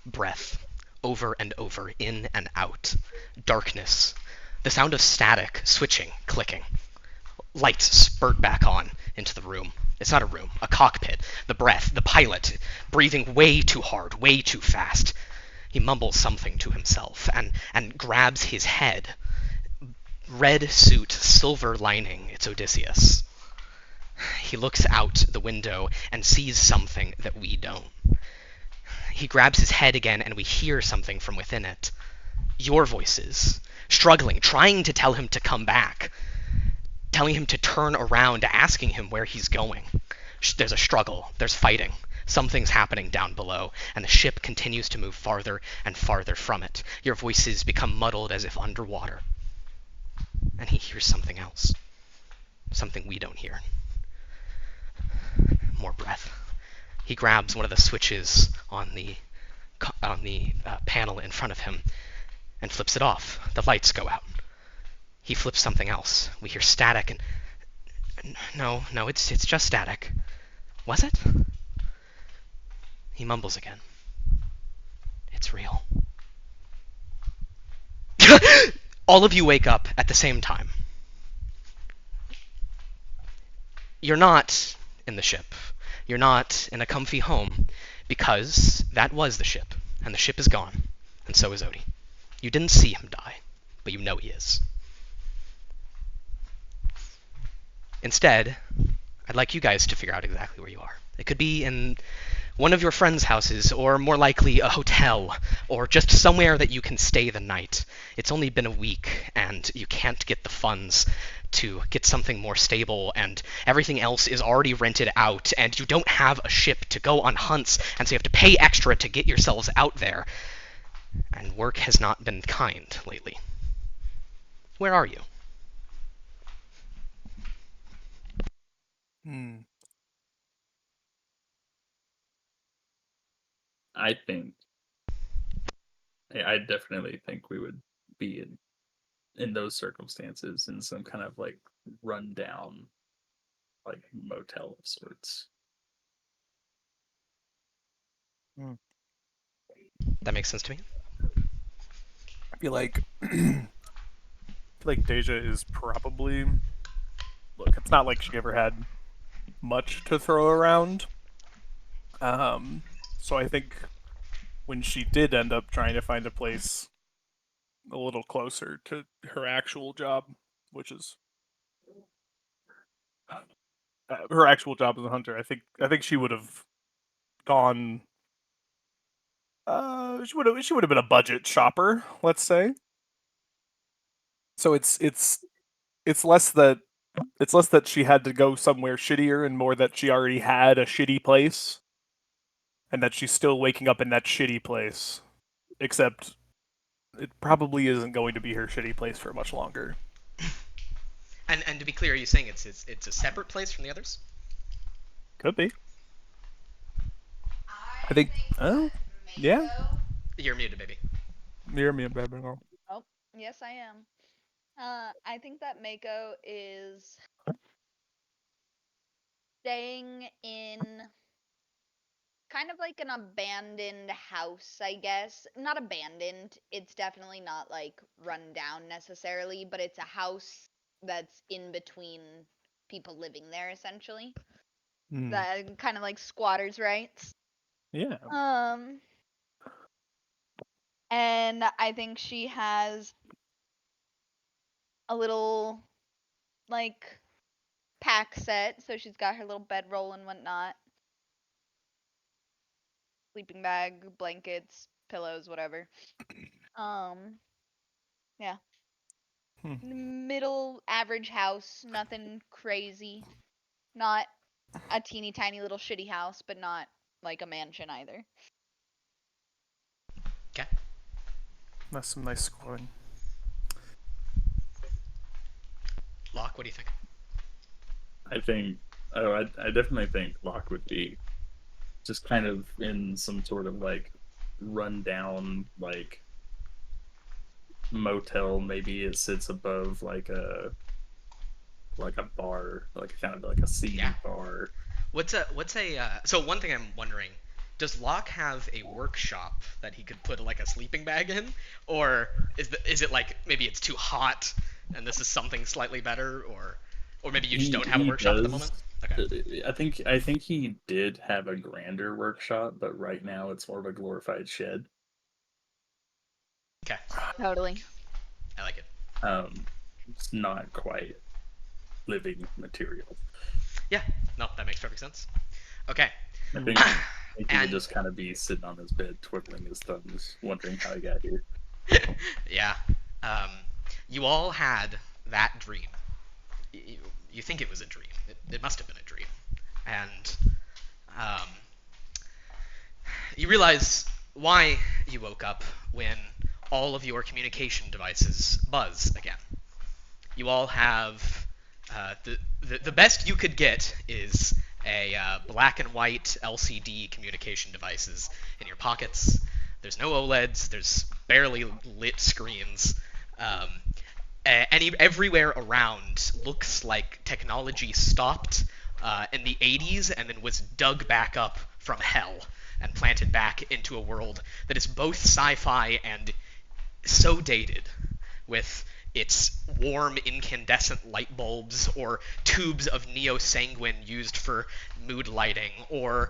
Breath, over and over, in and out. Darkness. The sound of static, switching, clicking. Lights spurt back on into the room. It's not a room, a cockpit. The breath, the pilot, breathing way too hard, way too fast. He mumbles something to himself and grabs his head. Red suit, silver lining, it's Odysseus. He looks out the window and sees something that we don't. He grabs his head again and we hear something from within it. Your voices, struggling, trying to tell him to come back, telling him to turn around, asking him where he's going. There's a struggle, there's fighting. Something's happening down below, and the ship continues to move farther and farther from it. Your voices become muddled as if underwater. And he hears something else. Something we don't hear. More breath. He grabs one of the switches on the panel in front of him and flips it off. The lights go out. He flips something else. We hear static and... No, it's just static. Was it? He mumbles again. It's real. All of you wake up at the same time. You're not in the ship. You're not in a comfy home, because that was the ship, and the ship is gone, and so is Odie. You didn't see him die, but you know he is. Instead, I'd like you guys to figure out exactly where you are. It could be in one of your friends' houses, or more likely a hotel, or just somewhere that you can stay the night. It's only been a week, and you can't get the funds to get something more stable, and everything else is already rented out, and you don't have a ship to go on hunts, and so you have to pay extra to get yourselves out there. And work has not been kind lately. Where are you? I think I definitely think we would be in those circumstances in some kind of like rundown like motel of sorts. That makes sense to me. I feel like Deja is probably, look, it's not like she ever had much to throw around. So I think when she did end up trying to find a place a little closer to her actual job, which is her actual job as a hunter, I think she would have gone. She would have been a budget shopper, let's say. So it's less that she had to go somewhere shittier and more that she already had a shitty place and that she's still waking up in that shitty place. Except it probably isn't going to be her shitty place for much longer. And to be clear, are you saying it's a separate place from the others? Could be. I think. Oh, yeah. You're muted, baby. Near me, baby girl. Oh, yes, I am. I think that Mako is staying in kind of like an abandoned house, I guess. Not abandoned. It's definitely not like run down necessarily, but it's a house that's in between people living there essentially. That kind of like squatters' rights. Yeah. And I think she has a little like pack set, so she's got her little bedroll and whatnot. Sleeping bag, blankets, pillows, whatever. Yeah. Middle average house, nothing crazy. Not a teeny tiny little shitty house, but not like a mansion either. Okay. That's some nice scoring. Locke, what do you think? I definitely think Locke would be just kind of in some sort of like rundown like motel. Maybe it sits above like a bar, like kind of like a seedy bar. So one thing I'm wondering does Locke have a workshop that he could put like a sleeping bag in, or is it like maybe it's too hot and this is something slightly better, or maybe you just don't have a He workshop at the does. moment? Okay. I think he did have a grander workshop, but right now it's more of a glorified shed. Okay. Totally. I like it. It's not quite living material. Yeah. No, that makes perfect sense. Okay. I think he would And just kind of be sitting on his bed, twiddling his thumbs, wondering how he got here. yeah. You all had that dream. You think it was a dream. It must have been a dream. And you realize why you woke up when all of your communication devices buzz again. You all have the best you could get is a black and white LCD communication devices in your pockets. There's no OLEDs. There's barely lit screens. Everywhere around looks like technology stopped in the 80s and then was dug back up from hell and planted back into a world that is both sci-fi and so dated, with its warm incandescent light bulbs or tubes of neosanguine used for mood lighting, or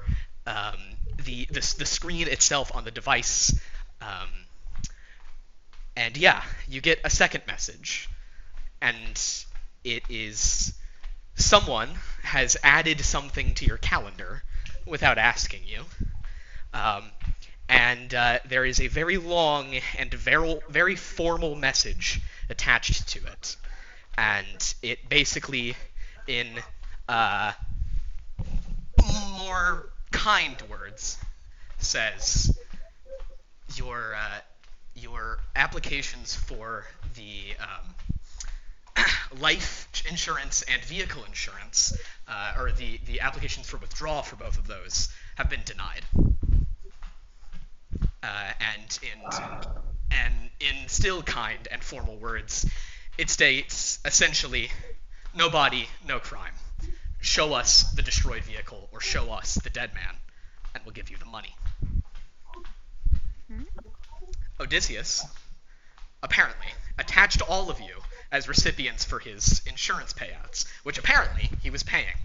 the screen itself on the device. And yeah, you get a second message, and it is someone has added something to your calendar without asking you. And there is a very long and very formal message attached to it. And it basically, in more kind words, says your applications for the life insurance and vehicle insurance, or the applications for withdrawal for both of those, have been denied. And in still kind and formal words, it states essentially, no body, no crime. Show us the destroyed vehicle, or show us the dead man, and we'll give you the money. Odysseus, apparently, attached all of you as recipients for his insurance payouts, which apparently he was paying.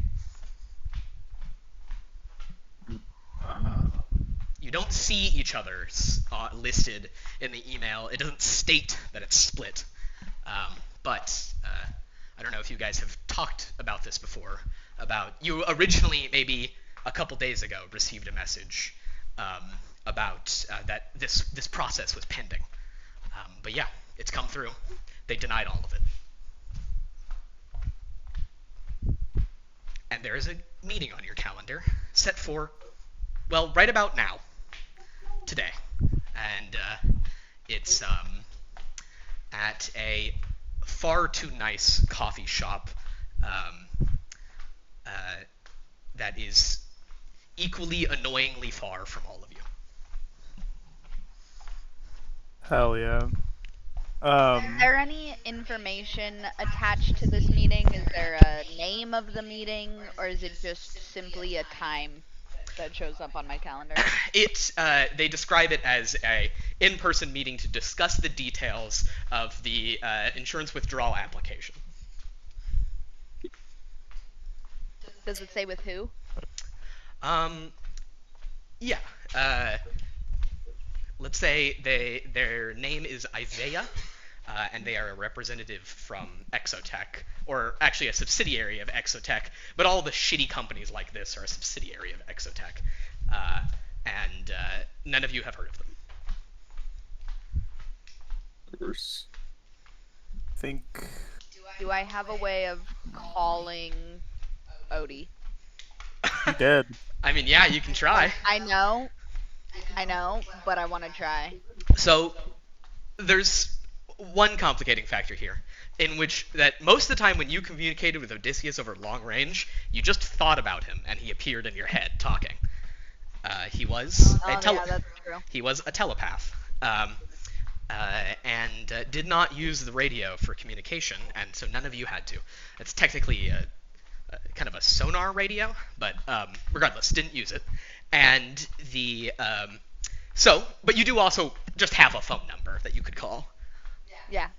You don't see each other's listed in the email. It doesn't state that it's split. But I don't know if you guys have talked about this before. About you originally, maybe a couple days ago, received a message about that this process was pending. But yeah, it's come through. They denied all of it. And there is a meeting on your calendar set for, well, right about now. Today, and it's at a far too nice coffee shop that is equally annoyingly far from all of you. Hell yeah. Is there any information attached to this meeting? Is there a name of the meeting, or is it just simply a time that shows up on my calendar? They describe it as a in-person meeting to discuss the details of the insurance withdrawal application. Does it say with who? Yeah. Let's say their name is Isaiah, and they are a representative from Exotech, or actually a subsidiary of Exotech, but all the shitty companies like this are a subsidiary of Exotech, and none of you have heard of them. Think. Do I have a way of calling Odie? He did. I mean, yeah, you can try. I know, but I want to try. So there's one complicating factor here, in which that most of the time when you communicated with Odysseus over long range, you just thought about him and he appeared in your head talking. He was yeah, that's true. He was a telepath, and did not use the radio for communication, and so none of you had to. It's technically kind of a sonar radio, but regardless, didn't use it. And the but you do also just have a phone number that you could call. Yeah.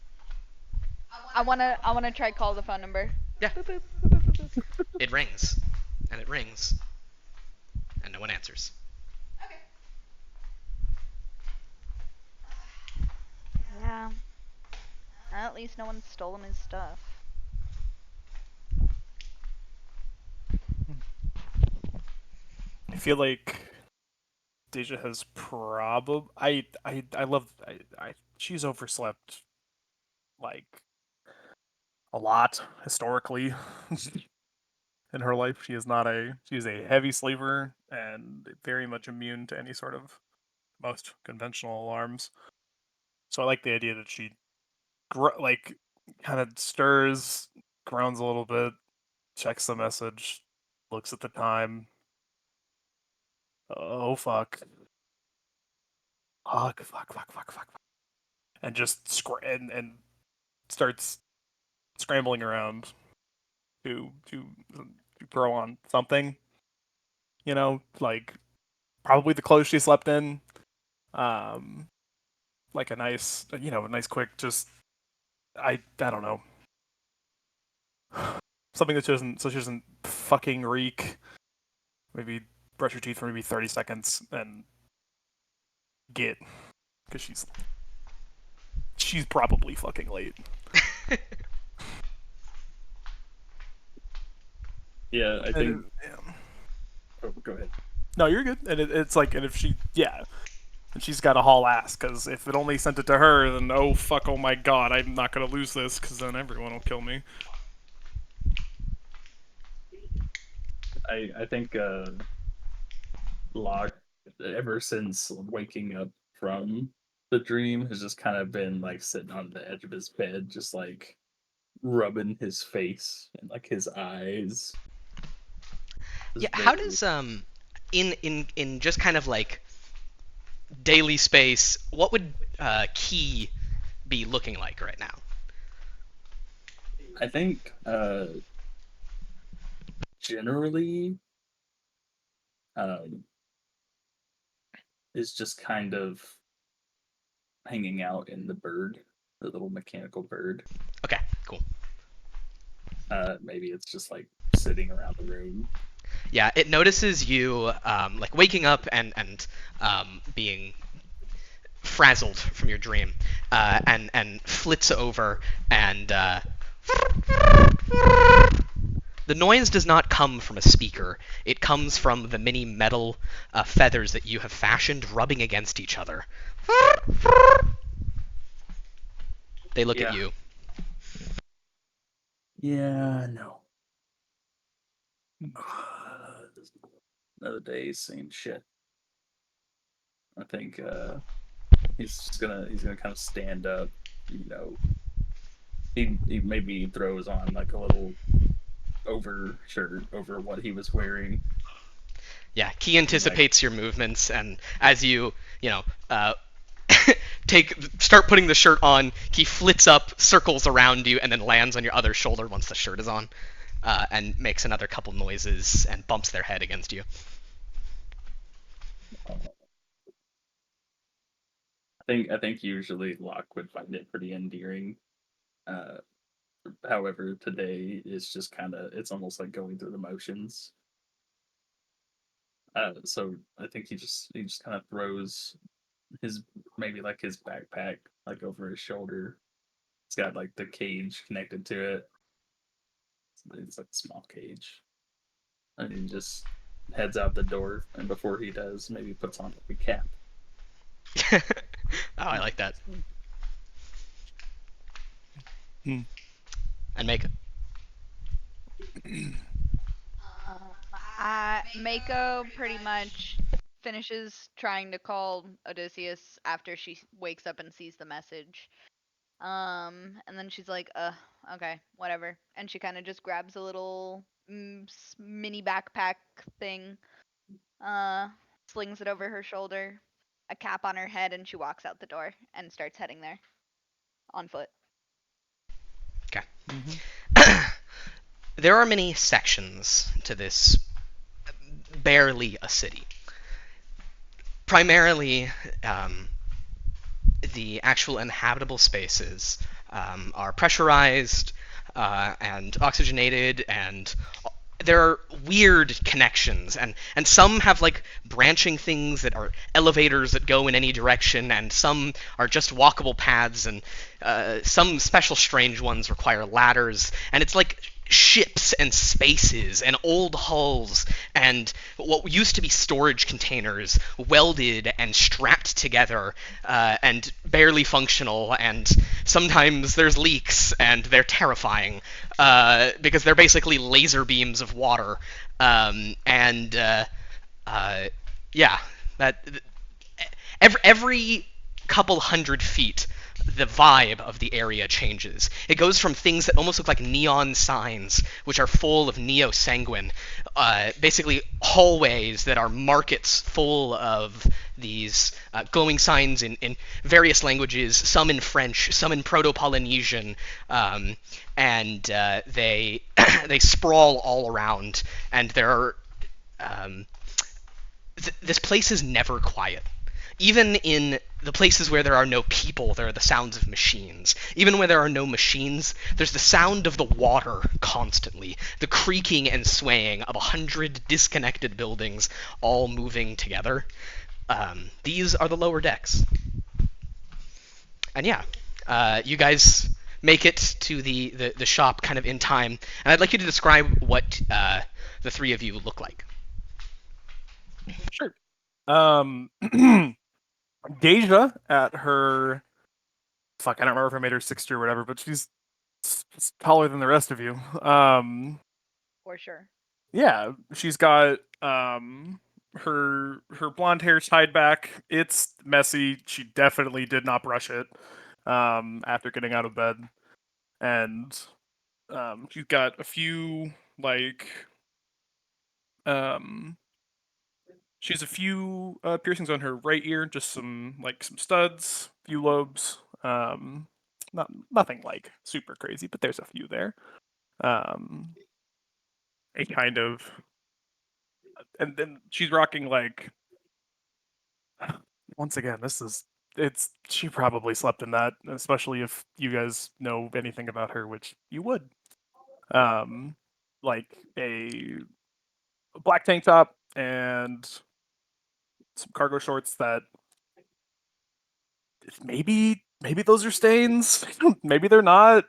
I wanna try call the phone number. Yeah. Boop, boop, boop, boop, boop, boop. It rings, and it rings, and no one answers. Yeah. At least no one's stolen his stuff. I feel like Deja has probably. I love. She's overslept like a lot historically in her life. She is not a. She is a heavy sleeper and very much immune to any sort of most conventional alarms. So I like the idea that she like kind of stirs, groans a little bit, checks the message, looks at the time. Oh fuck. Fuck. And just and starts scrambling around to throw on something. You know, like probably the clothes she slept in. Um, like a nice, a nice quick just. I don't know. Something that she doesn't fucking reek. Maybe brush your teeth for maybe 30 seconds and get, because she's probably fucking late. Yeah, I think. Yeah. Oh, go ahead. No, you're good. And it's like, and if she, yeah, and she's got to haul ass, because if it only sent it to her, then oh fuck, oh my god, I'm not gonna lose this, because then everyone will kill me. I think Locke, ever since waking up from the dream, has just kind of been like sitting on the edge of his bed, just like rubbing his face and like his eyes. Yeah, Just how very- does in just kind of like daily space, what would Key be looking like right now? I think generally um, is just kind of hanging out in the bird, the little mechanical bird. Okay, cool. Maybe it's just like sitting around the room. Yeah, it notices you like waking up and being frazzled from your dream, and flits over and. The noise does not come from a speaker. It comes from the many metal feathers that you have fashioned rubbing against each other. They look at Yeah. you. Yeah, no. Another day, same shit. I think he's gonna kind of stand up, you know. He maybe throws on like a little over shirt over what he was wearing. Yeah, Key anticipates your movements, and as you know, start putting the shirt on, Key flits up, circles around you, and then lands on your other shoulder once the shirt is on, and makes another couple noises and bumps their head against you. I think usually Locke would find it pretty endearing. Uh, However, today is just kind of it's almost like going through the motions. So I think he just kind of throws his maybe like his backpack like over his shoulder. It's got like the cage connected to it. It's like a small cage, and he just heads out the door. And before he does, maybe puts on a cap. Oh, I like that. Hmm. And make Mako pretty much finishes trying to call Odysseus after she wakes up and sees the message. And then she's like, okay, whatever. And she kind of just grabs a little mini backpack thing, uh, slings it over her shoulder, a cap on her head, and she walks out the door and starts heading there on foot. okay. Mm-hmm. There are many sections to this barely a city. primarily, the actual inhabitable spaces are pressurized and oxygenated, and there are weird connections, and some have like branching things that are elevators that go in any direction, and some are just walkable paths, and some special strange ones require ladders, and it's like ships and spaces and old hulls and what used to be storage containers welded and strapped together and barely functional, and sometimes there's leaks and they're terrifying because they're basically laser beams of water, and yeah, that every couple hundred feet, the vibe of the area changes. It goes from things that almost look like neon signs, which are full of neo-sanguine, basically hallways that are markets full of these glowing signs in various languages, some in French, some in Proto-Polynesian, and they they sprawl all around, and there are this place is never quiet. Even in the places where there are no people, there are the sounds of machines. Even where there are no machines, there's the sound of the water constantly, the creaking and swaying of 100 disconnected buildings all moving together. These are the lower decks. And yeah, you guys make it to the shop kind of in time, and I'd like you to describe what the three of you look like. Sure. Deja at her fuck, I don't remember if I made her 60 or whatever, but she's taller than the rest of you. For sure. Yeah, she's got her blonde hair tied back. It's messy. She definitely did not brush it after getting out of bed. And she's got a few like um she has a few piercings on her right ear, just some studs, few lobes. Nothing like super crazy, but there's a few there. A kind of, and then she's rocking like. Once again, she probably slept in that, especially if you guys know anything about her, which you would. Um, like a black tank top and some cargo shorts that maybe those are stains. Maybe they're not.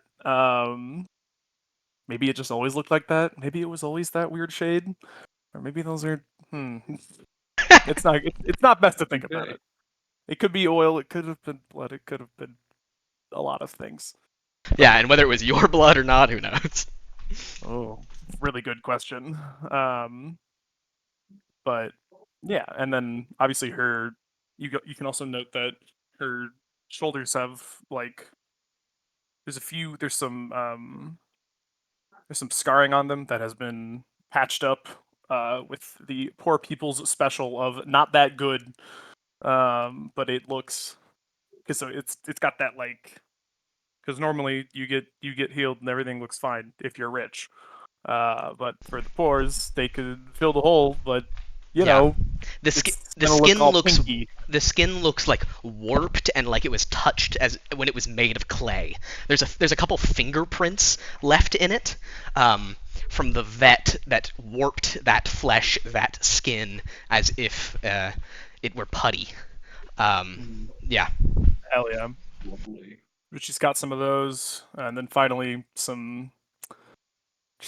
Maybe it just always looked like that. Maybe it was always that weird shade, or maybe those are. It's not best to think about it. It could be oil. It could have been blood. It could have been a lot of things. Yeah, and whether it was your blood or not, who knows? Oh, really good question. But yeah, and then obviously you can also note that her shoulders have like there's some scarring on them that has been patched up with the poor people's special of not that good. But it looks because so it's got that like because normally you get healed and everything looks fine if you're rich. But for the pores, they could fill the hole, but you Yeah. know, The it's the gonna look skin all looks pinky. like warped and like it was touched as when it was made of clay. There's a couple fingerprints left in it from the vet that warped that flesh, that skin, as if it were putty. Yeah. Hell yeah. Lovely. But she's got some of those, and then finally some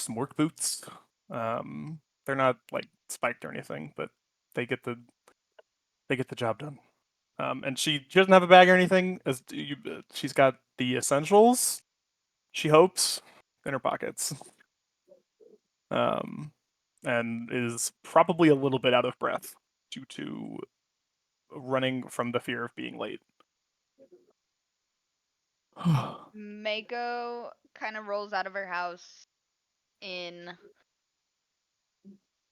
work boots. They're not like spiked or anything, but they get the job done. And she doesn't have a bag or anything. She's got the essentials. She hopes in her pockets. And is probably a little bit out of breath due to running from the fear of being late. Mako kind of rolls out of her house in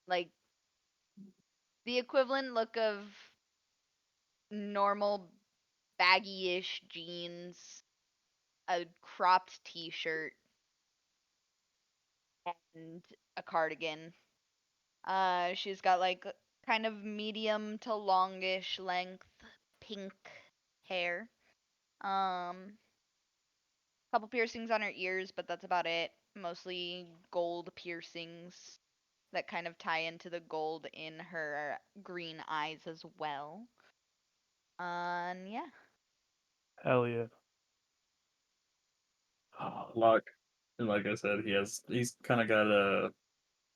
like the equivalent look of normal baggy-ish jeans, a cropped t-shirt, and a cardigan. She's got like kind of medium to longish length pink hair. Couple piercings on her ears, but that's about it. Mostly gold piercings that kind of tie into the gold in her green eyes as well. And yeah. Hell yeah. Luck. And like I said, he's kind of got a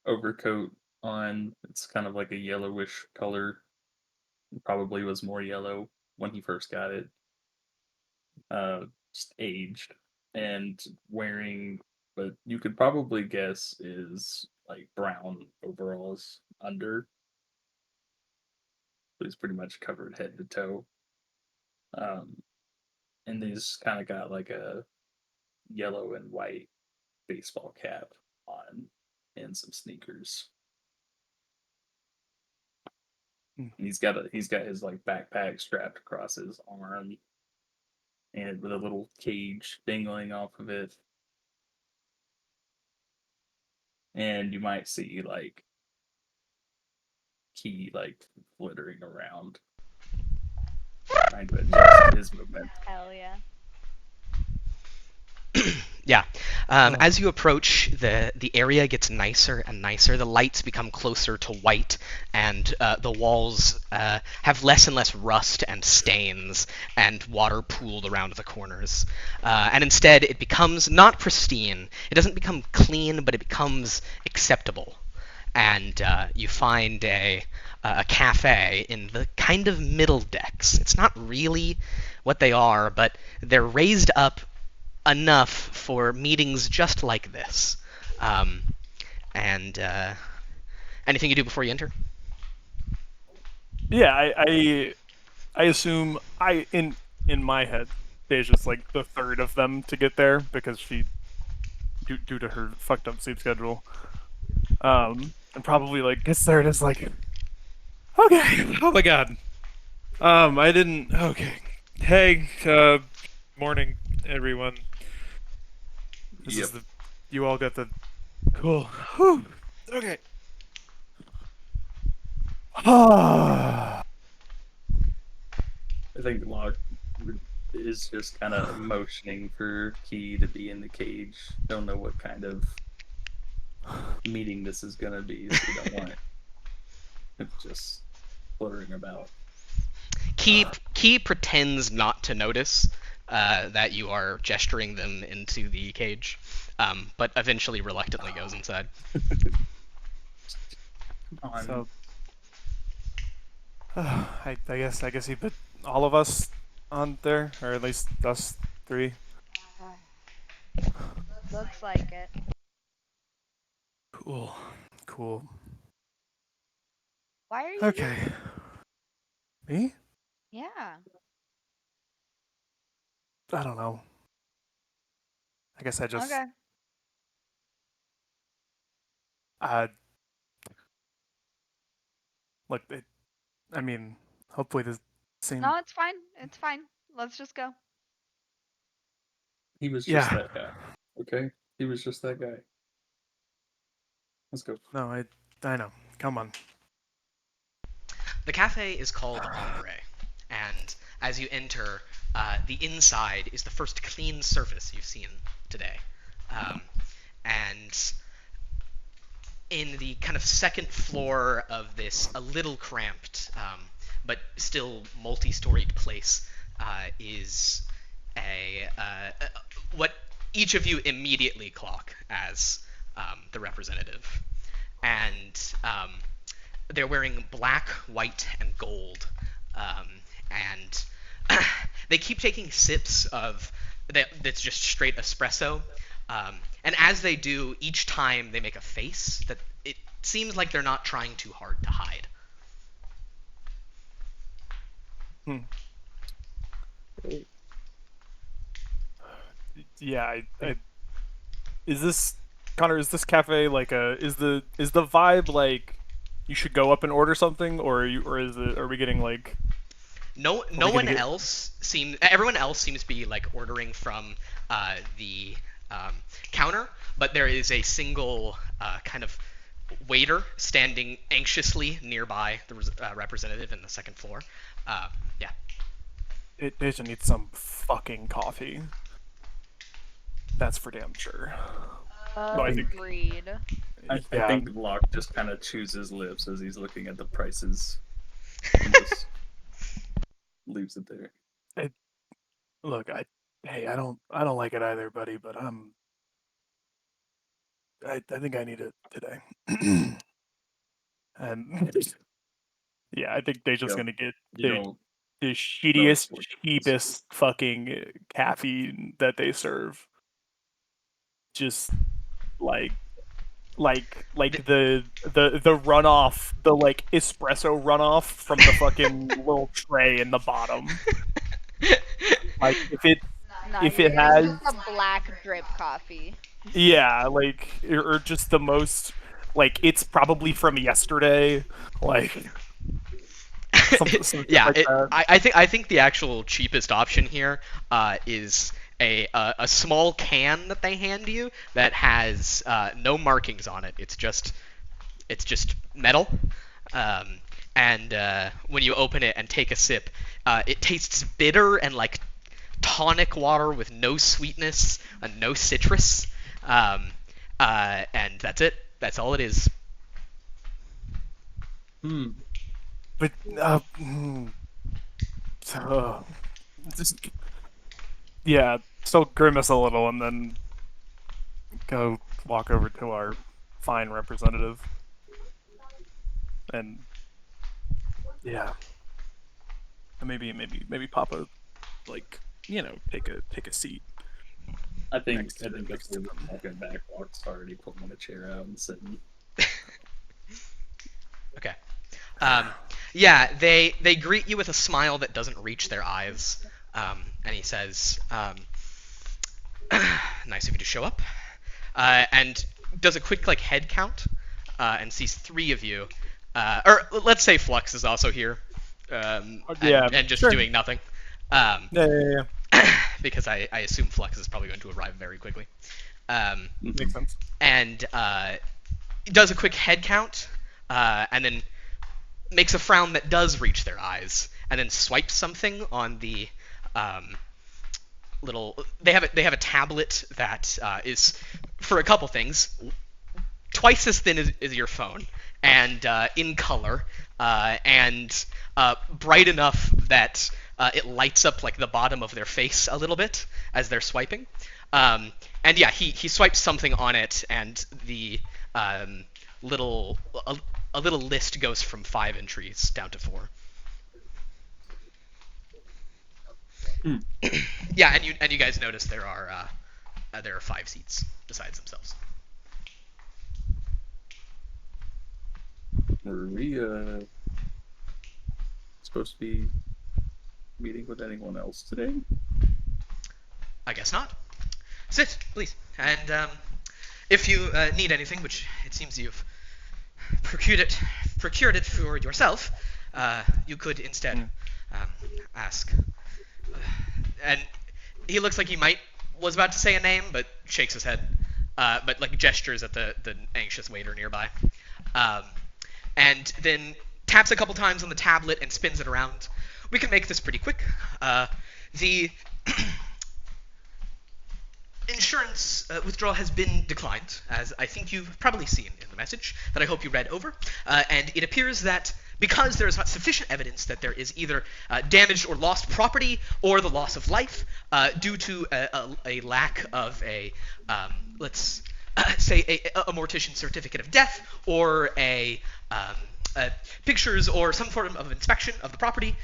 overcoat on. It's kind of like a yellowish color. Probably was more yellow when he first got it. Just aged and wearing, but you could probably guess is like brown overalls under. So he's pretty much covered head to toe. Um, and he's kind of got like a yellow and white baseball cap on and some sneakers. And he's got his like backpack strapped across his arm and with a little cage dangling off of it. And you might see like key like flittering around, trying to adjust his movement. Hell yeah. Yeah. As you approach, the area gets nicer and nicer. The lights become closer to white, and the walls have less and less rust and stains and water pooled around the corners. And instead, it becomes not pristine. It doesn't become clean, but it becomes acceptable. And you find a cafe in the kind of middle decks. It's not really what they are, but they're raised up enough for meetings just like this. And anything you do before you enter? Yeah, I assume in my head, Deja's like the third of them to get there because she due to her fucked up sleep schedule. And probably like gets there and is like, okay, oh my god. I didn't okay. Hey, morning everyone. This is you all got the cool. Whew. Okay. I think Locke is just kind of motioning for Key to be in the cage. Don't know what kind of meeting this is gonna be, so we don't want it just fluttering about. Key pretends not to notice that you are gesturing them into the cage, but eventually reluctantly goes inside. So, I guess he put all of us on there, or at least us three. Looks like it. Cool. Why are you Okay. Me? Yeah. I don't know. I guess I just. Okay. Look, I mean, hopefully the same. No, it's fine. It's fine. Let's just go. He was just that guy. Okay? He was just that guy. Let's go. No, I know. Come on. The cafe is called Ombre, and as you enter, the inside is the first clean surface you've seen today. And in the kind of second floor of this a little cramped but still multi-storied place is what each of you immediately clock as the representative. And they're wearing black, white, and gold. And they keep taking sips of that's just straight espresso. And as they do, each time they make a face that it seems like they're not trying too hard to hide. Yeah, is this Connor? Is this cafe like is the vibe like you should go up and order something, or are we getting like? Everyone else seems to be like ordering from the counter, but there is a single kind of waiter standing anxiously nearby the representative in the second floor. Yeah. It Deja needs some fucking coffee. That's for damn sure. No, I think Agreed. I yeah. think Locke just kind of chews his lips as he's looking at the prices and just leaves it there. Look, hey, I don't like it either, buddy, but I think I need it today. And yeah, I think Deja's Yep. gonna get You don't the know shittiest, it's worth it. cheapest fucking caffeine that they serve. Just like the runoff, the like espresso runoff from the fucking little tray in the bottom. Like Nah, if it yours is has just a black drip coffee. yeah, like or just the most like it's probably from yesterday, like some shit Yeah, like that. I think the actual cheapest option here is a small can that they hand you that has no markings on it. It's just metal. Um, and when you open it and take a sip, it tastes bitter and like tonic water with no sweetness and no citrus. And that's it. That's all it is. Hmm. But uh, just yeah, still grimace a little and then go walk over to our fine representative and yeah, maybe Papa like take a seat I think next I to think if we're them. walking back, Locke's already pulling a chair out and sitting. Okay. Yeah, they greet you with a smile that doesn't reach their eyes, and he says, "Nice of you to show up," and does a quick like head count, and sees three of you, or let's say Flux is also here, Yeah, and just sure. doing nothing, um, Yeah. because I assume Flux is probably going to arrive very quickly, Makes sense. and does a quick head count, and then makes a frown that does reach their eyes, and then swipes something on the little. They have a tablet that is for a couple things twice as thin as your phone, and in color, and bright enough that it lights up like the bottom of their face a little bit as they're swiping. And yeah, he swipes something on it, and the little a little list goes from 5 entries down to 4. Hmm. Yeah, and you guys notice there are 5 seats besides themselves. Were we supposed to be meeting with anyone else today? I guess not. Sit, please. And if you need anything, which it seems you've procured it for yourself, you could instead ask. And he looks like he was about to say a name, but shakes his head, but like gestures at the anxious waiter nearby, and then taps a couple times on the tablet and spins it around. We can make this pretty quick. The insurance withdrawal has been declined, as I think you've probably seen in the message that I hope you read over. And it appears that because there is not sufficient evidence that there is either damaged or lost property or the loss of life due to a lack of let's say, a mortician certificate of death or pictures or some form of inspection of the property,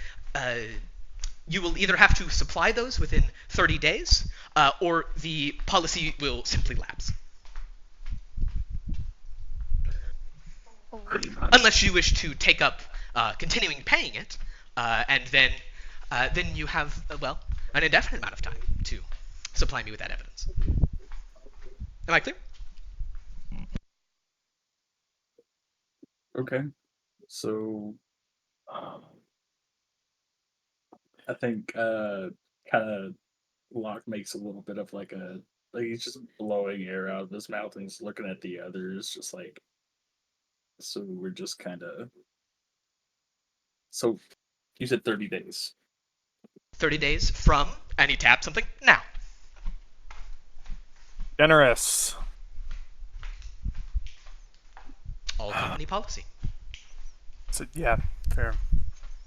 you will either have to supply those within 30 days, or the policy will simply lapse. Unless you wish to take up continuing paying it, and then you have, an indefinite amount of time to supply me with that evidence. Am I clear? Okay. So I think kind of Locke makes a little bit of like he's just blowing air out of his mouth and he's looking at the others, just like So we're just kind of. So you said 30 days. 30 days from, and he tapped something, now. Generous. All company policy. So, yeah, fair.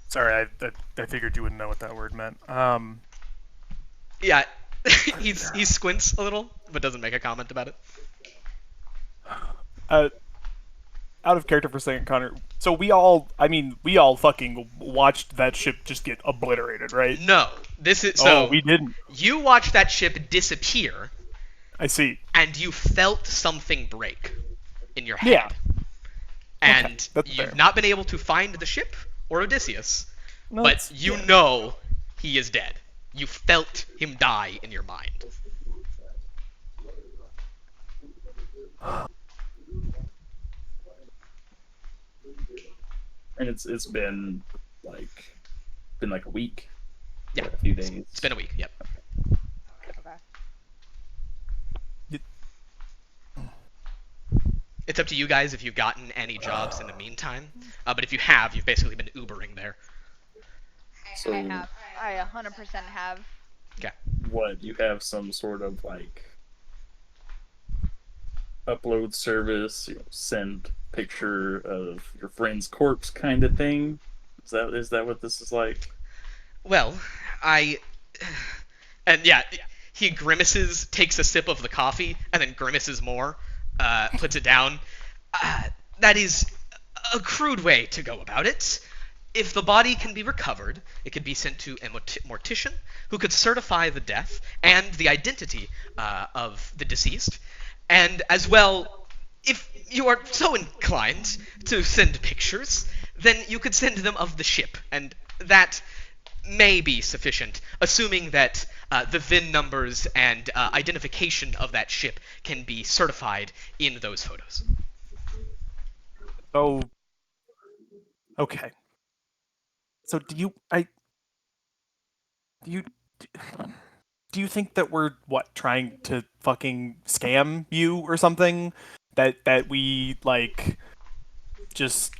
Sorry, I figured you wouldn't know what that word meant. Yeah, he squints a little, but doesn't make a comment about it. Out of character for a second, Connor. So we all fucking watched that ship just get obliterated, right? No, this is Oh, we didn't. You watched that ship disappear, I see. and you felt something break in your head. Yeah. And that's you've fair. not been able to find the ship or Odysseus, No, but it's- you yeah. know he is dead. You felt him die in your mind. And it's been like a week. Yeah, A few days. it's been a week. Yep. Okay. It's up to you guys if you've gotten any jobs in the meantime. But if you have, you've basically been Ubering there. So I have. I 100% have. Okay. what, you have some sort of like upload service, send picture of your friend's corpse kind of thing? Is that what this is like? Well, and yeah, he grimaces, takes a sip of the coffee, and then grimaces more, puts it down. That is a crude way to go about it. If the body can be recovered, it could be sent to a mortician who could certify the death and the identity of the deceased. And as well, if you are so inclined to send pictures, then you could send them of the ship, and that may be sufficient, assuming that the VIN numbers and identification of that ship can be certified in those photos. Oh. Okay. So do you think that we're trying to fucking scam you or something? That we like just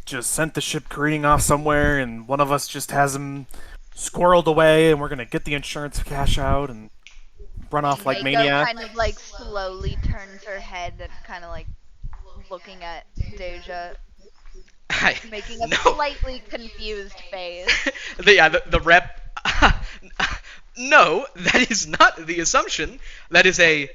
sent the ship careening off somewhere and one of us just has him squirreled away and we're gonna get the insurance cash out and run off like Mako maniacs? kind of like slowly turns her head and kind of like looking at Deja, making a No. slightly confused face. The rep. No, that is not the assumption. That is a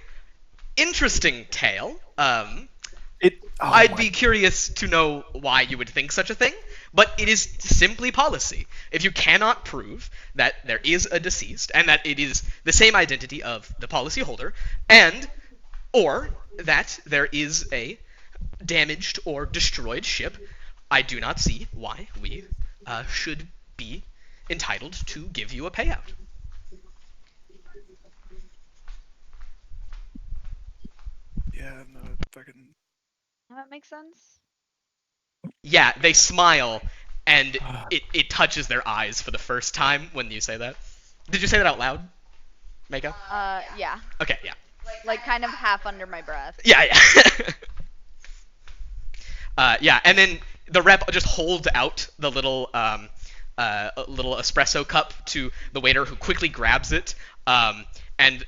interesting tale. I'd be curious to know why you would think such a thing, but it is simply policy. If you cannot prove that there is a deceased and that it is the same identity of the policyholder, or that there is a damaged or destroyed ship, I do not see why we should be entitled to give you a payout. Yeah, no, fucking. That makes sense. Yeah, they smile, and it touches their eyes for the first time when you say that. Did you say that out loud, Mako? Yeah. Okay, yeah. Like kind of half under my breath. Yeah. Yeah, and then the rep just holds out the little little espresso cup to the waiter, who quickly grabs it. And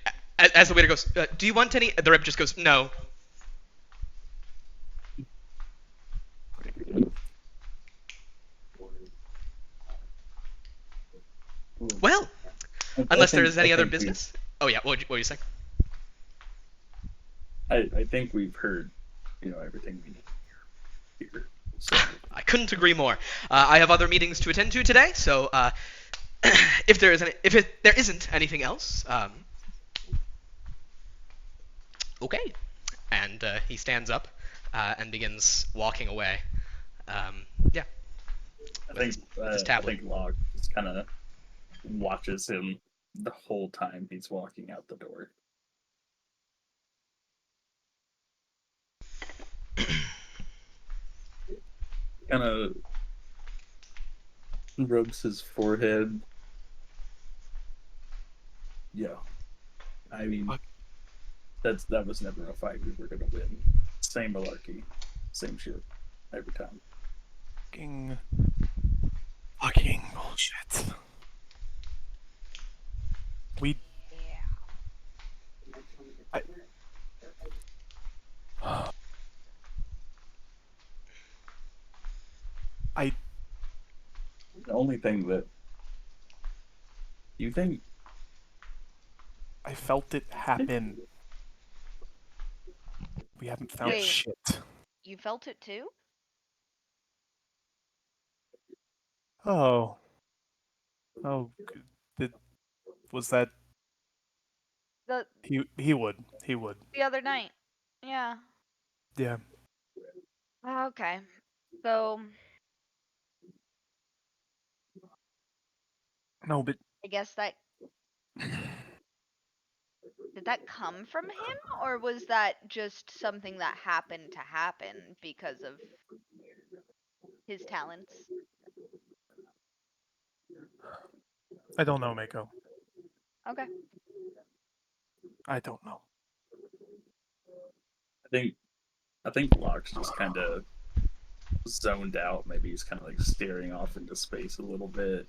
as the waiter goes, "Do you want any?" The rep just goes, "No." Well, unless there is any other business. Oh yeah, what were you saying? I think we've heard, everything we need here. So I couldn't agree more. I have other meetings to attend to today, so if there isn't anything else, okay. And he stands up and begins walking away. Yeah. I think his tablet. Locke just kind of watches him the whole time he's walking out the door. Kind of rubs his forehead. Yeah, I mean, that was never a fight we were gonna win. Same malarkey, same shit. every time. Fucking bullshit. We Yeah. I The only thing that you think I felt it happen. We haven't found Wait. shit. You felt it too? Oh. Was that The he would. He would. the other night. Yeah. Yeah. Okay. So No, but I guess that did that come from him, or was that just something that happened to happen because of his talents? I don't know, Mako. Okay. I don't know. I think Locke's just kind of zoned out. Maybe he's kind of like staring off into space a little bit,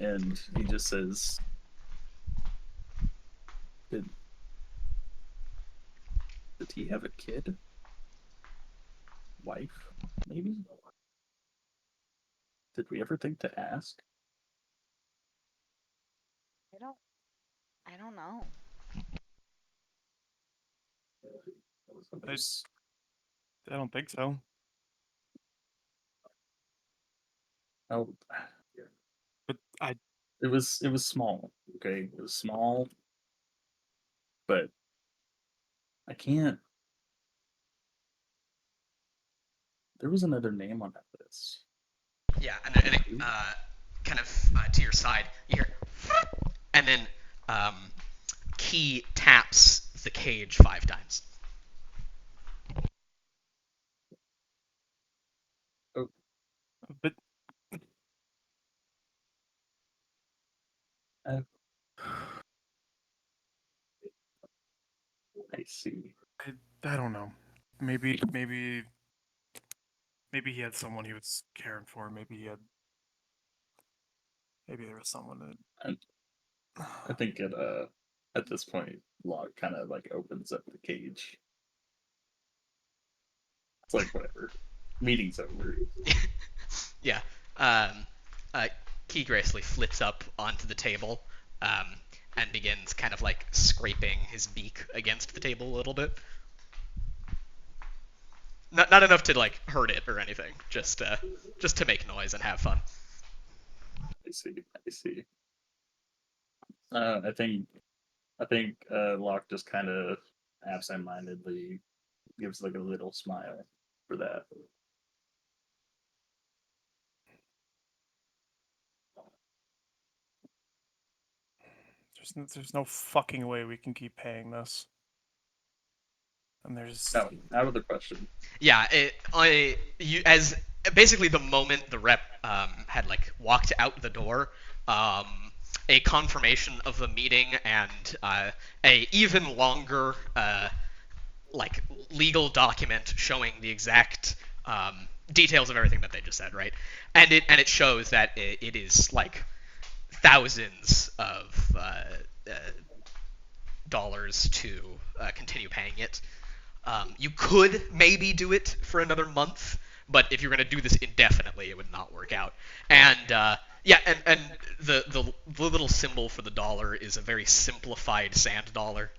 and he just says, "Did did he have a kid? Wife? Maybe? Did we ever think to ask?" I don't I don't know. I don't think so. Oh, But I it was small. Okay, it was small, but I can't. There was another name on that list. Yeah, and it kind of to your side, you hear, and then um, Key taps the cage 5 times. Oh, but I, I see. I don't know. Maybe he had someone he was caring for. Maybe there was someone I, I that think at this point, Locke kind of like opens up the cage. It's like whatever. Meeting's over. Yeah. Um, Key gracefully flits up onto the table um, and begins kind of like scraping his beak against the table a little bit. Not enough to like hurt it or anything, just to make noise and have fun. I see. I see. I think Locke just kind of absentmindedly gives like a little smile for that. there's no fucking way we can keep paying this. And there's No, out of the question. Yeah, you as basically the moment the rep had like walked out the door, um, a confirmation of the meeting and a even longer like legal document showing the exact details of everything that they just said, right? And it shows that it is like thousands of dollars to continue paying it. You could maybe do it for another month, but if you're going to do this indefinitely, it would not work out. And yeah, and the little symbol for the dollar is a very simplified sand dollar.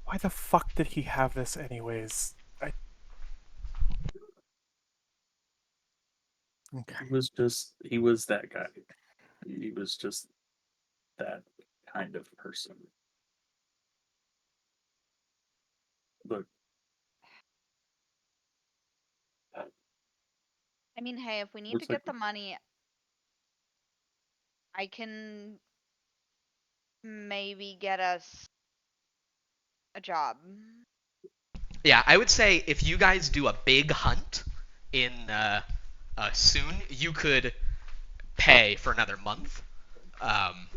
why the fuck did he have this anyways? Okay. He was that guy. He was just that kind of person. Look, I mean, hey, if we need to looks like get the money, I can maybe get us a job. Yeah, I would say if you guys do a big hunt in soon, you could pay for another month. Um,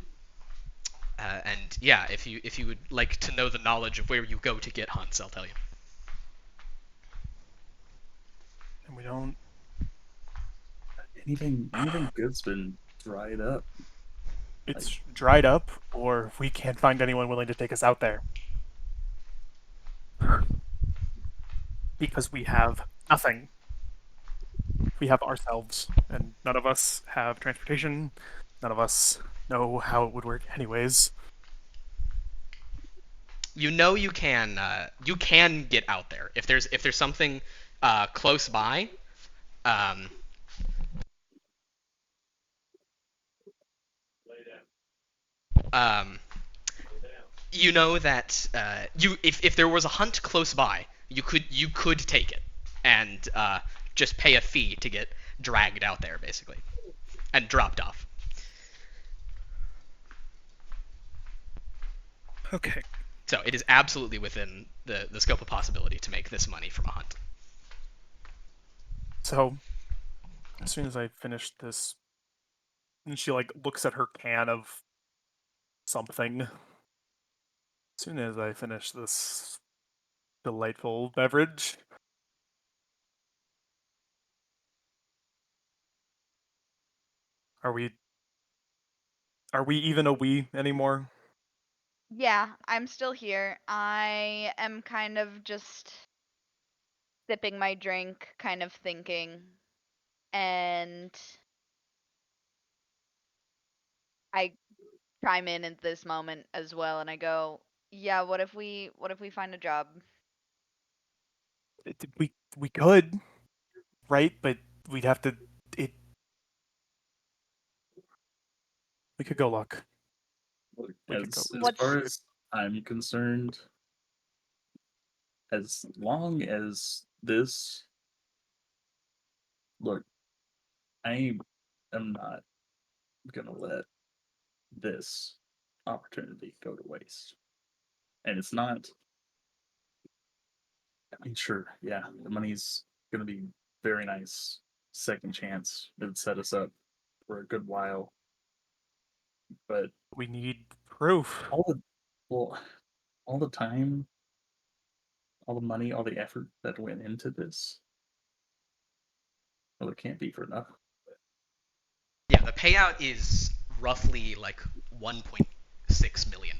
and yeah, if you would like to know the knowledge of where you go to get hunts, I'll tell you. And we don't. Anything good's been dried up. It's dried up, or we can't find anyone willing to take us out there. Because we have nothing. We have ourselves, and none of us have transportation. None of us know how it would work, anyways. You know you can get out there if there's something close by. Um, um, you know that if there was a hunt close by, you could take it and just pay a fee to get dragged out there basically and dropped off. Okay. So it is absolutely within the scope of possibility to make this money from a hunt. So, as soon as I finish this, and she like looks at her can of something. As soon as I finish this delightful beverage, are we even a we anymore? Yeah, I'm still here. I am kind of just sipping my drink, kind of thinking, and I chime in at this moment as well, and I go, "Yeah, what if we find a job?" We could, right? But we'd have to. It. We could go look. Look, We could go. as What's far as I'm concerned, as long as this look, I am not gonna let this opportunity go to waste. And it's not. I mean, sure, yeah, the money's gonna be very nice. Second chance. It'd set us up for a good while. But We need proof. all the well, all the time, all the money, all the effort that went into this, well, it can't be for nothing. Yeah, the payout is roughly like $1.6 million.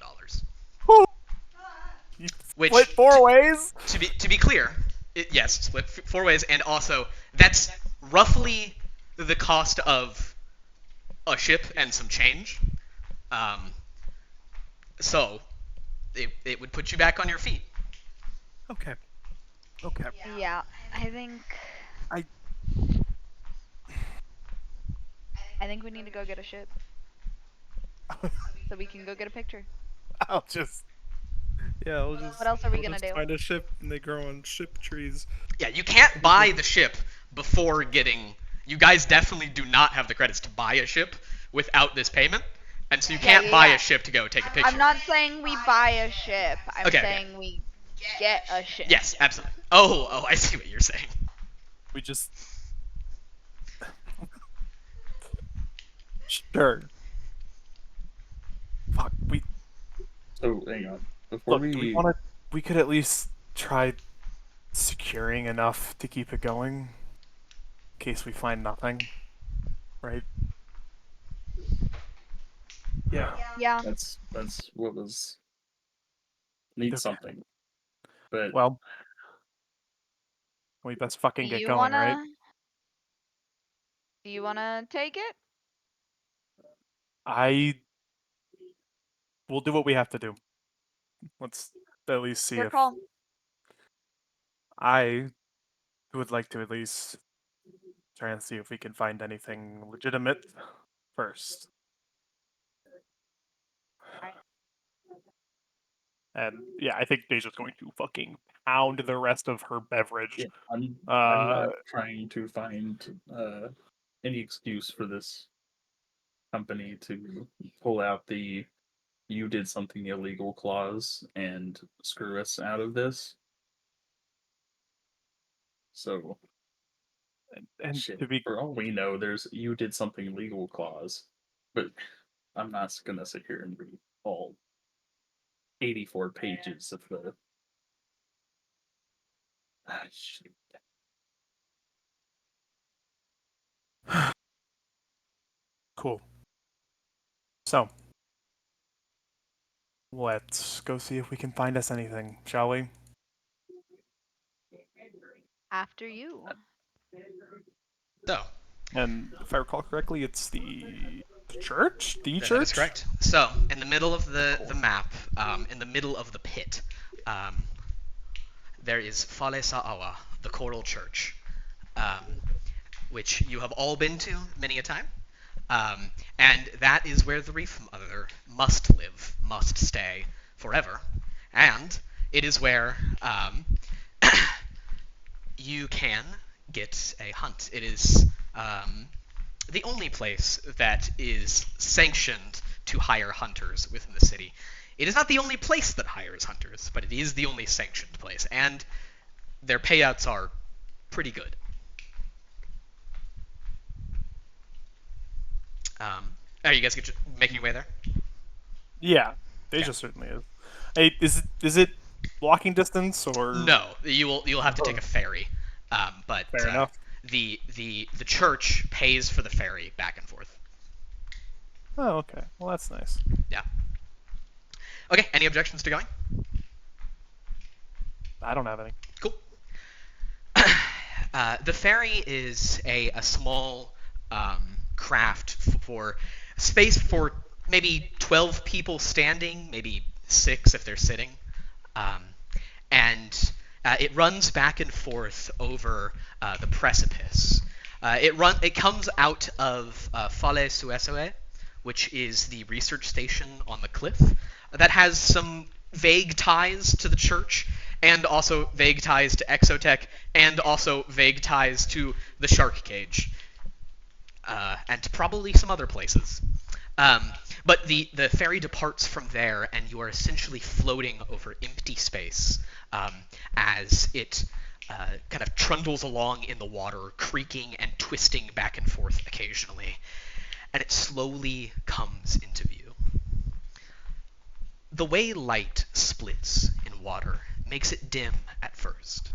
You split Which, 4 ways. to be clear, yes, split four ways, and also that's roughly the cost of a ship and some change. Um, so it would put you back on your feet. Okay. Okay. Yeah, I think I. I think we need to go get a ship so we can go get a picture. I'll just. Yeah, What else are we I'll gonna just do? find a ship and they grow on ship trees. Yeah, you can't buy the ship before getting. You guys definitely do not have the credits to buy a ship without this payment, and so you Yeah, can't yeah, buy yeah. a ship to go take a picture. I'm not saying we buy a ship. I'm Okay, okay. saying we get a ship. Yes, absolutely. Oh, I see what you're saying. We just. Sure. Fuck. We So hang on. Before look. Do we we want to? We could at least try securing enough to keep it going, in case we find nothing. Right. yeah, Yeah. that's what was need Okay. something. But Well, we best fucking Do get you going, right? wanna do you wanna take it? I will do what we have to do. Let's at least see Your if call. I would like to at least try and see if we can find anything legitimate first. Alright. And yeah, I think Deja's going to fucking pound the rest of her beverage. yeah, I'm Uh, not trying to find any excuse for this company to pull out the "you did something illegal" clause and screw us out of this. So and shit. to be For all we know, there's "you did something legal" clause, but I'm not gonna sit here and read all 84 pages of the. Shit. Cool. So, let's go see if we can find us anything, shall we? After you. So, And if I recall correctly, it's the church? The that church? is correct. So, in the middle of the map, in the middle of the pit, there is Thalassopia, the Coral Church, which you have all been to many a time. And that is where the Reef Mother must live, must stay forever. And it is where you can get a hunt. It is the only place that is sanctioned to hire hunters within the city. It is not the only place that hires hunters, but it is the only sanctioned place, and their payouts are pretty good. Are you guys making your way there? Yeah, Deja certainly is. Hey, is it walking distance or? No, you'll have to take a ferry. But Fair enough. the church pays for the ferry back and forth. Oh, okay. Well, that's nice. Yeah. Okay. Any objections to going? I don't have any. Cool. The ferry is a small craft for space for maybe 12 people standing, maybe 6 if they're sitting. And it runs back and forth over the precipice. It comes out of Thalassopia, which is the research station on the cliff that has some vague ties to the church, and also vague ties to Exotech, and also vague ties to the shark cage, and probably some other places. But the ferry departs from there, and you are essentially floating over empty space as it kind of trundles along in the water, creaking and twisting back and forth occasionally. And it slowly comes into view. The way light splits in water makes it dim at first.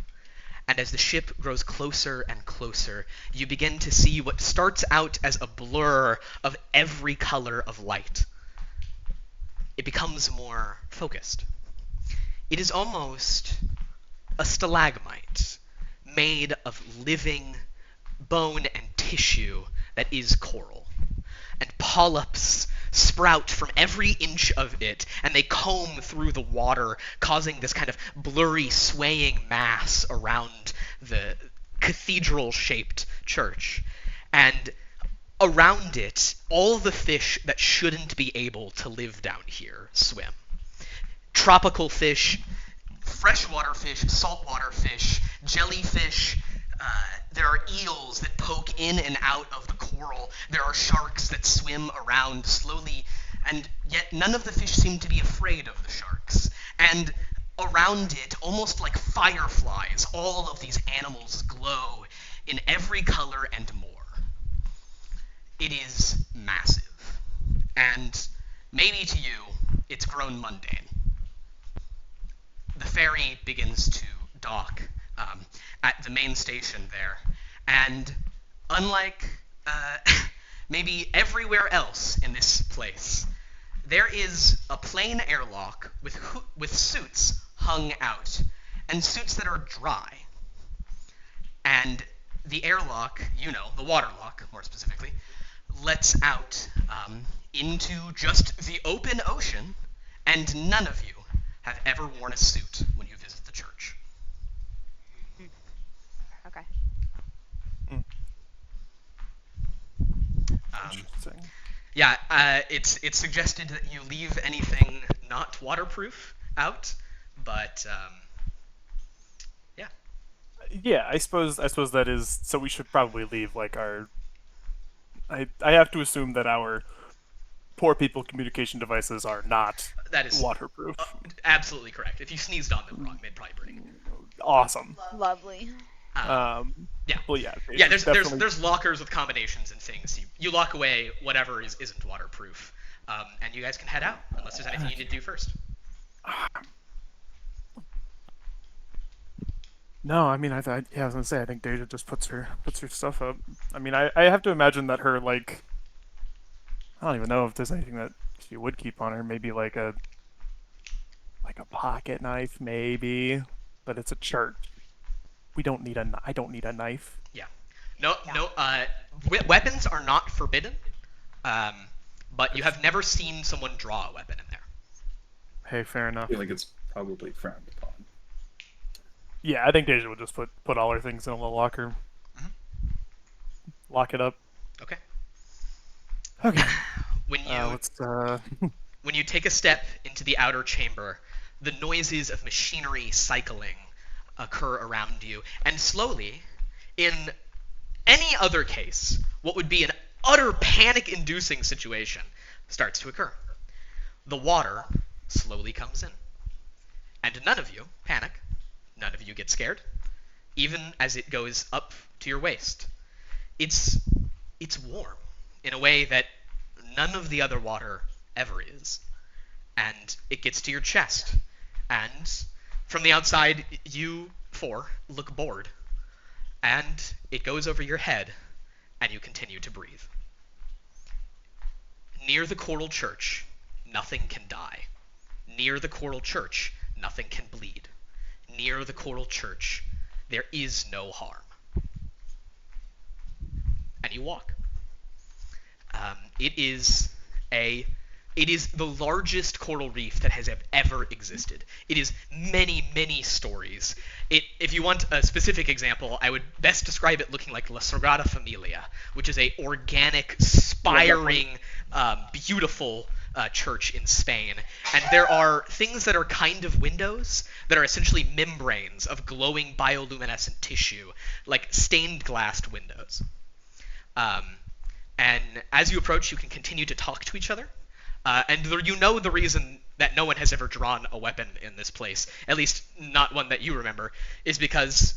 And as the ship grows closer and closer, you begin to see what starts out as a blur of every color of light. It becomes more focused. It is almost a stalagmite made of living bone and tissue that is coral. And polyps sprout from every inch of it, and they comb through the water, causing this kind of blurry, swaying mass around the cathedral-shaped church. And around it, all the fish that shouldn't be able to live down here swim. Tropical fish, freshwater fish, saltwater fish, jellyfish. There are eels that poke in and out of the coral. There are sharks that swim around slowly, and yet none of the fish seem to be afraid of the sharks. And around it, almost like fireflies, all of these animals glow in every color and more. It is massive, and maybe to you, it's grown mundane. The ferry begins to dock at the main station there, and unlike maybe everywhere else in this place, there is a plain airlock with suits hung out, and suits that are dry. And the airlock, the waterlock more specifically, lets out into just the open ocean, and none of you have ever worn a suit when you visit the church. Okay. Interesting. Yeah, it's suggested that you leave anything not waterproof out, but yeah. Yeah, I suppose that is. So we should probably leave like our. I have to assume that our poor people communication devices are not That is waterproof. Absolutely correct. If you sneezed on them wrong, they'd probably break. Awesome. Lovely. Yeah. Well, yeah. Yeah, there's definitely- there's lockers with combinations and things. You lock away whatever isn't waterproof, and you guys can head out unless there's anything you need to do first. No, I mean, I was gonna say, I think Deja just puts her stuff up. I mean, I have to imagine that her like don't even know if there's anything that she would keep on her. Maybe like a pocket knife, maybe. But it's a church. I don't need a knife. Yeah. No. Weapons are not forbidden. But you have never seen someone draw a weapon in there. Hey, fair I enough. feel like it's probably frowned upon. Yeah, I think Deja would just put all her things in a little locker. Mhm. Lock it up. Okay. Okay. When you Let's when you take a step into the outer chamber, the noises of machinery cycling occur around you, and slowly, in any other case, what would be an utter panic-inducing situation starts to occur. The water slowly comes in, and none of you panic, none of you get scared, even as it goes up to your waist. It's warm in a way that none of the other water ever is, and it gets to your chest, and from the outside, you four look bored, and it goes over your head, and you continue to breathe. Near the coral church, nothing can die. Near the coral church, nothing can bleed. Near the coral church, there is no harm. And you walk. It is the largest coral reef that has ever existed. It is many, many stories. If you want a specific example, I would best describe it looking like La Sagrada Familia, which is a organic, spiring, beautiful church in Spain. And there are things that are kind of windows that are essentially membranes of glowing bioluminescent tissue, like stained glass windows. And as you approach, you can continue to talk to each other. And you know the reason that no one has ever drawn a weapon in this place, at least not one that you remember, is because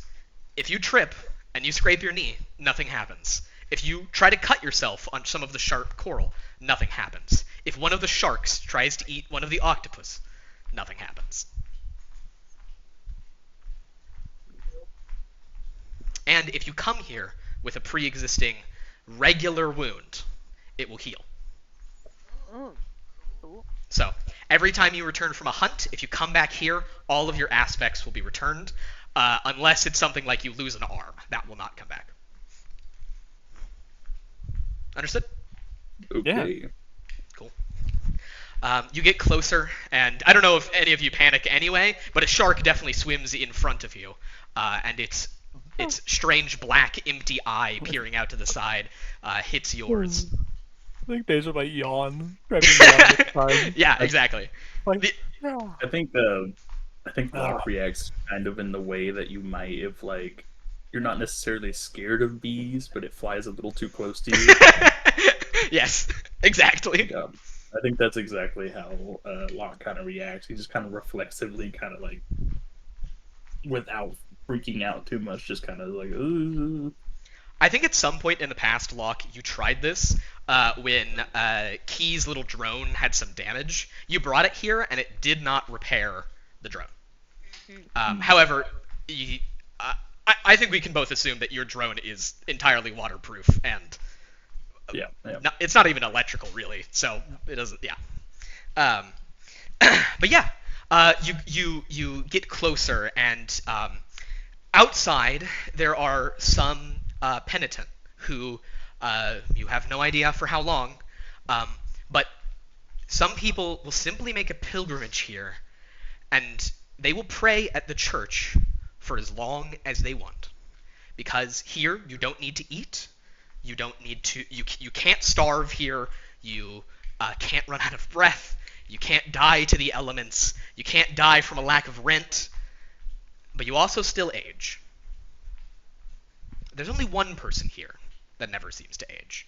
if you trip and you scrape your knee, nothing happens. If you try to cut yourself on some of the sharp coral, nothing happens. If one of the sharks tries to eat one of the octopus, nothing happens. And if you come here with a pre-existing regular wound, it will heal. So, every time you return from a hunt, if you come back here, all of your aspects will be returned, unless it's something like you lose an arm. That will not come back. Understood? Okay. Cool. You get closer, and I don't know if any of you panic anyway, but a shark definitely swims in front of you, and its strange black empty eye peering out to the side hits yours. I think Deja might yawn. Time. Yeah, exactly. Like, I think Locke reacts kind of in the way that you might if like you're not necessarily scared of bees, but it flies a little too close to you. Yes, exactly. I think that's exactly how Locke kind of reacts. He just kind of reflexively, kind of like, without freaking out too much, just kind of like, ooh. I think at some point in the past, Locke, you tried this when Key's little drone had some damage. You brought it here, and it did not repair the drone. However, I think we can both assume that your drone is entirely waterproof, and yeah. It's not even electrical, really, so it doesn't, yeah. But yeah, you get closer, and outside there are some penitent who you have no idea for how long, but some people will simply make a pilgrimage here, and they will pray at the church for as long as they want, because here you don't need to eat, you don't need to, you can't starve here, you can't run out of breath, you can't die to the elements, you can't die from a lack of rent, but you also still age. There's only one person here that never seems to age.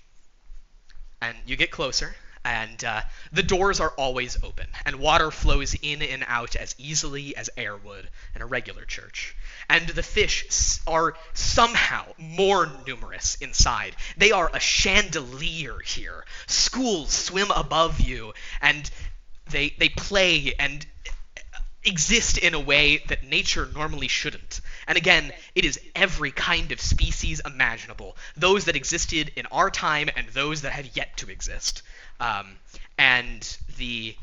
And you get closer, and the doors are always open, and water flows in and out as easily as air would in a regular church. And the fish are somehow more numerous inside. They are a chandelier here. Schools swim above you, and they play and exist in a way that nature normally shouldn't. And again, it is every kind of species imaginable, those that existed in our time and those that have yet to exist. And the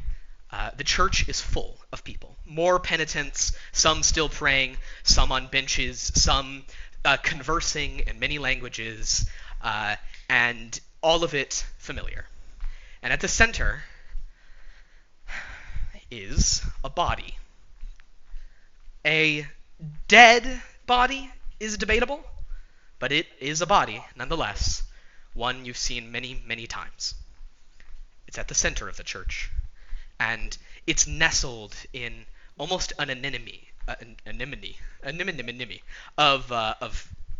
church is full of people. More penitents, some still praying, some on benches, some conversing in many languages, and all of it familiar. And at the center is a body. A dead body is debatable, but it is a body nonetheless, one you've seen many, many times. It's at the center of the church, and it's nestled in almost an anemone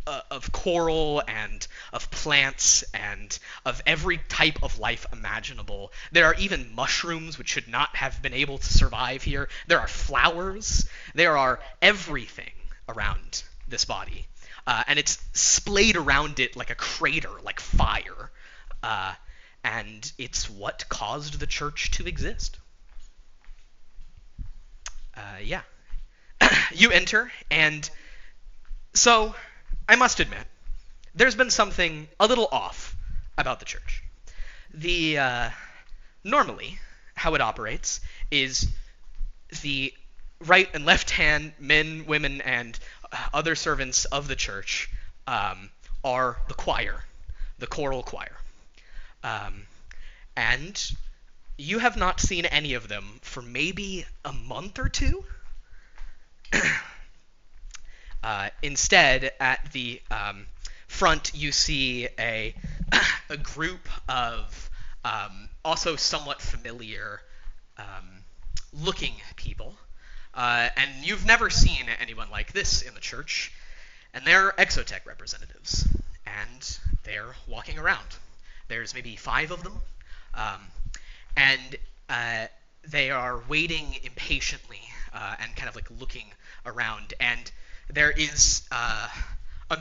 of coral and of plants and of every type of life imaginable. There are even mushrooms which should not have been able to survive here. There are flowers. There are everything around this body. And it's splayed around it like a crater, like fire. And it's what caused the church to exist. Yeah. You enter, and so I must admit, there's been something a little off about the church. Normally, how it operates is the right and left hand men, women, and other servants of the church are the choir, the choral choir. And you have not seen any of them for maybe a month or two. Instead, at the front, you see a group of also somewhat familiar looking people. And you've never seen anyone like this in the church. And they're exotech representatives. And they're walking around. There's maybe 5 of them. And they are waiting impatiently and kind of like looking around. And there is a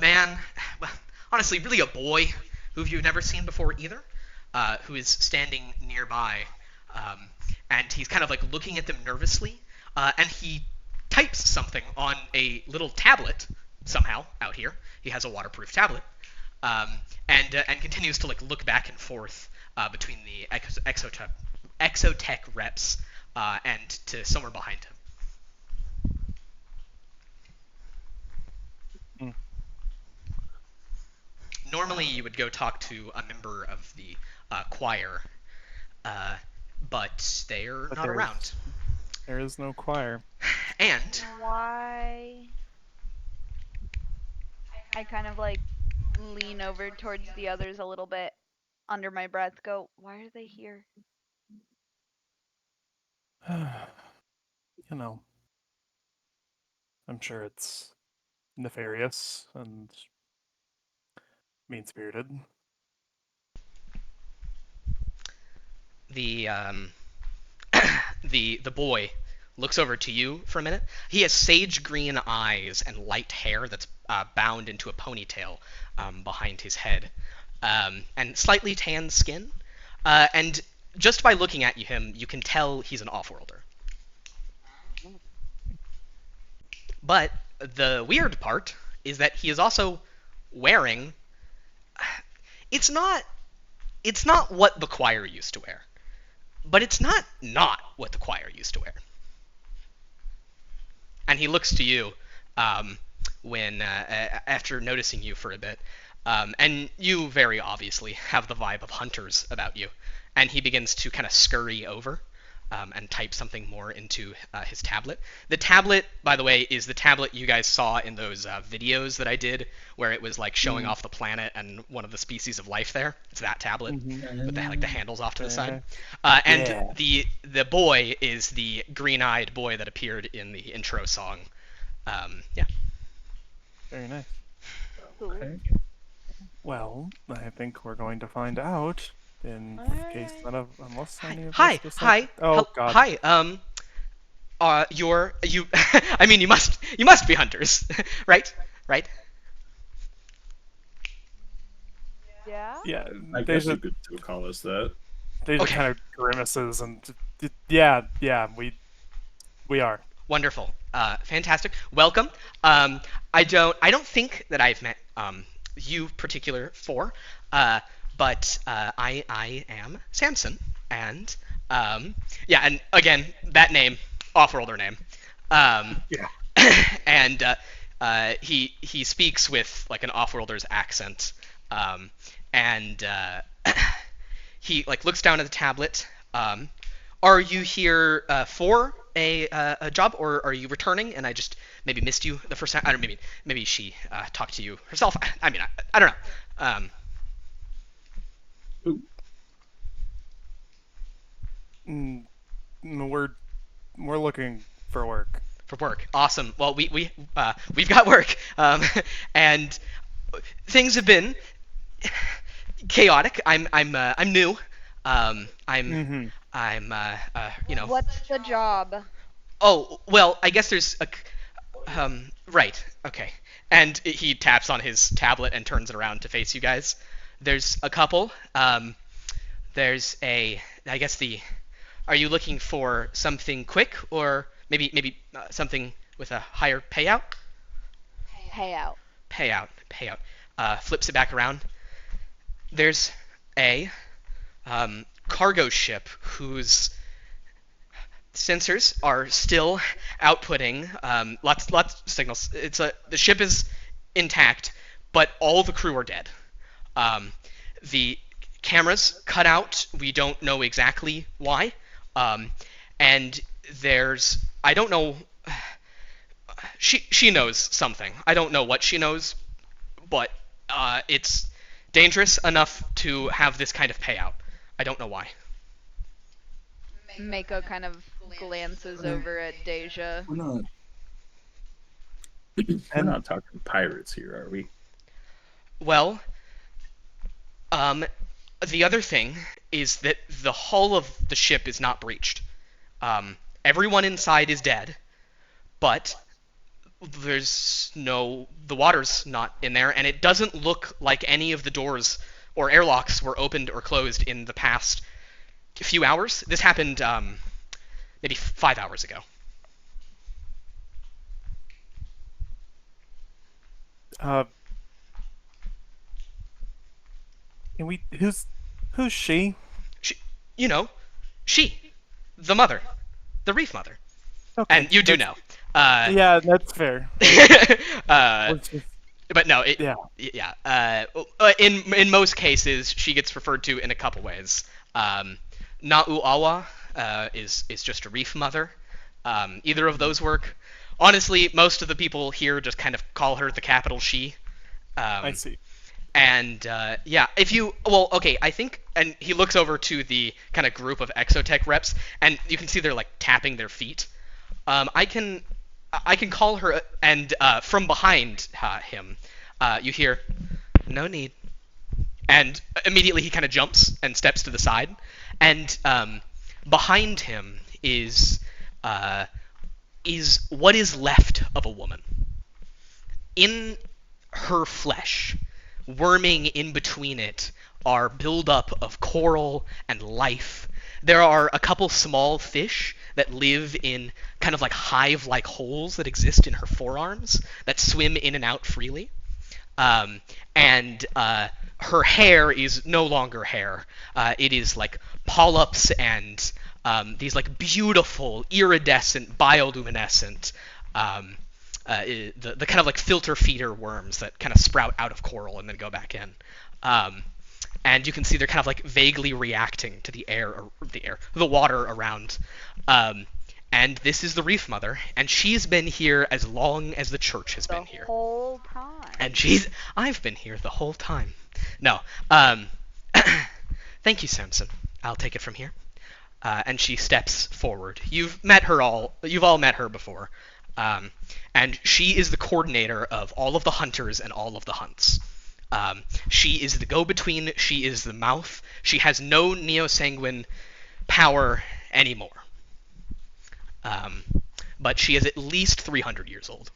man, well, honestly, really a boy who you've never seen before either, who is standing nearby. And he's kind of like looking at them nervously. And he types something on a little tablet somehow out here. He has a waterproof tablet. And continues to like look back and forth between the exotech reps and to somewhere behind him. Normally, you would go talk to a member of the choir, but they're not around. There is no choir. And Why? I kind of like lean over towards the others a little bit, under my breath, go, why are they here? You know, I'm sure it's nefarious and mean-spirited. the the boy looks over to you for a minute. He has sage green eyes and light hair that's bound into a ponytail behind his head, and slightly tanned skin. And just by looking at him, you can tell he's an off-worlder. But the weird part is that he is also wearing. It's not what the choir used to wear, but it's not what the choir used to wear. And he looks to you when after noticing you for a bit, and you very obviously have the vibe of hunters about you. And he begins to kind of scurry over and type something more into his tablet. The tablet, by the way, is the tablet you guys saw in those videos that I did, where it was like showing off the planet and one of the species of life there. It's that tablet with the handles off to the side. And the boy is the green-eyed boy that appeared in the intro song. Yeah. Very nice. Okay. Well, I think we're going to find out in case none of, unless any of Hi. us decide. Oh God. Hi. You. I mean, you must be hunters, right? Right. Yeah? Yeah. I guess you could still call us that. Deja Okay. kind of grimaces and yeah, we are. Wonderful. Fantastic. Welcome. I don't think that I've met you particular four, but I am Samson, and yeah, and again that name, off-worlder name. Yeah. And he speaks with like an off-worlder's accent, and he like looks down at the tablet. Are you here for a job, or are you returning? And I just maybe missed you the first time. I don't know, maybe she talked to you herself. I mean, I don't know. Ooh, Mm, we're looking for work. For work. Awesome. Well, we've got work, and things have been chaotic. I'm new. Mm-hmm. I'm you know. What's the job? Oh, well, I guess there's a right. Okay. And he taps on his tablet and turns it around to face you guys. There's a couple. There's I guess are you looking for something quick, or maybe something with a higher payout? Payout. Payout. Flips it back around. There's a cargo ship whose sensors are still outputting lots of signals. The ship is intact, but all the crew are dead. The cameras cut out. We don't know exactly why. And I don't know. She knows something. I don't know what she knows, but it's dangerous enough to have this kind of payout. I don't know why. Mako kind of glances over at Deja. we're not talking pirates here, are we? Well, the other thing is that the hull of the ship is not breached. Everyone inside is dead, but the water's not in there, and it doesn't look like any of the doors or airlocks were opened or closed in the past few hours. This happened maybe 5 hours ago. Can we? Who's she? She, the mother, the reef mother, Okay, and you do know. Yeah, that's fair. Let's just- But no, yeah. in most cases, she gets referred to in a couple ways. Na'uawa is just a reef mother. Either of those work. Honestly, most of the people here just kind of call her the capital she. I see. And I think, and he looks over to the kind of group of Exotech reps, and you can see they're like tapping their feet. I can call her, and from behind him, you hear, "No need," and immediately he kind of jumps and steps to the side, and behind him is what is left of a woman. In her flesh, worming in between it, are buildup of coral and life. There are a couple small fish that live in kind of like hive-like holes that exist in her forearms that swim in and out freely. And her hair is no longer hair. It is like polyps and these like beautiful iridescent, bioluminescent, the kind of like filter feeder worms that kind of sprout out of coral and then go back in. And you can see they're kind of like vaguely reacting to the water around. And this is the Reef Mother, and she's been here as long as the church has been here. The whole time. And I've been here the whole time. No. Thank you, Samson. I'll take it from here. And she steps forward. You've all met her before. And she is the coordinator of all of the hunters and all of the hunts. She is the go-between. She is the mouth. She has no Neo-Sanguine power anymore. But she is at least 300 years old.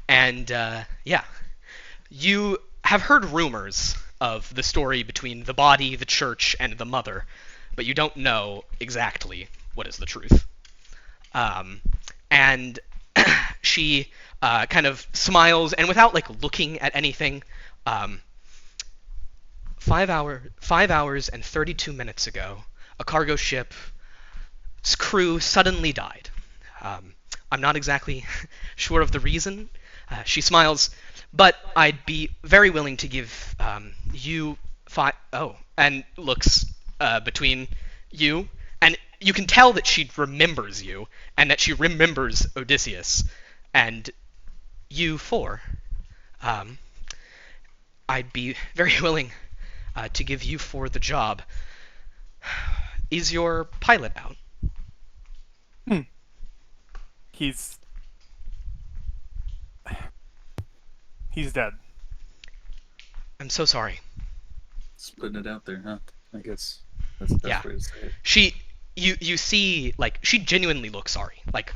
And you have heard rumors of the story between the body, the church, and the mother, but you don't know exactly what is the truth. Um, and she kind of smiles, and without like looking at anything, 5 hours and 32 minutes ago, a cargo ship's crew suddenly died. I'm not exactly sure of the reason. She smiles, but I'd be very willing to give you five. Oh, and looks between you, and you can tell that she remembers you, and that she remembers Odysseus, and you four. Um, I'd be very willing to give you four the job. Is your pilot out? He's dead. I'm so sorry. Just putting it out there, huh? I guess that's the best Yeah. way to say it. You see, like, she genuinely looks sorry. Like,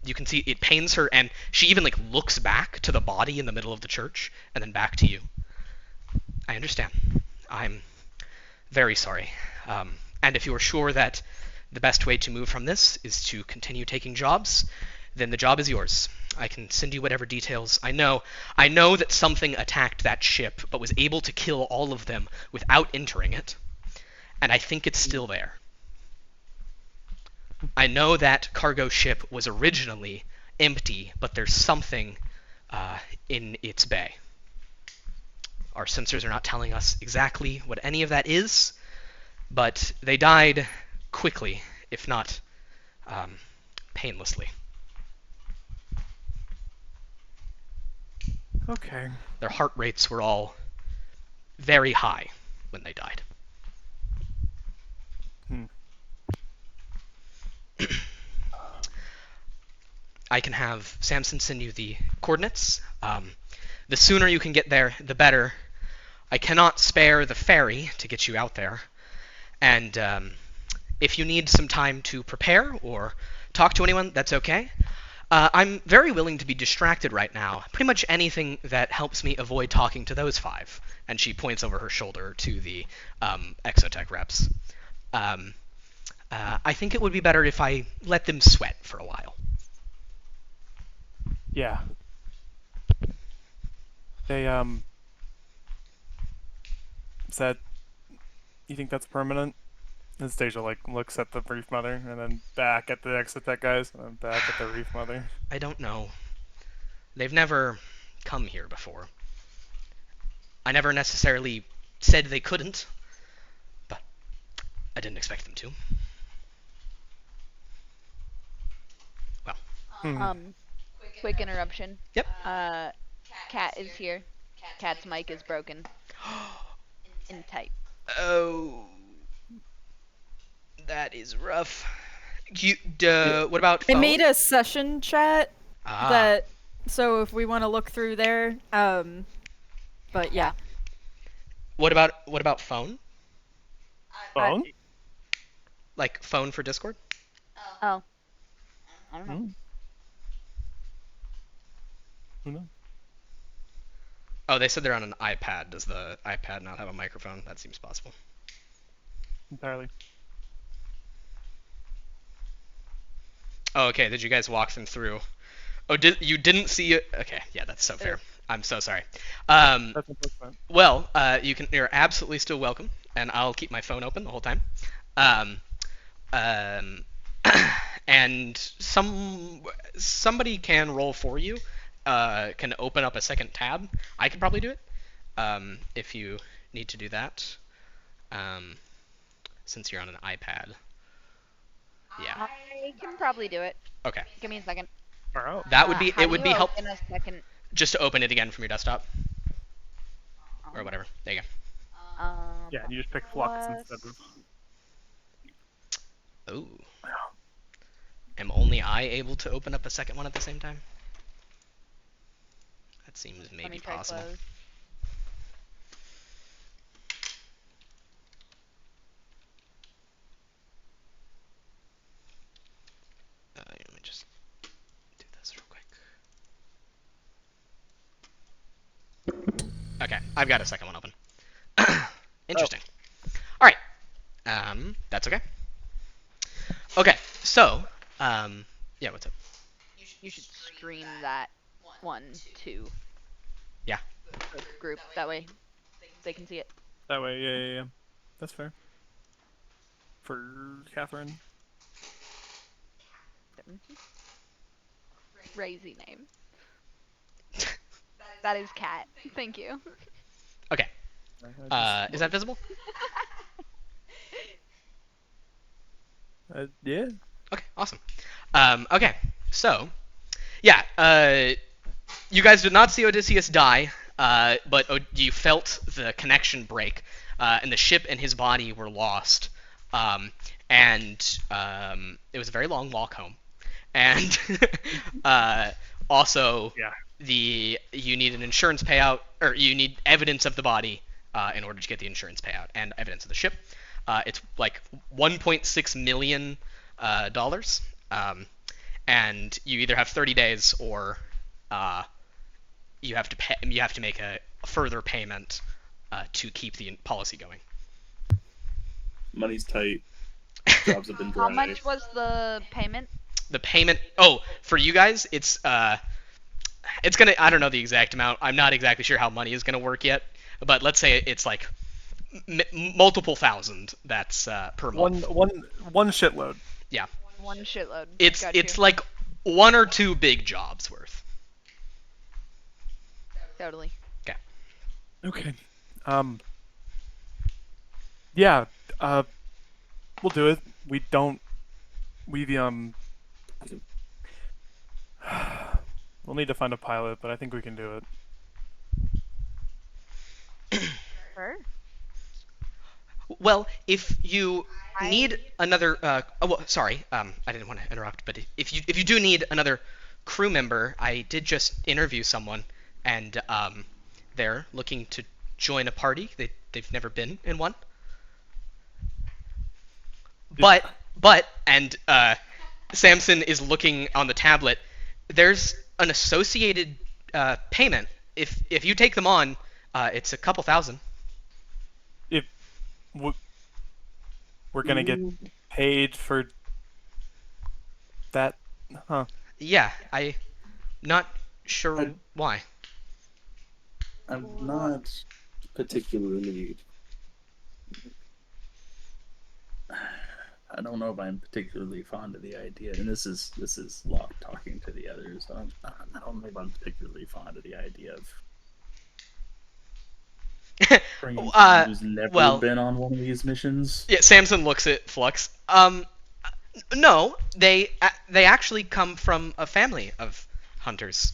you can see it pains her, and she even like looks back to the body in the middle of the church, and then back to you. I understand. I'm very sorry. And if you are sure that the best way to move from this is to continue taking jobs, then the job is yours. I can send you whatever details. I know that something attacked that ship, but was able to kill all of them without entering it. And I think it's still there. I know that cargo ship was originally empty, but there's something in its bay. Our sensors are not telling us exactly what any of that is, but they died quickly, if not painlessly. Okay. Their heart rates were all very high when they died. I can have Samson send you the coordinates. The sooner you can get there, the better. I cannot spare the ferry to get you out there. And if you need some time to prepare or talk to anyone, that's okay. I'm very willing to be distracted right now. Pretty much anything that helps me avoid talking to those five. And she points over her shoulder to the Exotech reps. I think it would be better if I let them sweat for a while. Yeah. They is that, you think that's permanent? And Stasia like looks at the Reef Mother and then back at the Exotech guys and then back at the Reef Mother. I don't know. They've never come here before. I never necessarily said they couldn't, but I didn't expect them to. Well, Quick interruption. Yep. Cat is here. Cat's mic is broken. In type. Oh, that is rough. What about I phone? made a session chat Ah. that, so if we want to look through there, but yeah. What about phone? Phone? Like phone for Discord? Oh. I don't know. Who knows? Oh, they said they're on an iPad. Does the iPad not have a microphone? That seems possible. Entirely. Oh, okay. Did you guys walk them through? Oh, you didn't see it? Okay, yeah, that's so fair. I'm so sorry. That's unfortunate. Well, you're absolutely still welcome, and I'll keep my phone open the whole time. And somebody can roll for you. Can open up a second tab. I could probably do it. If you need to do that. Since you're on an iPad. Yeah. I can probably do it. Okay. Give me a second. Alright. That would be How it do would you be helpful open a second? just to open it again from your desktop or whatever. There you Yeah, you just pick Flux plus- instead of... go. Ooh. Am only I able to open up a second one at the same time? That seems Let maybe me try possible. close. Let me just do this real quick. Okay, I've got a second one open. Interesting. All right. That's okay. Okay. So, yeah, what's up? You should scream that one to Yeah. the group. That way they can see it. That way, yeah. That's fair. For Catherine. Crazy name. That is Cat. Thank you. Okay. Is that visible? Yeah. Okay, awesome. Okay, so, yeah, you guys did not see Odysseus die, but you felt the connection break, and the ship and his body were lost. And it was a very long walk home. And also, Yeah. you need an insurance payout, or you need evidence of the body in order to get the insurance payout, and evidence of the ship. It's like $1.6 million, and you either have 30 days or you have to make a further payment to keep the policy going. Money's tight. Jobs have been dry. How much was the payment? The payment, for you guys, it's gonna, I don't know the exact amount. I'm not exactly sure how money is gonna work yet, but let's say it's like multiple thousand. That's per month. One shitload. Yeah. One shitload. It's Got you. like 1 or 2 big jobs worth. Totally. Okay. Yeah. We'll do it. We'll need to find a pilot, but I think we can do it. Sure. Well, if you need another, sorry, I didn't want to interrupt, but if you do need another crew member, I did just interview someone, and they're looking to join a party. They've never been in one. But Samson is looking on the tablet. There's an associated payment. If you take them on, it's a couple thousand. If we're gonna get paid for that, huh? Yeah, I'm not sure why. I'm not particularly. I don't know if I'm particularly fond of the idea, and this is Locke talking to the others. I don't know if I'm particularly fond of the idea of bringing someone who's never been on one of these missions. Yeah, Samson looks at Flux. No, they actually come from a family of hunters,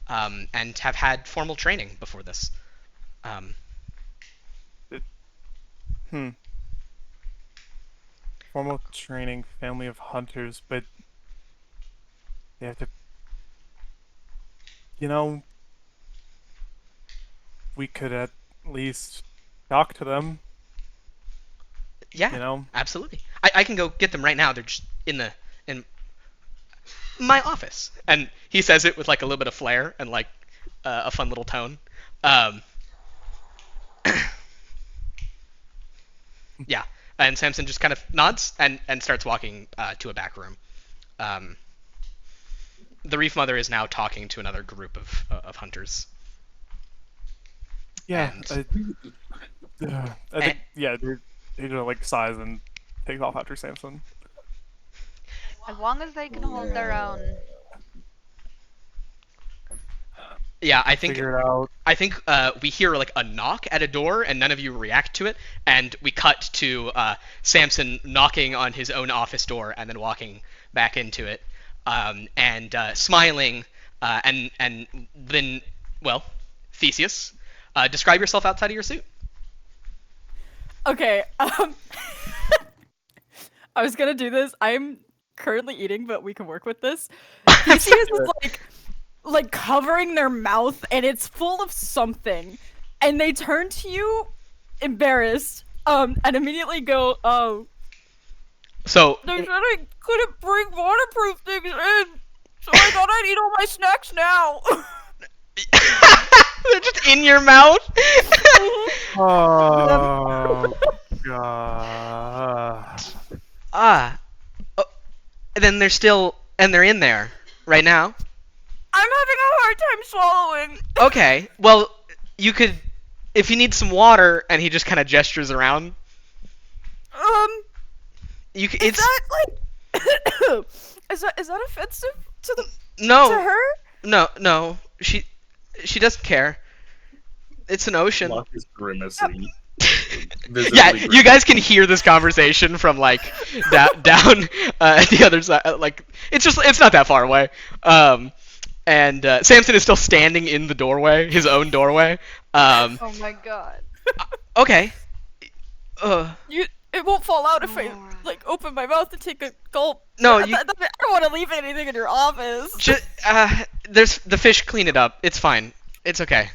and have had formal training before this. Formal training, family of hunters, but they have to. We could at least talk to them. Yeah, absolutely. I can go get them right now. They're just in my office. And he says it with like a little bit of flair and like a fun little tone. Yeah, and Samson just kind of nods and starts walking to a back room. The Reef Mother is now talking to another group of hunters. Yeah, And- I think they're like sighs and takes off after Samson. As long as they can hold their own. Yeah, I think Figure it out. we hear like a knock at a door, and none of you react to it, and we cut to Samson knocking on his own office door and then walking back into it, and smiling, and then, well, Theseus, describe yourself outside of your suit. Okay. I was gonna do this. I'm currently eating, but we can work with this. Theseus is like covering their mouth, and it's full of something, and they turn to you, embarrassed, and immediately go, "Oh, So they said I couldn't bring waterproof things in, so I thought I'd eat all my snacks now." they're just in your mouth. Oh god. then they're in there right now. I'm having a hard time swallowing. Okay, well, you could, if you need some water, and he just kind of gestures around. You Is it's that like? is that offensive to the no, to her? no, she doesn't care. It's an ocean. Locke is grimacing. Yeah, you guys can hear this conversation from like down the other side. Like it's not that far away. And Samson is still standing in the doorway, his own doorway. Oh my god. Okay. It won't fall out if I like open my mouth to take a gulp. No, I don't want to leave anything in your office. There's the fish. Clean it up. It's fine. It's okay.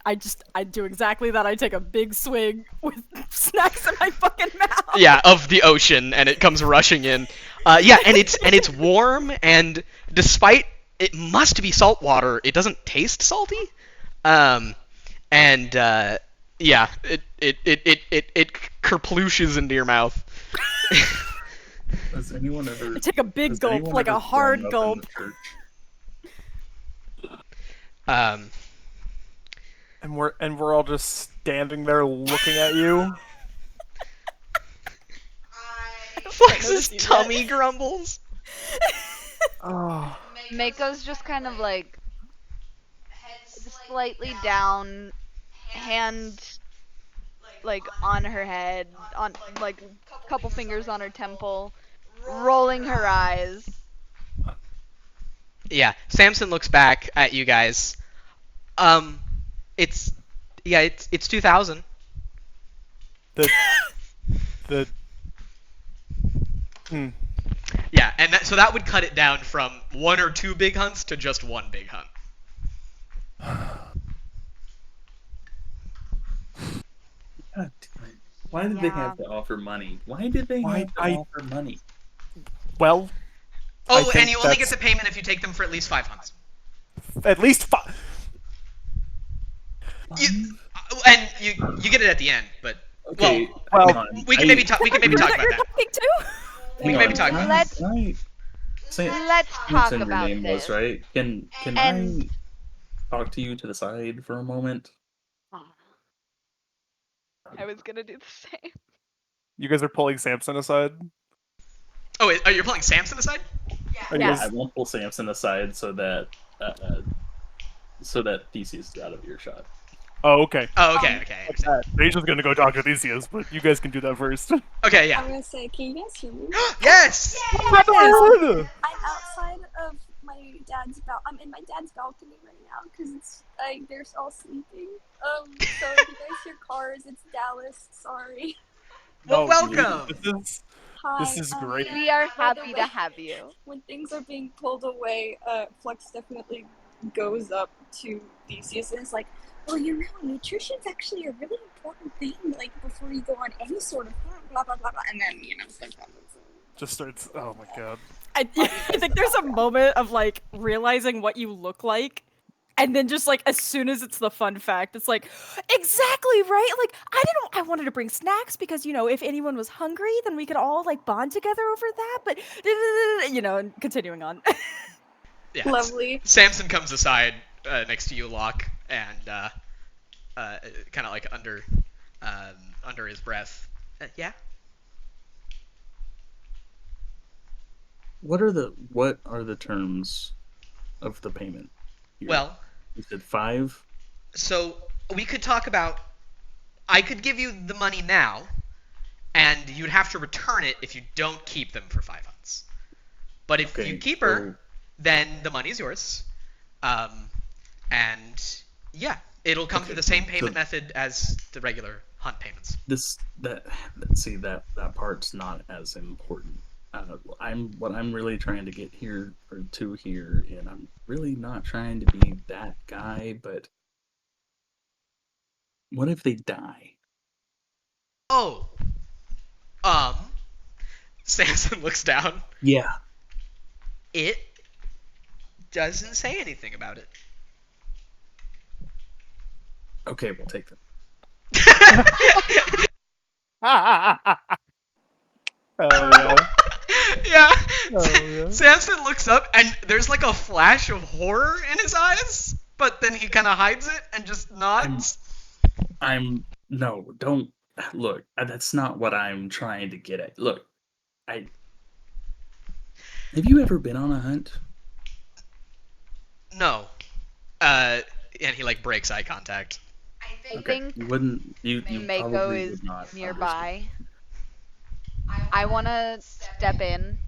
I do exactly that. I take a big swig with snacks in my fucking mouth. Yeah, of the ocean, and it comes rushing in. Yeah, and it's warm, and despite it must be salt water, it doesn't taste salty. Yeah, it kerplooshes into your mouth. Has anyone ever? I take a big has gulp, anyone like ever a hard thrown up gulp. in the church? And we're all just standing there looking at you. Flex's tummy grumbles. Oh. Mako's just kind of like slightly down, hand like on her head, on like a couple fingers on her temple, rolling her eyes. Yeah, Samson looks back at you guys. It's 2000. The Yeah, and so that would cut it down from 1 or 2 big hunts to just 1 big hunt. God damn it. Why did they have to offer money? Why did they have to offer money? Well, Oh, think and you only get that's- the payment if you take them for at least 5 hunts. at least 5. And you get it at the end, but Okay, well, hang on. we can maybe talk. We can maybe Is talk that about you're that. talking to? We can maybe talk about that. Let's talk Your about name this. was, right? Can And- I talk to you to the side for a moment? I was gonna do the same. You guys are pulling Samson aside. Oh, wait, are you pulling Samson aside? Are you Yeah. guys- I won't pull Samson aside so that Theseus is out of earshot. Oh, okay. Oh, okay, okay. Rachel's gonna go talk to Theseus, but you guys can do that first. Okay, I'm yeah. gonna say, can you guys hear me? Yes. I'm outside of my dad's I'm in my dad's balcony right now because it's like they're all sleeping. So if you guys hear cars, it's Dallas. Sorry. Well, Oh, welcome. Hi. This is great. We are by the happy way, to have you. When things are being pulled away, Flex definitely goes up to Theseus and is like, well, nutrition's actually a really important thing, like, before you go on any sort of blah, blah, blah, blah, and then, stuff happens. Just starts. Oh my god. I think there's a moment of like realizing what you look like, and then just like as soon as it's the fun fact, it's like exactly right. Like I wanted to bring snacks because if anyone was hungry, then we could all like bond together over that. But and continuing on. Yeah. Lovely. Samson comes aside next to you, Locke, and kind of like under his breath. Yeah. What are the terms of the payment? here? Well, You said 5? so we could talk about. I could give you the money now, and you'd have to return it if you don't keep them for 5 hunts. But if you keep her, then the money's yours. And yeah, it'll come through the same payment method as the regular hunt payments. That part's not as important. What I'm really trying to get here, and I'm really not trying to be that guy, but what if they die? Oh. Samson looks down. Yeah. It doesn't say anything about it. Okay, we'll take them. Oh yeah. yeah. Samson looks up and there's like a flash of horror in his eyes, but then he kind of hides it and just nods. No, don't look. That's not what I'm trying to get at. Look, have you ever been on a hunt? No. And he like breaks eye contact. I Okay, think you wouldn't. You Mako probably is would not nearby. I want to step in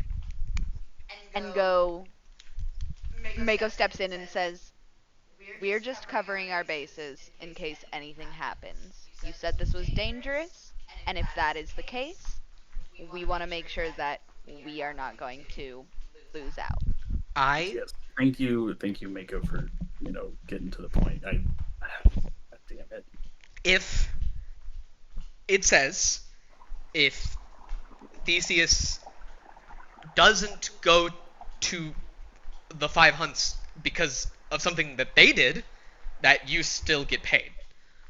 and go. Mako steps in and says, "We're just covering our bases in case anything happens. You said this was dangerous, and if that is the case, we want to make sure that we are not going to lose out." Yes. Thank you, Mako, for getting to the point. God damn it. If it says if Theseus doesn't go to the 5 hunts because of something that they did, that you still get paid.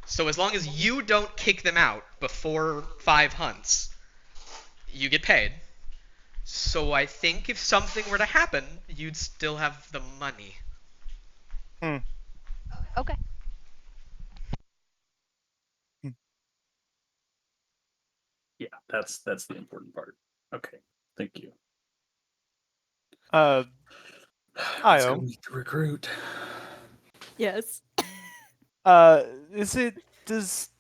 So as long as you don't kick them out before 5 hunts, you get paid. So I think if something were to happen, you'd still have the money. Okay. Yeah, that's the important part. Okay, thank you. Io. Let's go meet the recruit. Yes. Is it does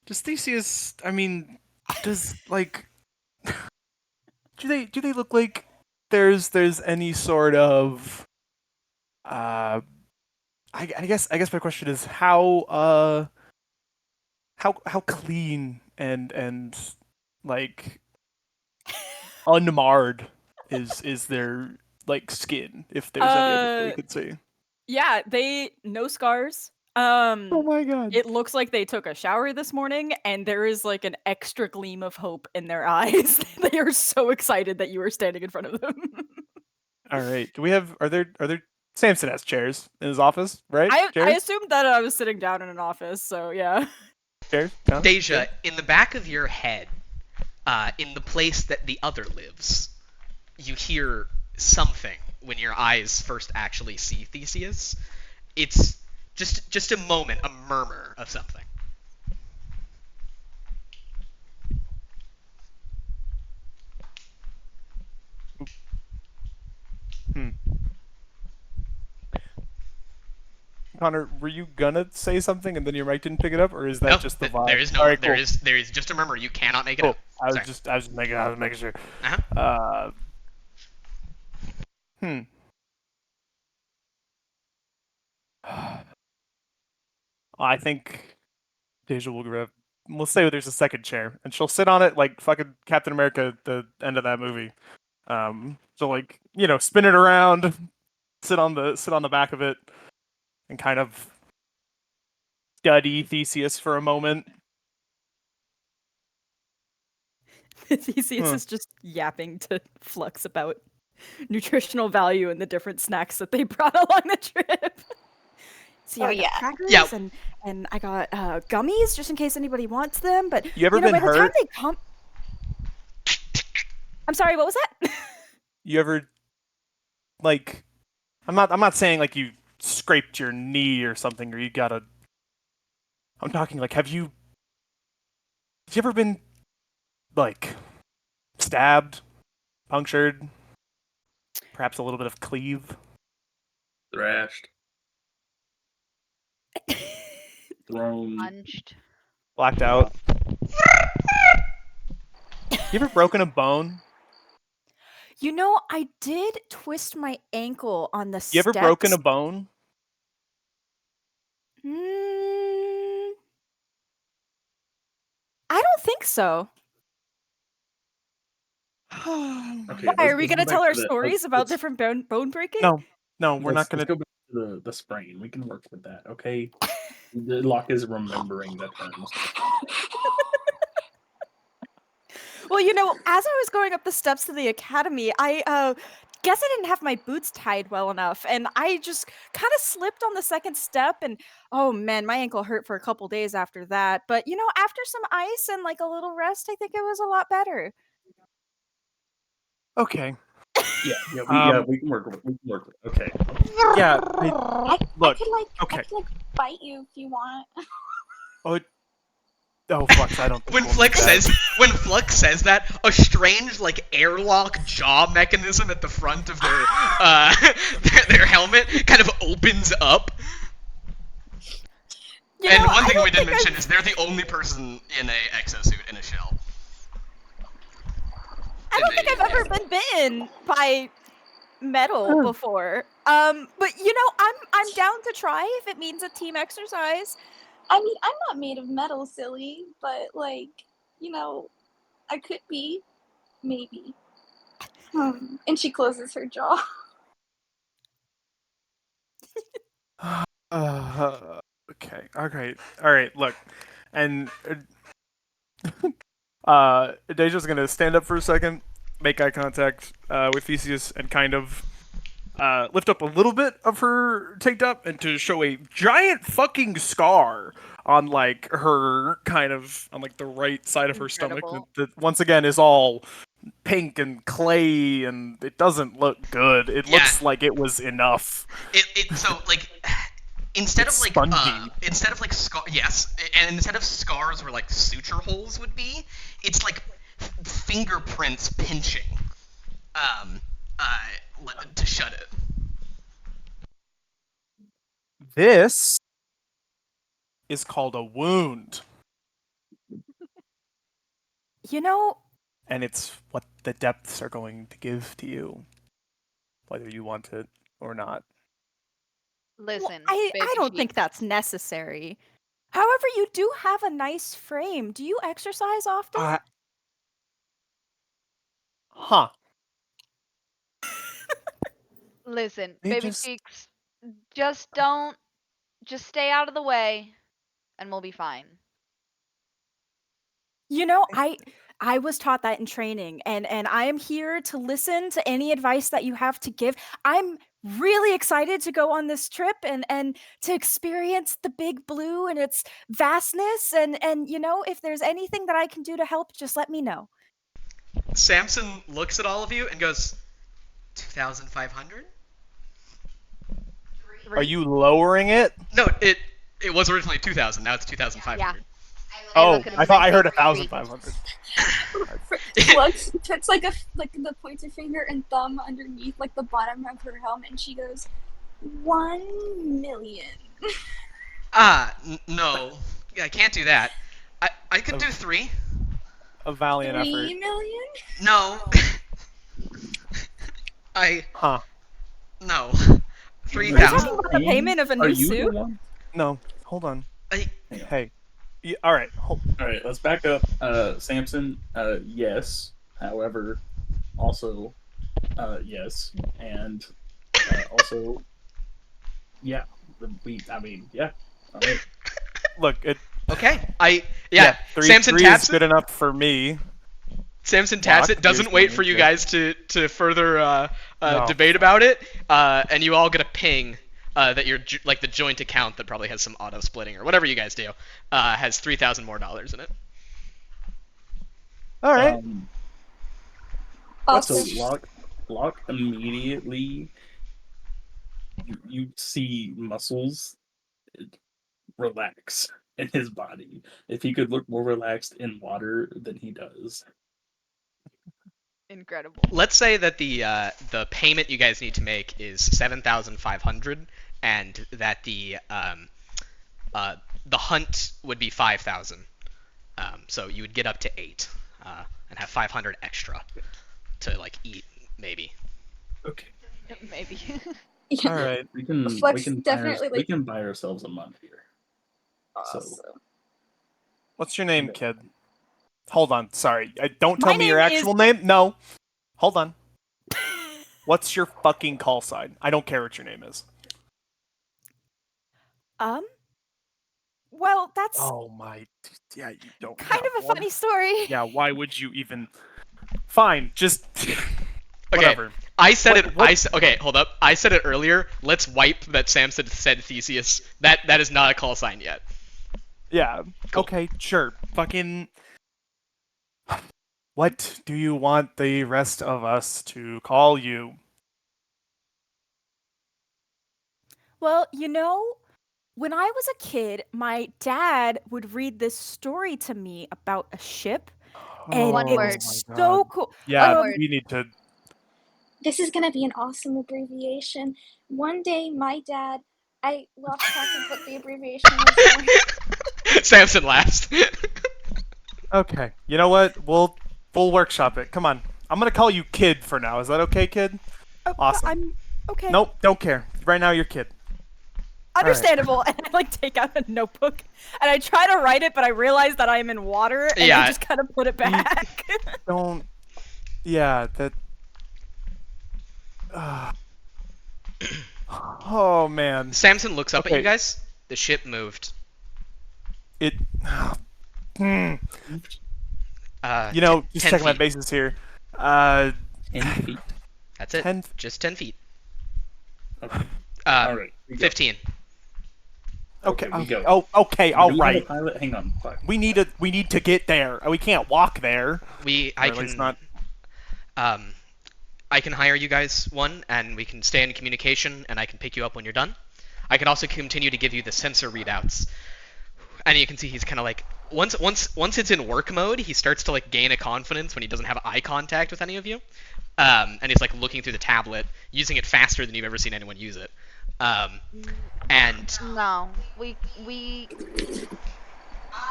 Theseus? I mean, does like do they look like there's any sort of I guess my question is how clean and like unmarred is their like skin, if there's any of it that we could see. Yeah, no scars. Oh my god. It looks like they took a shower this morning, and there is like an extra gleam of hope in their eyes. They are so excited that you are standing in front of them. All right. Are there Samson has chairs in his office, right? I assumed that I was sitting down in an office, so yeah. Chairs? No? Deja, in the back of your head, in the place that the other lives, you hear something when your eyes first actually see Theseus. It's just a moment, a murmur of something. Connor, were you gonna say something and then your mic didn't pick it up, or is that just the vibe? There is no. All right, there cool. is just a murmur. You cannot make it Cool. up. I was Sorry. just making sure. Uh-huh. I think Deja will grab. We'll say there's a second chair, and she'll sit on it like fucking Captain America at the end of that movie. So like spin it around, sit on the back of it, and kind of study Theseus for a moment. Theseus is just yapping to Flux about nutritional value and the different snacks that they brought along the trip. So I got crackers and I got gummies just in case anybody wants them. But you ever been by the hurt? time they come, I'm sorry. What was that? You ever like? I'm not saying like you scraped your knee or something, or you got a. I'm talking like, have you ever been like stabbed, punctured, perhaps a little bit of cleave, Thrashed, thrown, Punched. blacked out? You ever broken a bone? I did twist my ankle on the steps. You ever broken a bone? I don't think so. Okay, Why, are we going to tell our stories about different bone breaking? No, we're not going to go back to the sprain. We can work with that, okay? Locke is remembering the terms. Well, as I was going up the steps to the academy, I guess I didn't have my boots tied well enough, and I just kind of slipped on the second step, and oh man, my ankle hurt for a couple days after that. But after some ice and like a little rest, I think it was a lot better. Okay. We can work with okay. Yeah. I Look. could like Okay. I could like bite you if you want. Oh, Flux, I don't think When we'll need Flux says that, a strange like airlock jaw mechanism at the front of their their helmet kind of opens up. You And know, one I thing don't we didn't think mention is they're the only person in a exosuit in a shell. I don't think I've ever been bitten by metal before. But you know, I'm down to try if it means a team exercise. I mean, I'm not made of metal, silly, but like, you know, I could be, maybe. And she closes her jaw. Okay. All right. Look, and Deja's gonna stand up for a second, make eye contact with Theseus, and kind of lift up a little bit of her tank top, and to show a giant fucking scar on like her kind of on like the right side of her stomach Incredible. that once again is all pink and clay, and it doesn't look good. It Yeah. looks like it was enough. So like instead It's of like spongy. instead of like and instead of scars where like suture holes would be, it's like fingerprints pinching to shut it. This is called a wound, You know, and it's what the depths are going to give to you, whether you want it or not. Listen, I baby don't think cheeks. that's necessary. However, you do have a nice frame. Do you exercise often? Huh. Listen, They baby just- cheeks, just stay out of the way, and we'll be fine. You know, I was taught that in training, and I am here to listen to any advice that you have to give. I'm really excited to go on this trip and to experience the big blue and its vastness, and you know, if there's anything that I can do to help, just let me know. Samson looks at all of you and goes, 2,500? Are you lowering it? No, it was originally 2,000. Now it's 2,500. Yeah. Oh, look at him I thought I and heard say, 1,500. Flux puts like the pointer finger and thumb underneath like the bottom of her helmet, and she goes, 1 million. No. Yeah, I can't do that. I could do 3. A valiant 3 effort. million? No. Huh. No. Are you 3,000. talking about the payment of a Are new you suit? the one? No, hold on. I- Hey. All right. All right, let's back up. Samson, yes. However, also, yes, and also, yeah. Yeah. All right. Look, Okay. three, Samson three taps is it. good enough for me. Samson taps Block, it. Doesn't here's wait one, for you yeah. guys to further No. debate about it. And you all get a ping that your like the joint account that probably has some auto splitting or whatever you guys do has $3,000 more in it. All right. Also, So Locke immediately you see muscles relax in his body. If he could look more relaxed in water than he does. Incredible. Let's say that the payment you guys need to make is 7,500, and that the hunt would be 5,000. So you would get up to 8, and have 500 extra to like eat maybe. Okay. Maybe. yeah. All right. We can Flex we can definitely, we like- can buy ourselves a month here. Awesome. What's your name, kid? Hold on. Sorry. Don't tell My me your name is- actual name. No. Hold on. What's your fucking call sign? I don't care what your name is. Well, that's Oh my. Yeah, you don't. kind have of a one? funny story. Yeah. Why would you even? Fine. Just. Okay. Whatever. I said What- it. what- Okay, hold up. I said it earlier. Let's wipe that Samson said Theseus. That is not a call sign yet. Yeah. Cool. Okay. Sure. Fucking. What do you want the rest of us to call you? Well, when I was a kid, my dad would read this story to me about a ship, and One it word. was my so God. cool. Yeah, One word. we need to. This is gonna be an awesome abbreviation. One day, my dad, I lost track of what the abbreviation was. Sorry. Samson laughs. Okay, you know what? We'll workshop it. Come on. I'm gonna call you Kid for now. Is that okay, Kid? Oh, Awesome. I'm okay. Nope, don't care. Right now, you're Kid. Understandable. And I take out a notebook and I try to write it, but I realize that I am in water, and Yeah. I just kind of put it back. Don't. Yeah, that. Oh man. Samson looks up at Okay. you guys. The ship moved. It. Hmm. You Just checking my bases here. 10 feet. That's it. 10. Just 10 feet. Okay. All right. we go. 15. Okay. we go. Oh, okay. Do All we have a right. pilot? Hang on. Fuck. We need to get there. We can't walk there. I Or at least can not. I can hire you guys one, and we can stay in communication, and I can pick you up when you're done. I can also continue to give you the sensor readouts, and you can see he's kind of like once it's in work mode, he starts to like gain a confidence when he doesn't have eye contact with any of you, and he's like looking through the tablet, using it faster than you've ever seen anyone use it. And No,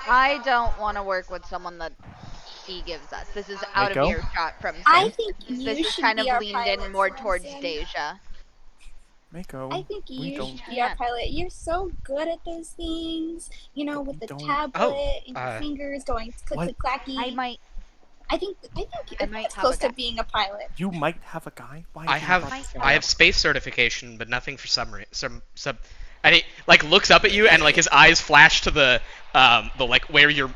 I don't want to work with someone that he gives us. This is out Mako? of earshot from I Sam. think you This is should kind of be our leaned pilot, in more towards Swanson. Deja. Mako. I think we you don't. should be our pilot. You're so good at those things. But With we the don't- tablet and your uh, fingers going click what? click clacky. I might I think I it's might have close a to guy. being a pilot. You might have a guy. Why? I do you have not I- say I have space certification, but nothing for submarine. Sub. And he like looks up at you, and like his eyes flash to the like where your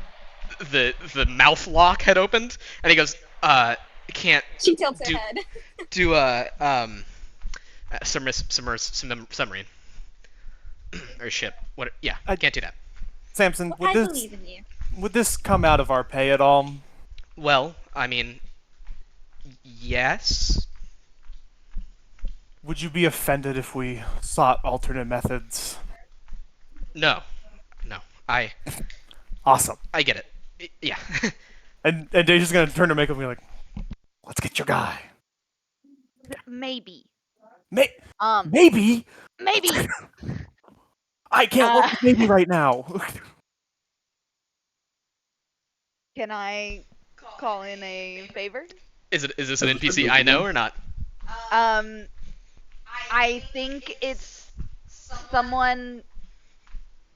the mouth lock had opened, and he goes, can't She tilts her Do- head. do submarine or ship. What? Yeah, I- can't do that. Samson, I believe in you. would this come out of our pay at all? Well, I mean, yes. Would you be offended if we sought alternate methods? No. I Awesome. get it. Yeah. And Deja's gonna turn to Mako and be like, "Let's get your guy." Maybe. Maybe. Maybe. I can't work with maybe right now. Can I call in a favor? Is this an NPC I know or not? I think it's someone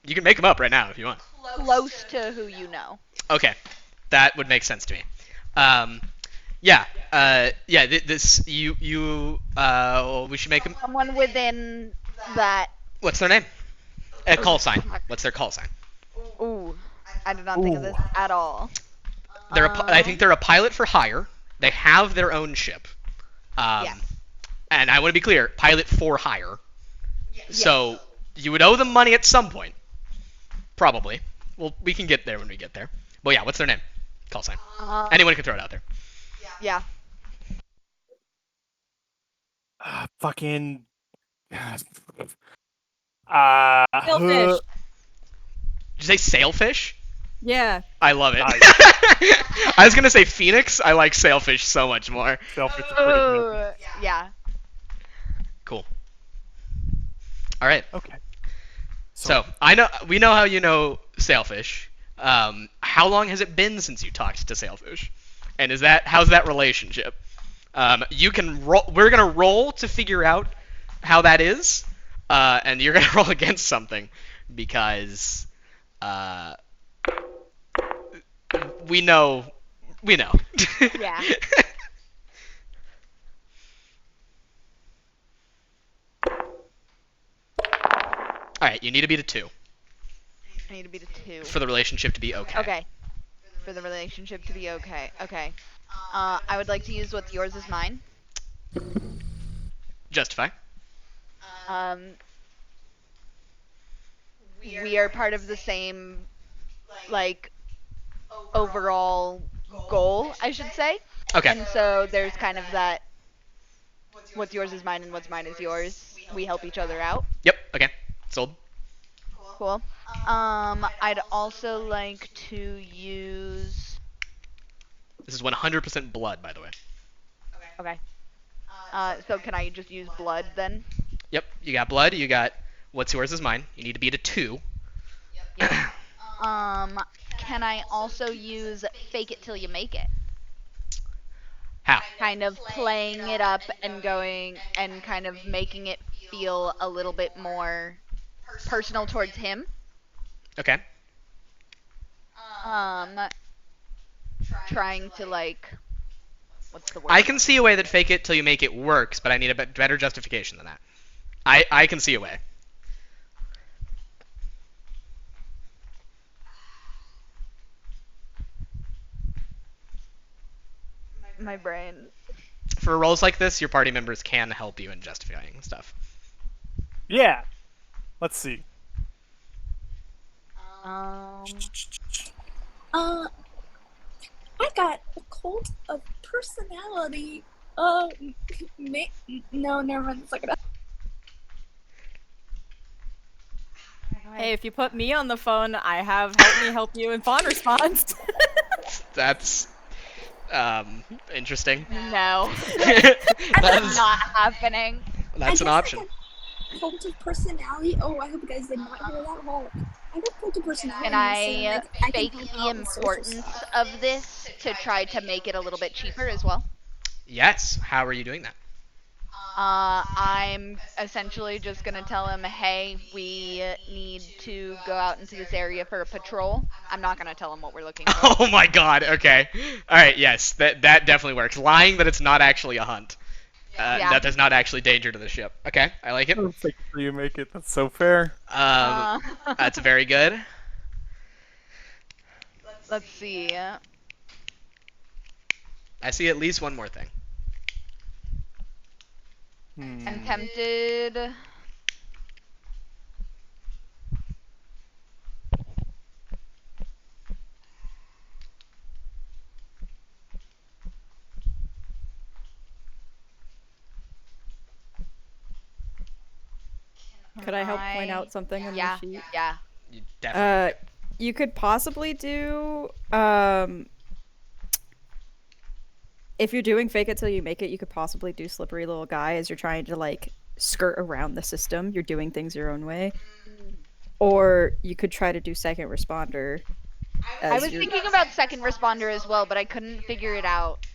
You can make him up right now if you want. close to who you know. Okay, that would make sense to me. Yeah. This you we should make him. Someone within that. What's their name? A call sign. What's their call sign? Ooh, I did not think of this at all. I think they're a pilot for hire. They have their own ship. Yes. And I want to be clear, pilot for hire. So you would owe them money at some point. Probably. Well, we can get there when we get there. But yeah, what's their name? Call sign. Anyone can throw it out there. Yeah. Fucking. Sailfish. Did you say sailfish? Yeah. I love it. Nice. I was gonna say phoenix. I like sailfish so much more. Selfish is pretty good. Yeah. Cool. All right. Okay. So we know how you know sailfish. How long has it been since you talked to sailfish? And how's that relationship? You can roll. We're gonna roll to figure out how that is, and you're gonna roll against something because we know. Yeah. All right. You need to beat a 2 I need to beat a 2. for the relationship to be okay. Okay. For the relationship to be okay. Okay. I would like to use what's yours is mine. Justify. We are part of the same, like, overall goal, I should say. Okay. And so there's kind of that what's yours is mine and what's mine is yours. We help each other out. Yep. Okay. Sold. Cool. I'd also like to use. This is 100% blood, by the way. Okay. So can I just use blood then? Yep. You got blood. You got what's yours is mine. You need to beat a 2. Yep. Can I also use fake it till you make it? How? Kind of playing it up and going and kind of making it feel a little bit more personal towards him. Okay. Trying to like, what's the word? I can see a way that fake it till you make it works, but I need a better justification than that. I can see a way. My brain. For roles like this, your party members can help you in justifying stuff. Yeah. Let's see. I got a cult of personality. No, never mind. It's not gonna. Hey, if you put me on the phone, I have help me help you in phone response. That's interesting. No. That's That's not happening. That's an option. Cult of personality. Oh, I hope you guys did not hear that whole. I got cult of personality. Can so, I like, I fake can the help out with social importance stuff. of this to try to make it a little bit cheaper as well? Yes. How are you doing that? I'm essentially just gonna tell him, hey, we need to go out into this area for a patrol. I'm not gonna tell him what we're looking for. Oh my god. Okay. All right. Yes. That definitely works. Lying that it's not actually a hunt. Yeah. That there's not actually danger to the ship. Okay. I like it. Fake it till you make it. That's so fair. That's very good. Let's see. I see at least one more thing. I'm tempted. Could I help point out something on Yeah, the sheet? yeah. You definitely. You could possibly do if you're doing fake it till you make it, you could possibly do slippery little guy as you're trying to like skirt around the system. You're doing things your own way. Or you could try to do second responder. I was thinking about second responder as well, but I couldn't figure it out.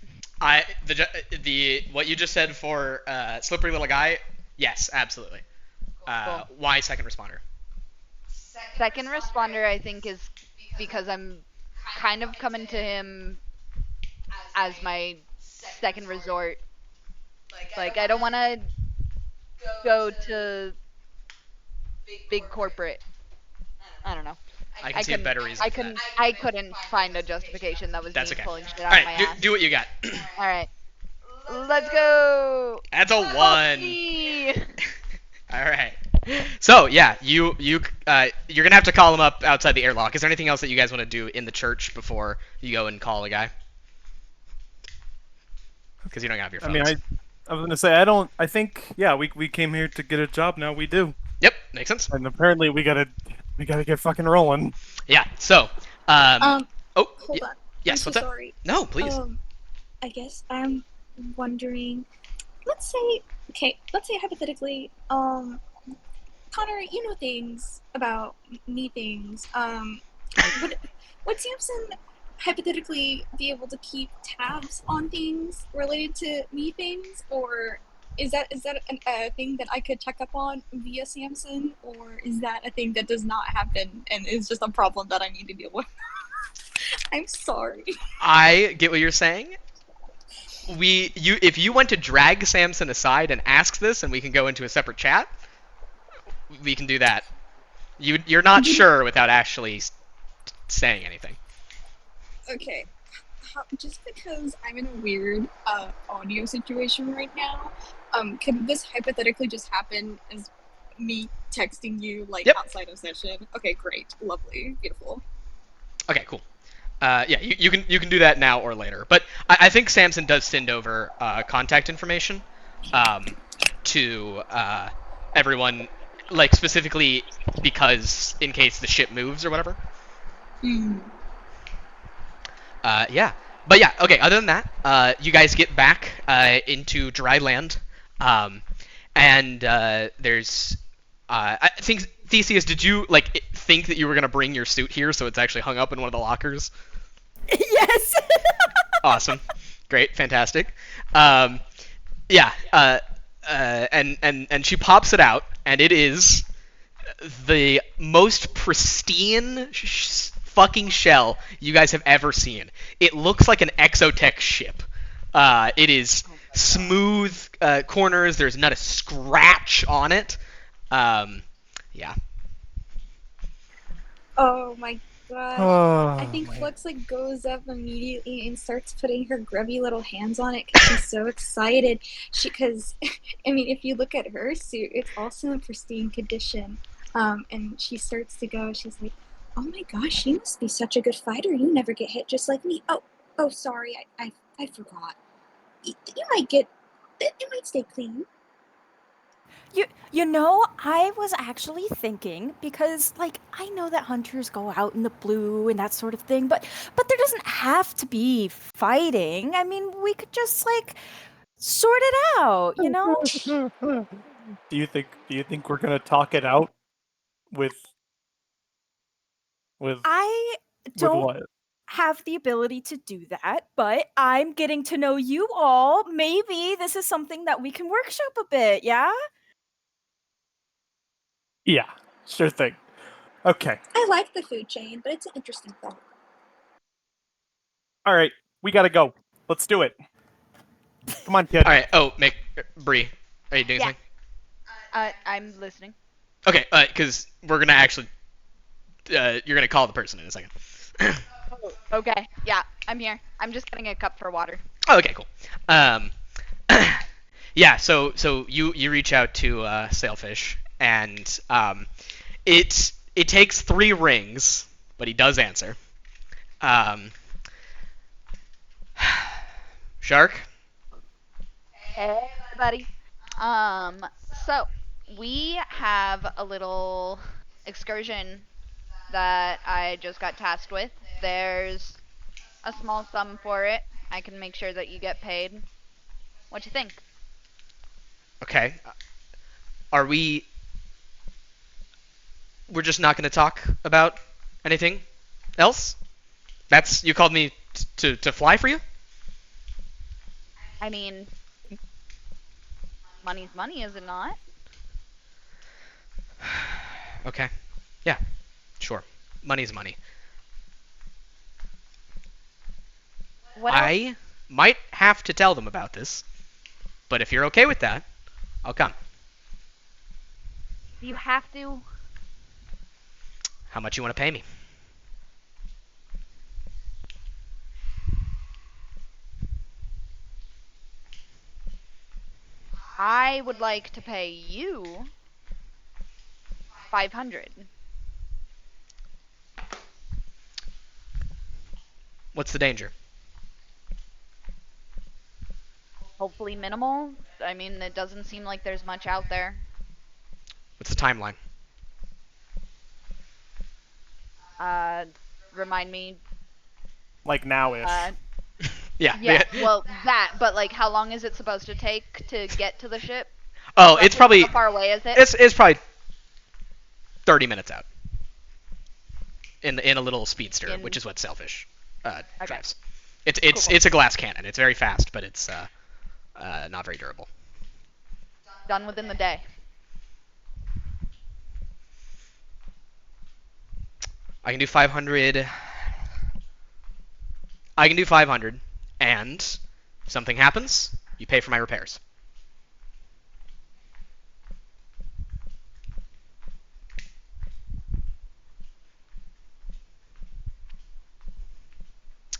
The what you just said for slippery little guy. Yes, absolutely. Cool. Why second responder? Second responder, I think, is because I'm kind of coming to him as my second resort. Like, I don't want to go to big corporate. I don't know. I can see a better reason. for that. I couldn't find a justification. That was That's me okay. pulling shit All out of right, my ass. do what you got. All right. Let's go. That's a 1. Me. All right. So yeah, you're gonna have to call him up outside the airlock. Is there anything else that you guys want to do in the church before you go and call a guy? Because you don't have your phones. I mean, I was gonna say I think we came here to get a job. Now we do. Yep, makes sense. And apparently we gotta get fucking rolling. Yeah. So. Oh. Hold on. Yes. I'm What's so up? sorry. No, please. I guess I'm wondering. Let's say hypothetically, Connor, you know things about me things. Would Samson hypothetically be able to keep tabs on things related to me things, or is that a thing that I could check up on via Samson, or is that a thing that does not happen and is just a problem that I need to deal with? I'm sorry. I get what you're saying. If you want to drag Samson aside and ask this, and we can go into a separate chat, we can do that. You're not sure without actually saying anything. Okay. Just because I'm in a weird audio situation right now, could this hypothetically just happen as me texting you like Yep. outside of session? Okay, great, lovely, beautiful. Okay, cool. Yeah, you can do that now or later. But I think Samson does send over contact information to everyone, like specifically because in case the ship moves or whatever. Mm. Yeah. But yeah, okay, other than that, you guys get back into dry land. Um, and there's I think Theseus, did you like think that you were gonna bring your suit here so it's actually hung up in one of the lockers? Yes. Awesome. Great, fantastic. Um, yeah, and she pops it out, and it is the most pristine fucking shell you guys have ever seen. It looks like an exotech ship. It is smooth corners. There's not a scratch on it. Yeah. Oh my gosh. Oh, I think man. Flux like goes up immediately and starts putting her grubby little hands on it because she's so excited. Because I mean, if you look at her suit, it's also in pristine condition. And she starts to go. She's like, "Oh my gosh, you must be such a good fighter. You never get hit just like me. Oh, sorry, I forgot. You might get, it might stay clean." You know, I was actually thinking because like I know that hunters go out in the blue and that sort of thing, but there doesn't have to be fighting. I mean, we could just like sort it out, you know? Do you think we're gonna talk it out with with I with don't what? have the ability to do that, but I'm getting to know you all. Maybe this is something that we can workshop a bit, yeah? Yeah, sure thing. Okay. I like the food chain, but it's an interesting thought. All right, we gotta go. Let's do it. Come on, kid. All right. Oh, Bree, are you doing Yeah. something? I'm listening. Okay, because we're gonna actually, you're gonna call the person in a second. Okay. Yeah, I'm here. I'm just getting a cup for water. Oh, okay, cool. Yeah, so you reach out to Sailfish, and it takes 3 rings, but he does answer. Shark. Hey, buddy. So we have a little excursion that I just got tasked with. There's a small sum for it. I can make sure that you get paid. What you think? Okay. Are we? We're just not going to talk about anything else? That's you called me to fly for you? I mean, money's money, is it not? Okay. Yeah. Sure. Money's money. What else? I might have to tell them about this, but if you're okay with that, I'll come. Do you have to? How much you want to pay me? I would like to pay you 500. What's the danger? Hopefully minimal. I mean, it doesn't seem like there's much out there. What's the timeline? Remind me. Like now-ish. Yeah. Yeah, well, that, but like, how long is it supposed to take to get to the ship? Oh, it's Roughly probably How far away is it? it's probably 30 minutes out. In a little speedster, In- which is what Sailfish Okay. drives. It's Cool. it's a glass cannon. It's very fast, but it's not very durable. Done within the day. I can do 500. I can do 500, and if something happens, you pay for my repairs.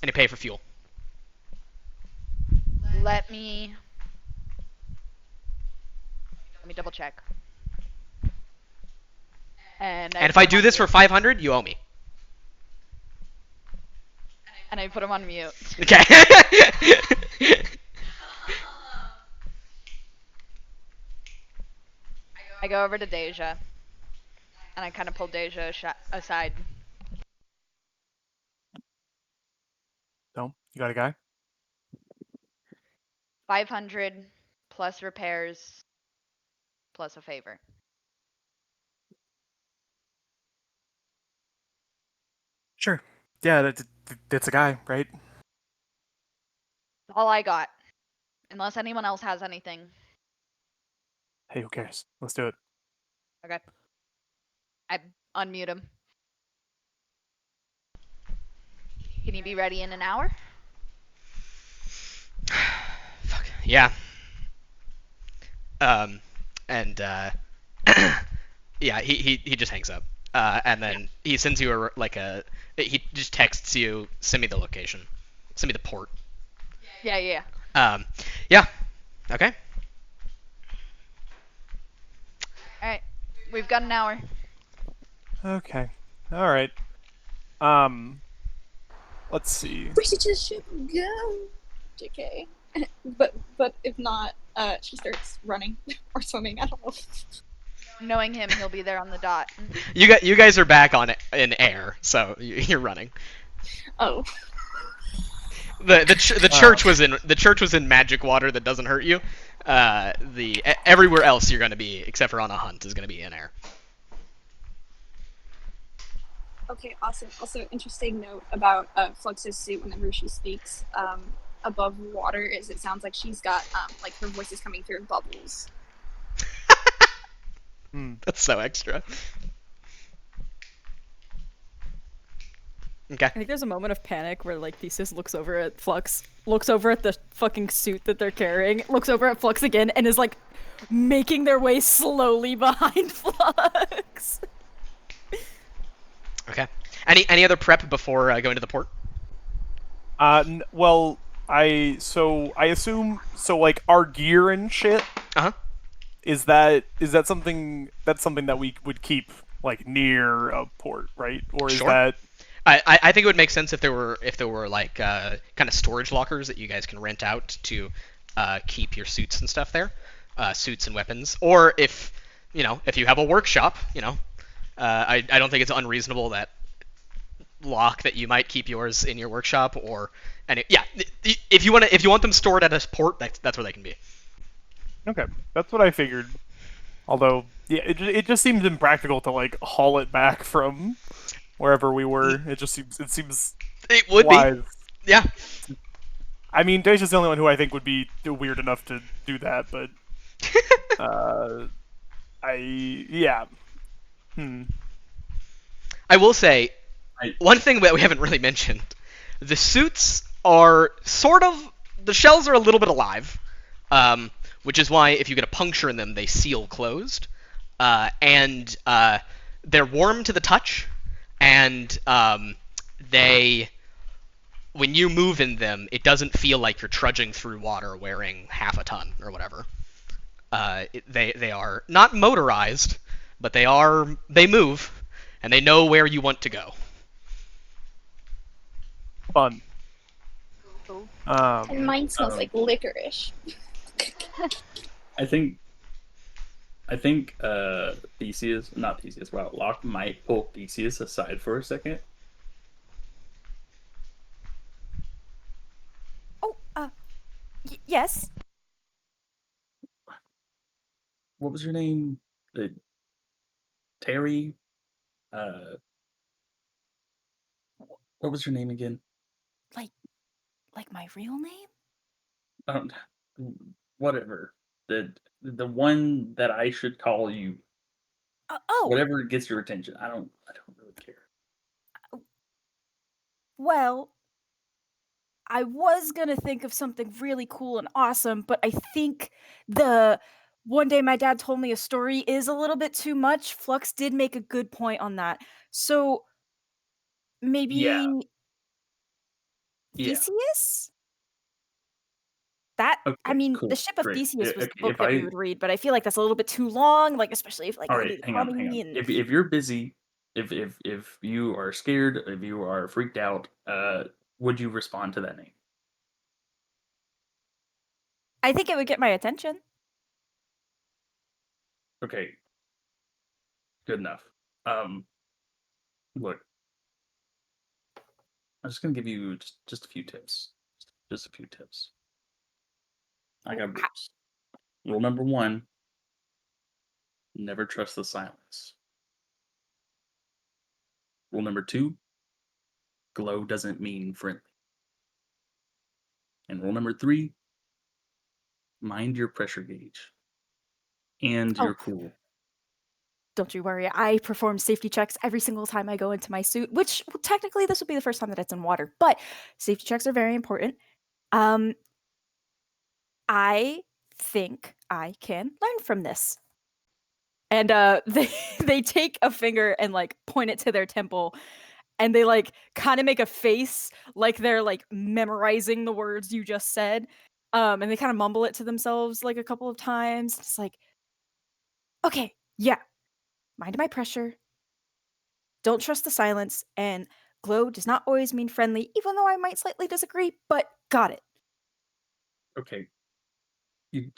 And you pay for fuel. Let me double check. And And if I do this for 500, you owe me. And I put him on mute. Okay. I go over to Deja. And I kind of pull Deja aside. No, you got a guy. 500 plus repairs plus a favor. Sure. Yeah, that's a guy, right? All I got. Unless anyone else has anything. Hey, who cares? Let's do it. Okay. I unmute him. Can you be ready in an hour? Fuck. Yeah. And yeah, he just hangs up. And then he sends you he just texts you, send me the location, send me the port. Yeah. Yeah. Okay. Alright. We've got an hour. Okay. All right. Let's see. We should just ship go. JK. but if not, she starts running or swimming. I don't know. Knowing him, he'll be there on the dot. You guys are back on in air, so you're running. Oh. The church was in magic water that doesn't hurt you. Everywhere else you're gonna be, except for on a hunt, is gonna be in air. Okay, awesome. Also, interesting note about Flux's suit whenever she speaks above water is it sounds like she's got, like, her voice is coming through bubbles. That's so extra. Okay. I think there's a moment of panic where like Theseus looks over at Flux, looks over at the fucking suit that they're carrying, looks over at Flux again, and is like making their way slowly behind Flux. Okay. Any other prep before going to the port? Well, I assume like our gear and shit. Uh-huh. Is that something that we would keep like near a port, right? Or is Sure. that I think it would make sense if there were like kind of storage lockers that you guys can rent out to keep your suits and stuff there, suits and weapons. Or if you have a workshop, I don't think it's unreasonable that you might keep yours in your workshop. If you want them stored at a port, that's where they can be. okay? That's what I figured. Although, yeah, it just seems impractical to like haul it back from wherever we were. It seems It would wise. be. Yeah. I mean, Deja's the only one who I think would be weird enough to do that, but yeah. I will say, one thing that we haven't really mentioned, the suits are the shells are a little bit alive, which is why if you get a puncture in them, they seal closed, and they're warm to the touch, and when you move in them, it doesn't feel like you're trudging through water wearing half a ton or whatever. They are not motorized, but they move, and they know where you want to go. Fun. Cool. And mine smells like licorice. I think Locke might pull Theseus aside for a second. Oh, yes. What was your name? Terry? What was your name again? Like my real name? Whatever. The one that I should call you. Oh. Whatever gets your attention. I don't really care. Well, I was gonna think of something really cool and awesome, but I think the one day my dad told me a story is a little bit too much. Flux did make a good point on that. So maybe Yeah. Theseus? That Okay, I mean, cool, the Ship of great. Theseus was Okay, the book that we would read, but I feel like that's a little bit too long, like especially if like All I right, need hang on. money and If you're busy, if you are scared, if you are freaked out, would you respond to that name? I think it would get my attention. Okay. Good enough. Look, I'm just gonna give you just a few tips. Just a few tips. I got rules. Rule number 1: never trust the silence. Rule number 2: glow doesn't mean friendly. And rule number 3: mind your pressure gauge. And Oh. you're cool. Don't you worry. I perform safety checks every single time I go into my suit, which technically this will be the first time that it's in water, but safety checks are very important. I think I can learn from this. And they take a finger and like point it to their temple, and they like kind of make a face like they're like memorizing the words you just said. And they kind of mumble it to themselves like a couple of times. It's like, okay, yeah, mind my pressure. Don't trust the silence, and glow does not always mean friendly, even though I might slightly disagree, but got it. Okay. You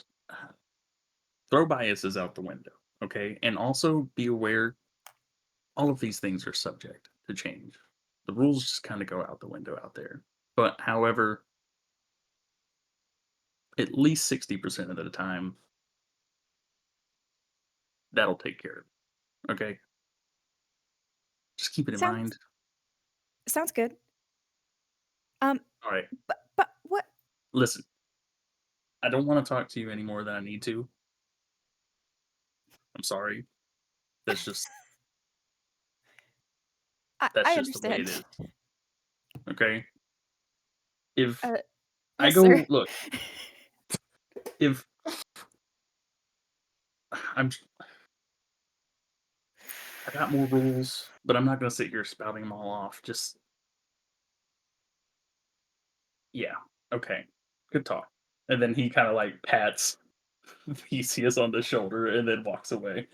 throw biases out the window, okay? And also be aware all of these things are subject to change. The rules just kind of go out the window out there. But however, at least 60% of the time, that'll take care of it. Okay? Just keep it in mind. Sounds good. All right. But what? Listen, I don't want to talk to you any more than I need to. I'm sorry. That's just I the way it understand. is. Okay? If I Yes, go sir. look, if I got more rules, but I'm not gonna sit here spouting them all off. Just yeah, okay, good talk. And then he kind of like pats Theseus on the shoulder and then walks away.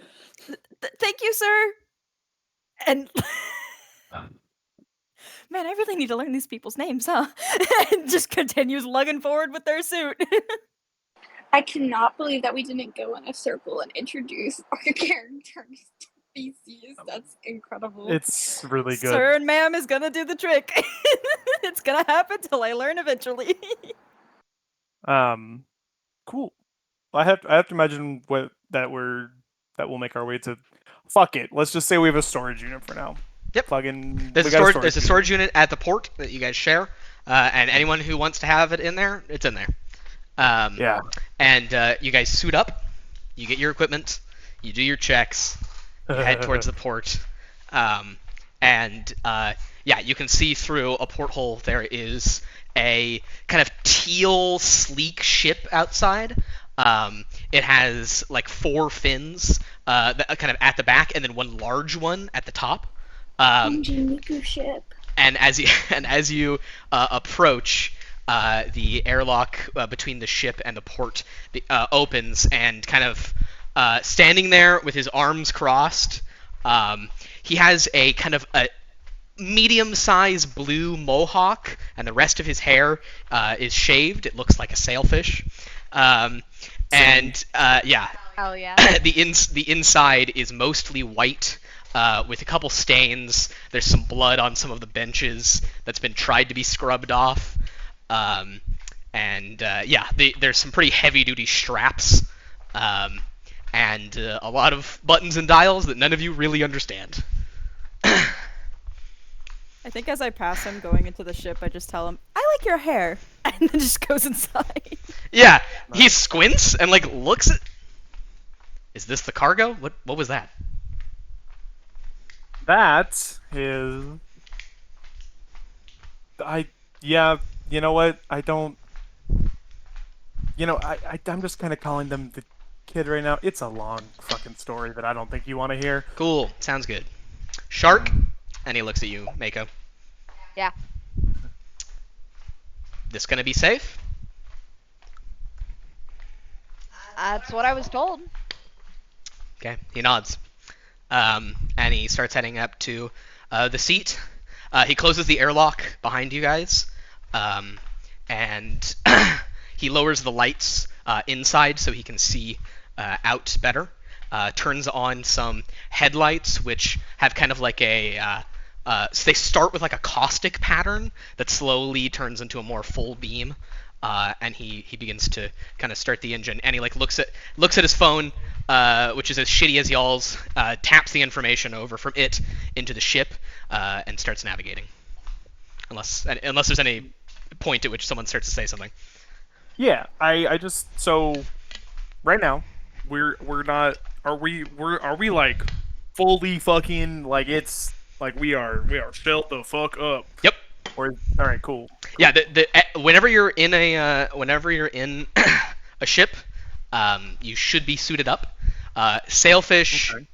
Thank you, sir. And man, I really need to learn these people's names, huh? And just continues lugging forward with their suit. I cannot believe that we didn't go in a circle and introduce our characters to Theseus. That's incredible. It's really good. Sir and ma'am is gonna do the trick. It's gonna happen till I learn eventually. Cool. I have to imagine that we'll make our way to. Fuck it. Let's just say we have a storage unit for now. Yep. Fucking. There's we a got storage. There's a storage unit at the port that you guys share, and anyone who wants to have it in there, it's in there. Yeah. And you guys suit up. You get your equipment. You do your checks. You head towards the port. Yeah, you can see through a porthole there is a kind of teal, sleek ship outside. It has like 4 fins, that kind of at the back, and then one large one at the top. Miku ship. And as you approach, the airlock between the ship and the port opens, and kind of standing there with his arms crossed, he has a kind of a medium-sized blue mohawk, and the rest of his hair is shaved. It looks like a sailfish. Yeah. Oh yeah. The inside is mostly white, with a couple stains. There's some blood on some of the benches that's been tried to be scrubbed off. There's some pretty heavy-duty straps, and a lot of buttons and dials that none of you really understand. I think as I pass him going into the ship, I just tell him, I like your hair, and then just goes inside. Yeah, he squints and like looks at. Is this the cargo? What was that? That is. Yeah. You know what? I don't. You know, I'm just kind of calling them the kid right now. It's a long fucking story that I don't think you want to hear. Cool. Sounds good. Shark. And he looks at you, Mako. Yeah. This gonna be safe? That's what I was told. Okay, he nods. And he starts heading up to the seat. He closes the airlock behind you guys. and he lowers the lights inside so he can see out better. Turns on some headlights, which have kind of like so they start with like a caustic pattern that slowly turns into a more full beam. And he begins to kind of start the engine, and he like looks at his phone, which is as shitty as y'all's, taps the information over from it into the ship, and starts navigating. Unless there's any point at which someone starts to say something. Yeah, I just so right now we're not are we like fully fucking like it's like we are shut the fuck up. Yep. Or all right, cool. Yeah, whenever you're in a a ship, you should be suited up. Sailfish, Okay.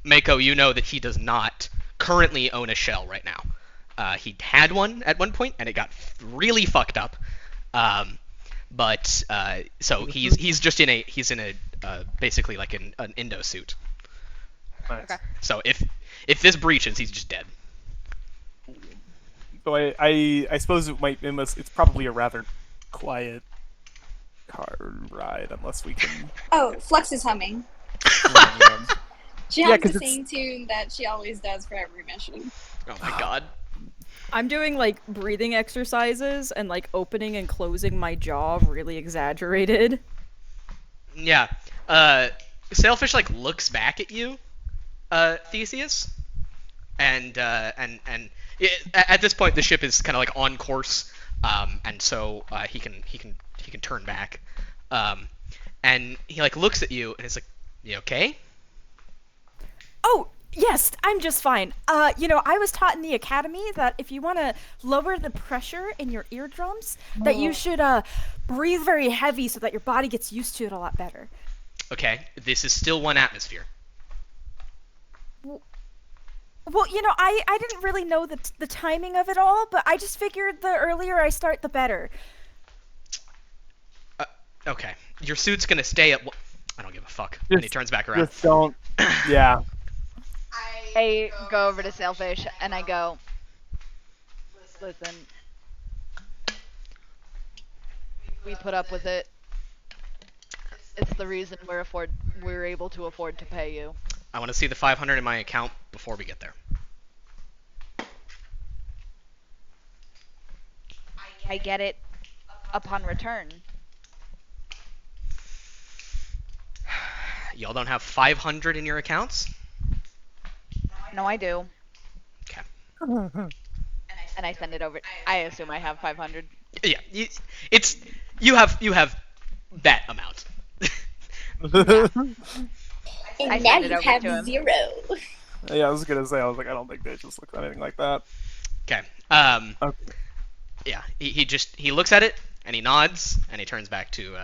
Mako, you know that he does not currently own a shell right now. He had one at one point, and it got really fucked up. So he's just in a basically like an Indo suit. Nice. Okay. So if this breaches, he's just dead. So I suppose it's probably a rather quiet car ride unless we can. Oh, Flux is humming. She Yeah, has 'cause the it's- same tune that she always does for every mission. Oh my god. I'm doing like breathing exercises and like opening and closing my jaw really exaggerated. Yeah. Sailfish like looks back at you, Theseus, and at this point the ship is kind of like on course, and so he can turn back, and he like looks at you and is like, "You okay?" Oh, yes, I'm just fine. I was taught in the academy that if you want to lower the pressure in your eardrums, that you should breathe very heavy so that your body gets used to it a lot better. Okay, this is still one atmosphere. Well, I didn't really know the timing of it all, but I just figured the earlier I start, the better. Okay, your suit's gonna stay at. I don't give a fuck. And he Just- turns back around. Just don't. Yeah. I go over to Sailfish and I go, listen, we put up with it. It's the reason we're able to afford to pay you. I want to see the 500 in my account before we get there. I get it upon return. Y'all don't have 500 in your accounts? No, I do. Okay. And I send it over. I assume I have 500. Yeah, you have that amount. And I now send it you over have to him. 0. Yeah, I was gonna say. I was like, I don't think they just look anything like that. Okay. Okay. Yeah, he looks at it and he nods and he turns back to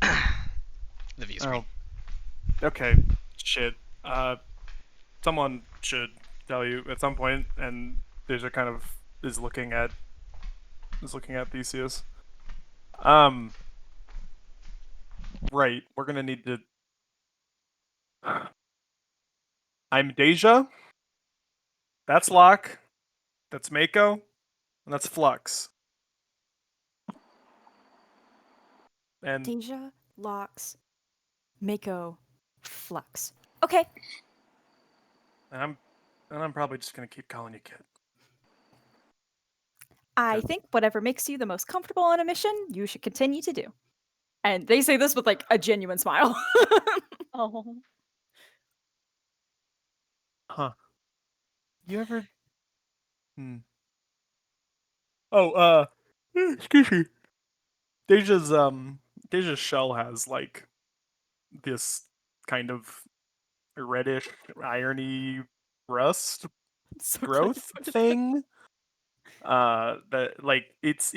the view screen. Oh. Okay. Shit. Someone should tell you at some point, and Deja kind of is looking at Theseus. Right. We're gonna need to. I'm Deja. That's Locke. That's Mako. And that's Flux. And Deja, Locks, Mako, Flux. Okay. I'm probably just gonna keep calling you kid. I Good. think whatever makes you the most comfortable on a mission, you should continue to do. And they say this with like a genuine smile. Oh. Huh. You ever? Oh, excuse me. Deja's shell has like this kind of reddish irony rust So glad you growth pointed thing. That like it's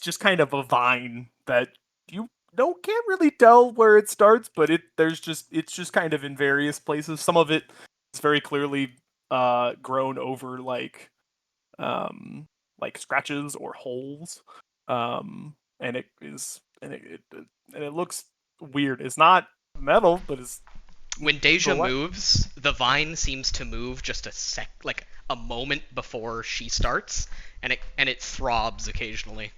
just kind of a vine that you can't really tell where it starts, but it's just kind of in various places. Some of it is very clearly grown over like scratches or holes. And it looks weird. It's not metal, but it's When Deja For what? moves, the vine seems to move just a moment before she starts, and it throbs occasionally.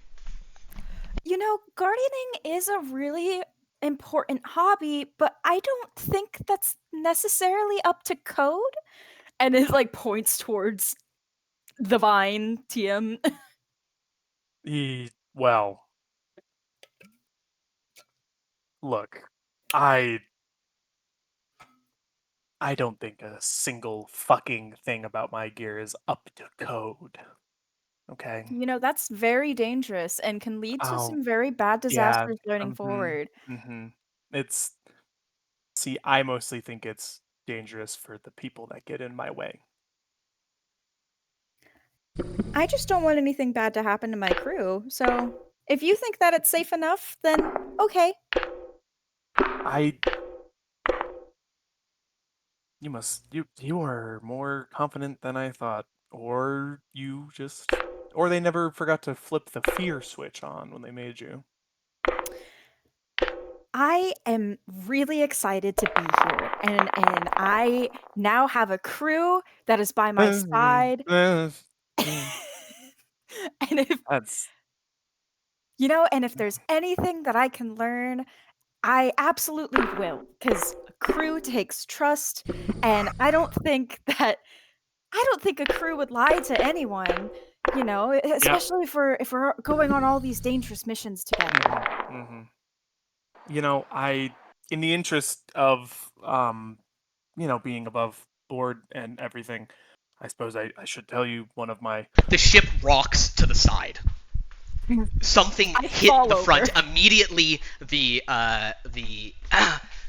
You know, gardening is a really important hobby, but I don't think that's necessarily up to code. And it like points towards the vine, TM. Well, look, I don't think a single fucking thing about my gear is up to code. Okay. You know, that's very dangerous and can lead to Oh, some very bad yeah. disasters going forward. It's see, I mostly think it's dangerous for the people that get in my way. I just don't want anything bad to happen to my crew. So, if you think that it's safe enough, then okay. You are more confident than I thought, or or they never forgot to flip the fear switch on when they made you. I am really excited to be here, and I now have a crew that is by my side. And if That's and if there's anything that I can learn, I absolutely will, because a crew takes trust, and I don't think a crew would lie to anyone, especially if we're going on all these dangerous missions together. In the interest of being above board and everything, I suppose I should tell you one of my. The ship rocks to the side. Something hit the front. Immediately, the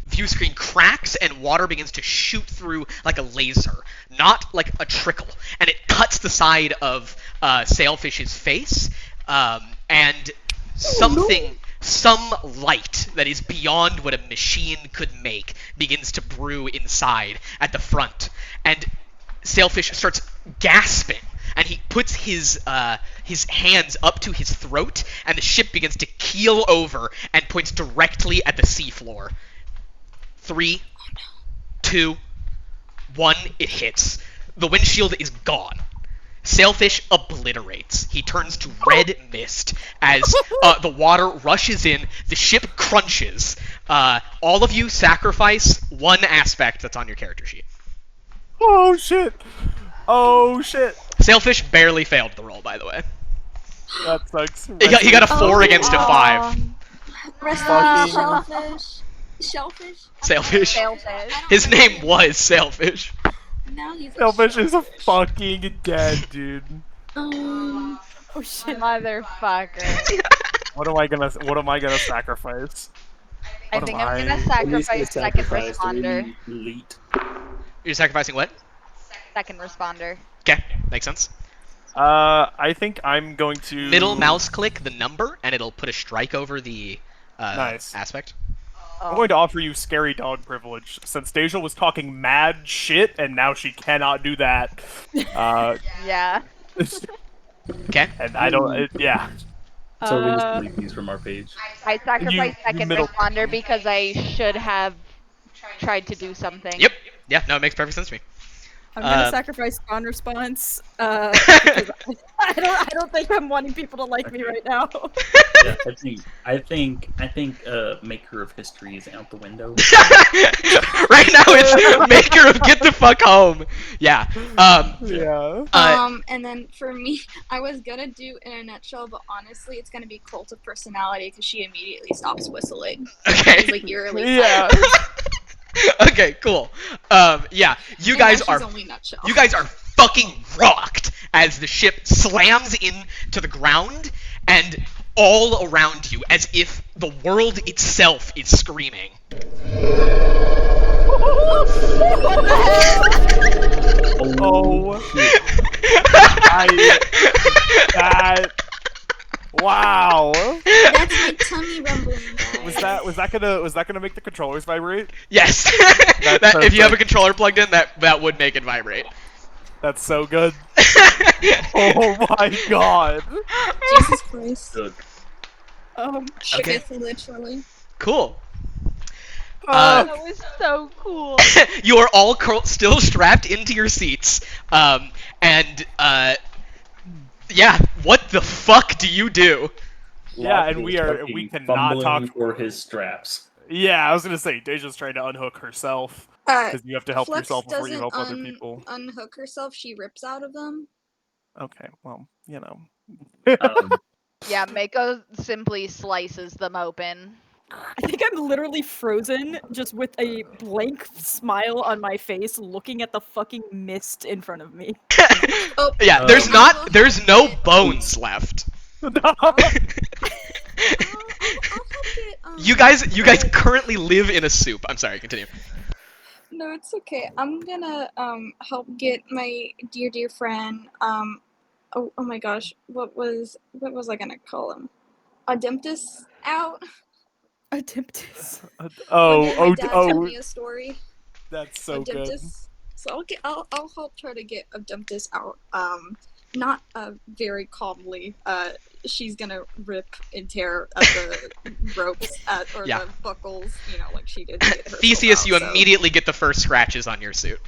view screen cracks and water begins to shoot through like a laser, not like a trickle, and it cuts the side of Sailfish's face, and some light that is beyond what a machine could make begins to brew inside at the front, and Sailfish starts gasping, and he puts his hands up to his throat, and the ship begins to keel over and points directly at the seafloor. 3, 2, 1, it hits. The windshield is gone. Sailfish obliterates. He turns to red mist as the water rushes in. The ship crunches. All of you sacrifice one aspect that's on your character sheet. Oh shit! Oh shit! Sailfish barely failed the roll, by the way. That sucks. He got a 4 against a 5. Shellfish? Sailfish. His name was Sailfish. Now he's Sailfish is a fucking dead, dude. Oh shit, Motherfucker. What am I gonna sacrifice? I think I'm gonna sacrifice second responder. You're sacrificing what? Second responder. Okay, makes sense. I think I'm going to Middle mouse click the number, and it'll put a strike over the Nice. aspect. I'm going to offer you scary dog privilege, since Deja was talking mad shit, and now she cannot do that. Yeah. Okay. And I don't. Yeah. So we just delete these from our page. I sacrificed second middle- responder because I should have tried to do something. Yep. Yeah, no, it makes perfect sense to me. I'm gonna sacrifice spawn response. Because I don't think I'm wanting people to like me right now. Yeah, I think Maker of History is out the window. Right now it's Maker of Get the Fuck Home. Yeah. Yeah. and then for me, I was gonna do in a nutshell, but honestly, it's gonna be Cult of Personality because she immediately stops whistling. Okay. She's like eerily Yeah. Okay, cool. Yeah, you guys are fucking rocked as the ship slams into the ground, and all around you, as if the world itself is screaming. Oh. Wow. That's my tummy rumbling, guys. Was that gonna make the controllers vibrate? Yes. If you have a controller plugged in, that would make it vibrate. That's so good. Oh my god. Jesus Christ. Good. Okay. It's literally. Cool. That was so cool. You are all still strapped into your seats, and yeah, what the fuck do you do? Yeah, and Locke we is are- fucking we cannot fumbling talk- for his straps. Yeah, I was gonna say Deja's trying to unhook herself because you have to help Flux yourself before you doesn't help other people. unhook herself. She rips out of them. Okay, well, you know. Um, Yeah, Mako simply slices them open. I think I'm literally frozen, just with a blank smile on my face, looking at the fucking mist in front of me. Oh, Yeah, Oh. there's I will no help bones left. I'll help get. You guys currently live in a soup. I'm sorry, continue. No, it's okay. I'm gonna help get my dear friend oh my gosh, what was I gonna call him? Oedipus out. Oedipus. One day my dad told oh, me a story. that's so good. Oedipus. So I'll help try to get Oedipus out. Not very calmly. She's gonna rip and tear at the ropes or Yeah. the buckles, like she did to get herself Theseus, out, you so. immediately get the first scratches on your suit.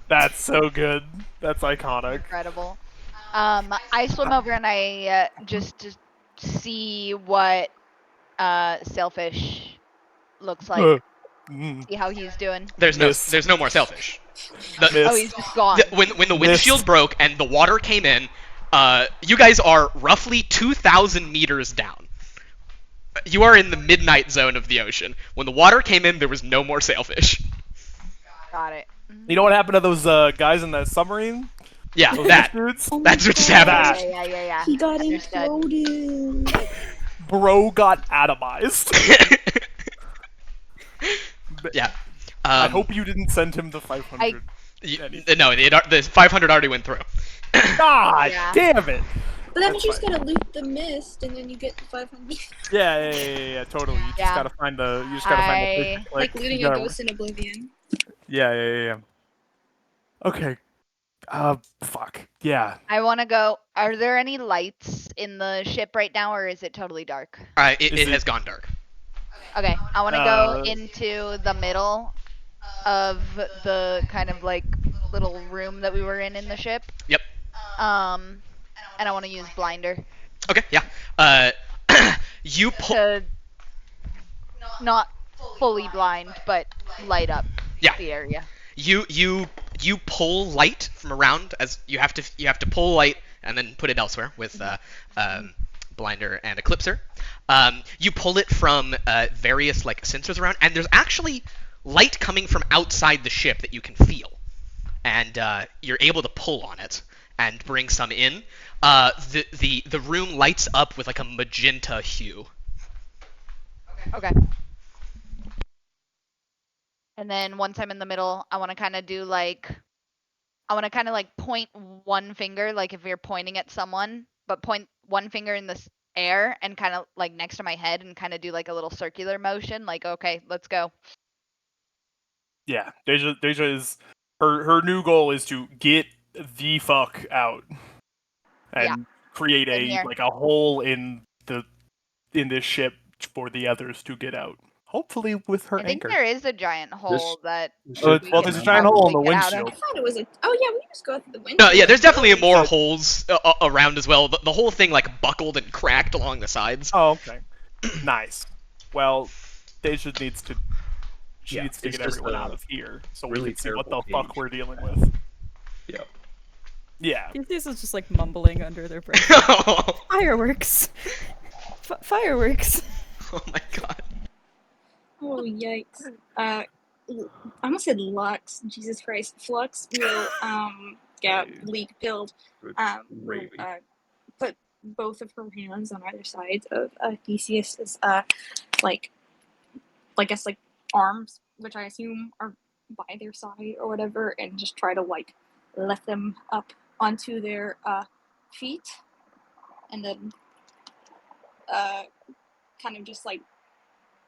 That's so good. That's iconic. Incredible. I swim over and I just see what Sailfish looks like. Mm, See how he's doing. There's Miss. no more selfish. miss. Oh, he's just gone. When the Missed. windshield broke and the water came in, you guys are roughly 2,000 meters down. You are in the midnight zone of the ocean. When the water came in, there was no more sailfish. Got it. You know what happened to those guys in that submarine? Yeah, Those that. dudes? Oh my That's what just God. happened. Yeah. He got Understood. imploded. Bro got atomized. Yeah. I hope you didn't send him the 500. No, the 500 already went through. God Yeah. damn it! But that That's means you just fine. gotta loot the mist, and then you get the 500. Yeah, totally. You just Yeah. gotta find the. You just gotta find the place to click. Like looting You a gotta- ghost in Oblivion. Yeah. Okay. Fuck. Yeah. I want to go. Are there any lights in the ship right now, or is it totally dark? It Is has it- gone dark. Okay, I want to go Uh, into the middle of the kind of like little room that we were in the ship. Yep. And I want to use blinder Okay, yeah. You pull. to not fully blind, but light up Yeah. the area. You pull light from around, as you have to pull light and then put it elsewhere with blinder and eclipser. You pull it from various like sensors around, and there's actually light coming from outside the ship that you can feel, and you're able to pull on it and bring some in. The room lights up with like a magenta hue. Okay. And then once I'm in the middle, I want to kind of do like, point one finger, like if you're pointing at someone, but point one finger in the air and kind of like next to my head and kind of do like a little circular motion, like, okay, let's go. Yeah. Deja is her new goal is to get the fuck out and Yeah. create In here. a hole in this ship for the others to get out. Hopefully with her I think anchor. there is a giant hole that. Well, we there's can a giant hole in the probably get out of. windshield. I thought it was oh yeah, we can just go through the window. No, yeah, there's definitely more So- holes around as well. The whole thing like buckled and cracked along the sides. Oh, okay. Nice. Well, Deja needs to. She Yeah, needs to it's get just everyone a out of here so really we can see what the terrible fuck cage. we're dealing with. Yep. Yeah. Theseus is just like mumbling under their breath. Oh Fireworks! Fireworks! my god. Oh yikes. I almost said Lux. Jesus Christ. Flux will leak pilled. Will Gravy. put both of her hands on either side of Theseus's I guess like arms, which I assume are by their side or whatever, and just try to like lift them up onto their feet, and then kind of just like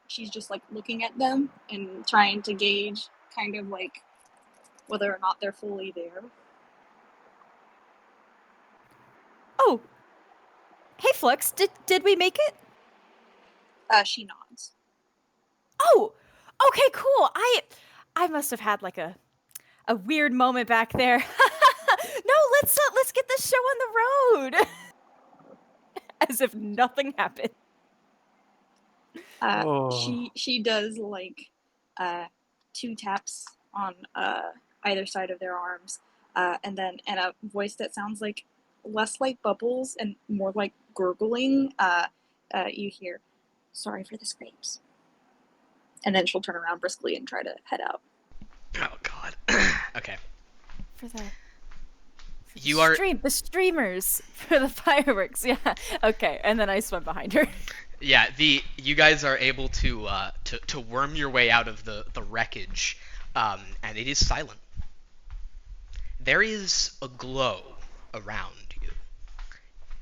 she's just like looking at them and trying to gauge kind of like whether or not they're fully there. Oh! Hey Flux, did we make it? She nods. Oh, okay, cool. I must have had like a weird moment back there. No, let's get this show on the road. As if nothing happened. Oh. She does like 2 taps on either side of their arms, and then in a voice that sounds like less like bubbles and more like gurgling, you hear, "Sorry for the scrapes." And then she'll turn around briskly and try to head out. Oh God. Okay. For the You are. the streamers for the fireworks. Yeah. Okay. And then I swim behind her. Yeah. You guys are able to worm your way out of the wreckage, and it is silent. There is a glow around you.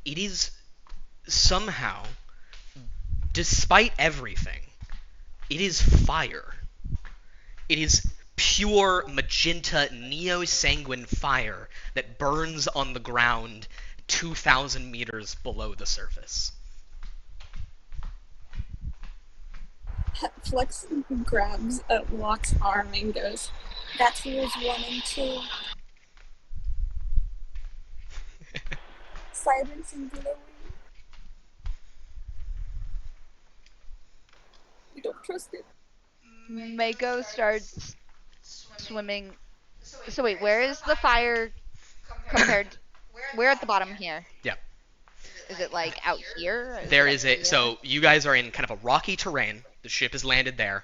It is somehow, despite everything, it is fire. It is pure magenta neo-sanguine fire that burns on the ground 2,000 meters below the surface. Flex grabs Locke's arm and goes, "That's rules 1 and 2. Silence and glowing. We don't trust it." Mako starts swimming. So wait, where is the fire compared? We're at the bottom here. Yeah. Is it like out here? There is a so you guys are in kind of a rocky terrain. The ship is landed there.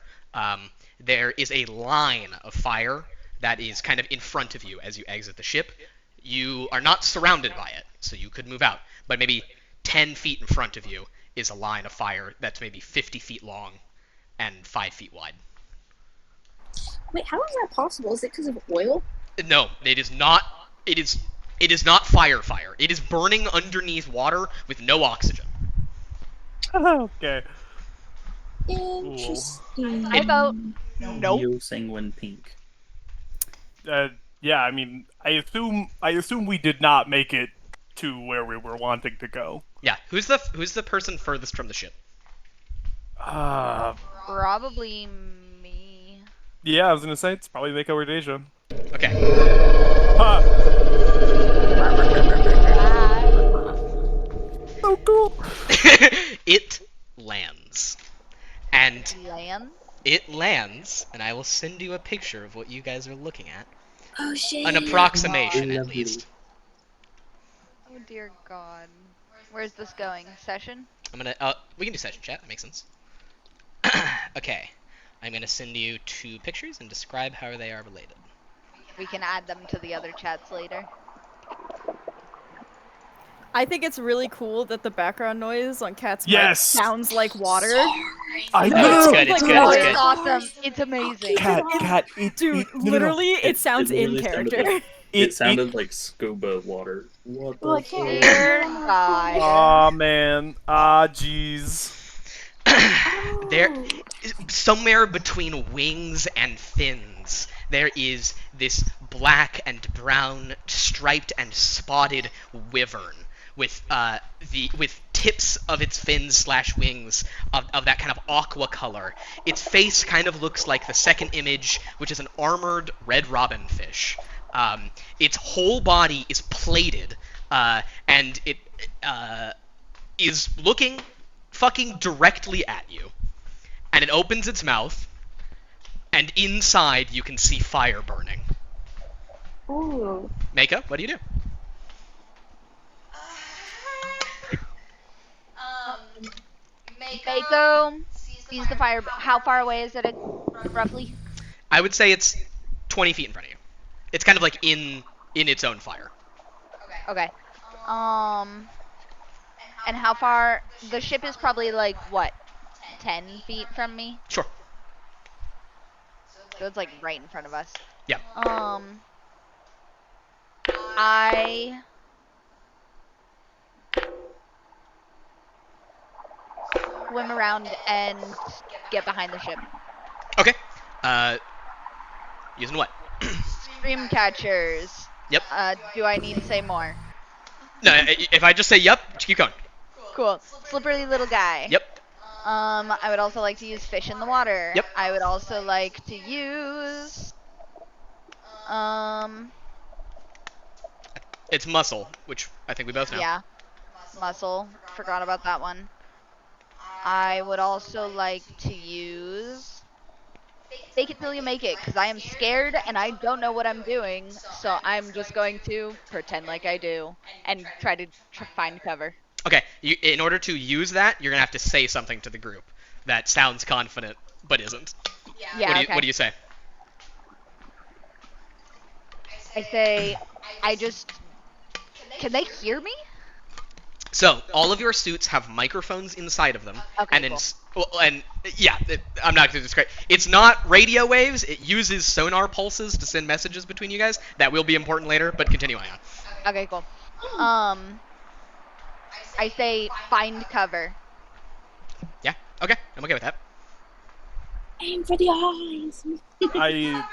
There is a line of fire that is kind of in front of you as you exit the ship. You are not surrounded by it, so you could move out. But maybe 10 feet in front of you is a line of fire that's maybe 50 feet long and 5 feet wide. Wait, how is that possible? Is it because of oil? No, it is not. It is not fire. It is burning underneath water with no oxygen. Okay. Interesting. I vote Nope. Neo-sanguine pink. Yeah, I mean, I assume we did not make it to where we were wanting to go. Yeah. Who's the person furthest from the ship? probably me. Yeah, I was gonna say it's probably Mako or Deja. Okay. Ha! Ah, So cool. It lands. And land. it lands, and I will send you a picture of what you guys are looking at. Oh shit. An approximation, at least. Oh dear God. Where's this going? Session? I'm gonna, we can do session chat, that makes sense. Okay. I'm gonna send you 2 pictures and describe how they are related. We can add them to the other chats later. I think it's really cool that the background noise on Cat's mic Yes! sounds like water. I No, know. it's good, it's good, Oh, it's it's good. awesome. It's amazing. Cat. Dude, no, no. literally, it sounds it in literally sounded character. like- It sounded like scuba water. What the Well, I fuck? can't Dear God. Aw, man. Ah, jeez. There, somewhere between wings and fins, there is this black and brown, striped and spotted wyvern with with tips of its fins / wings of that kind of aqua color. Its face kind of looks like the second image, which is an armored red robin fish. Its whole body is plated, and it is looking fucking directly at you. And it opens its mouth, and inside you can see fire burning. Ooh. Mako, what do you do? Mako sees the fire. How far away is it, roughly? I would say it's 20 feet in front of you. It's kind of like in its own fire. Okay. And how far? The ship is probably like what? 10 feet from me. Sure. So it's like right in front of us. Yeah. I swim around and get behind the ship. Okay. Using what? Stream catchers. Yep. Do I need to say more? No, if I just say yep, just keep going. Cool. Slippery little guy. Yep. I would also like to use fish in the water. Yep. I would also like to use It's muscle, which I think we both know. yeah, muscle. Forgot about that one. I would also like to use fake it till you make it, because I am scared and I don't know what I'm doing, so I'm just going to pretend like I do and try to find cover. Okay, in order to use that, you're gonna have to say something to the group that sounds confident but isn't. Yeah, What do you say? I say, can they hear me? So all of your suits have microphones inside of them, Okay, and cool. I'm not going to describe. It's not radio waves. It uses sonar pulses to send messages between you guys. That will be important later, but continue on. Okay, cool. I say find cover. Yeah. Okay. I'm okay with that. Aim for the eyes. Look. Deja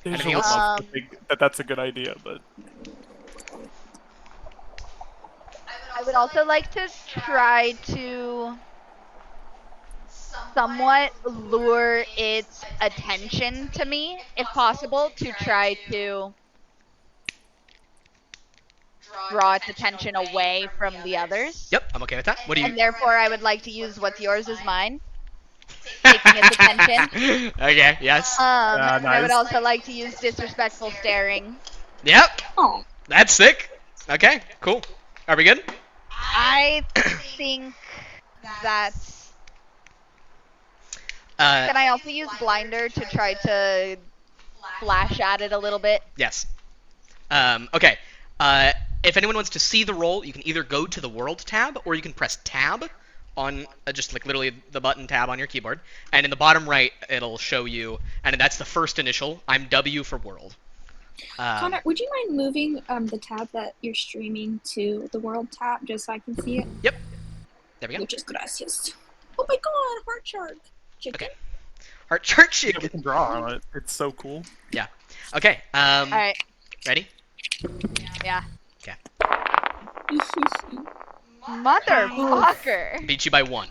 Anything would else? love to think that that's a good idea, but I would also like to try to somewhat lure its attention to me, if possible, to try to draw its attention away from the others. Yep. I'm okay with that. What do you? And therefore, I would like to use what's yours is mine, taking its attention. Okay. Yes. And I would nice. also like to use disrespectful staring. Yep. Oh, That's sick. Okay. Cool. Are we good? I think that's. Can I also use blinder to try to flash at it a little bit? Yes. Okay. If anyone wants to see the roll, you can either go to the World tab, or you can press Tab on just like literally the button tab on your keyboard, and in the bottom right it'll show you, and that's the first initial. I'm W for World. Connor, would you mind moving the tab that you're streaming to the World tab just so I can see it? Yep. There we go. Muchas gracias. Oh my god, heart shark. Chicken. Okay. Heart chart yeah, we chicken. can draw on it. It's so cool. Yeah. Okay. All right. Ready? Yeah. Okay. Motherfucker. Beat you by 1.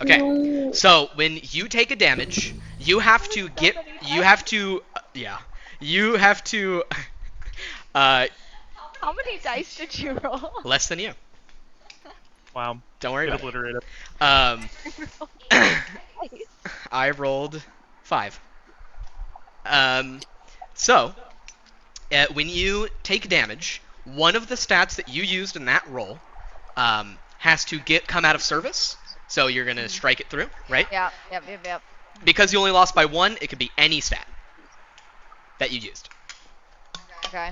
Okay. No. So when you take a damage, you have to get. You have to. You have to. How many dice did you roll? Less than you. Wow. Don't worry Get about obliterated. it. I rolled 5. So, when you take damage, one of the stats that you used in that roll has to come out of service. So you're gonna strike it through, right? Yeah. Yep. Because you only lost by 1, it could be any stat that you used. Okay.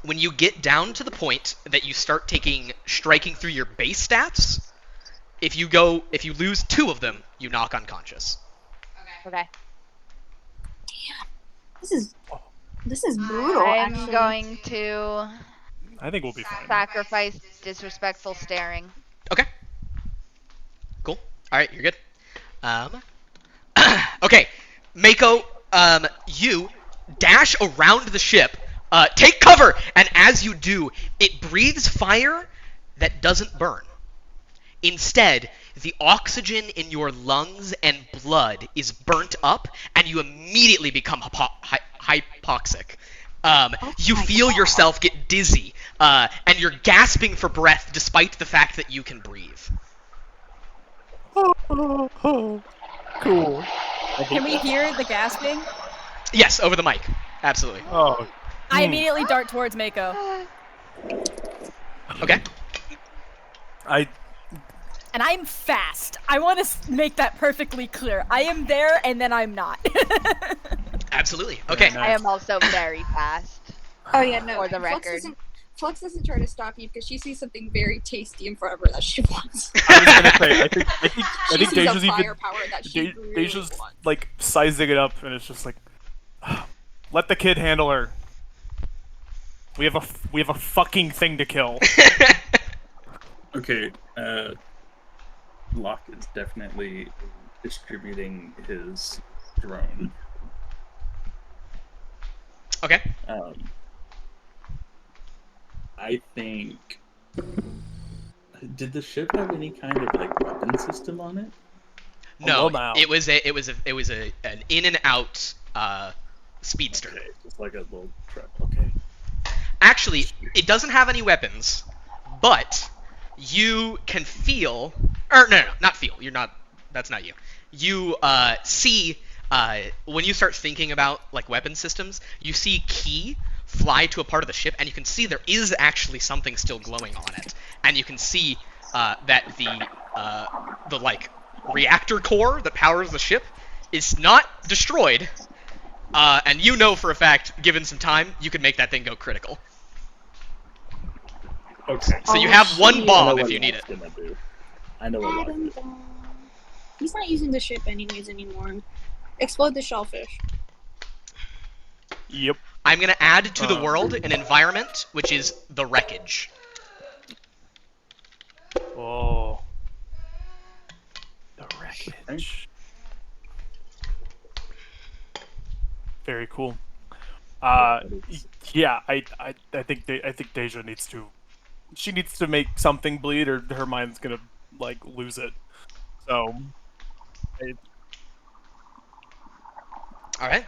When you get down to the point that you start striking through your base stats, if you lose 2 of them, you knock unconscious. Okay. This is brutal. I'm actually. going to I think we'll be fine. sacrifice disrespectful staring. Okay. Cool. All right, you're good. Okay, Mako, you dash around the ship, take cover, and as you do, it breathes fire that doesn't burn. Instead, the oxygen in your lungs and blood is burnt up, and you immediately become hypoxic. You feel yourself get dizzy, and you're gasping for breath despite the fact that you can breathe. Cool. Can we hear the gasping? Yes, over the mic. Absolutely. Oh. I immediately dart towards Mako. Okay. And I'm fast. I want to make that perfectly clear. I am there, and then I'm not. Absolutely. Okay. I am also very fast. Oh yeah, no. For the record. Flux doesn't try to stop you because she sees something very tasty in front of her that she wants. I was gonna say, I think She sees Deja's a even firepower that she really Deja's wants. like sizing it up, and it's just like, let the kid handle her. We have a fucking thing to kill. Okay, Locke is definitely distributing his drone. Okay. I think Did the ship have any kind of like weapon system on it? No, now. it was an in and out speedster. Okay, just like a little truck. Okay. Actually, it doesn't have any weapons, but you can feel, or no, not feel. You're not. That's not you. You see when you start thinking about like weapon systems, you see Key fly to a part of the ship, and you can see there is actually something still glowing on it, and you can see that the like reactor core that powers the ship is not destroyed, and you know for a fact, given some time, you can make that thing go critical. Okay. So you Oh, have one shit. I know bomb if what you need it. Locke's gonna do. I know what Locke Atom is. bomb. He's not using the ship anyways anymore. Explode the shellfish. Yep. I'm gonna add to the world an environment which is the wreckage. Oh. The wreckage. Very cool. Yeah, I think Deja needs to. She needs to make something bleed, or her mind's gonna like lose it. So, All right.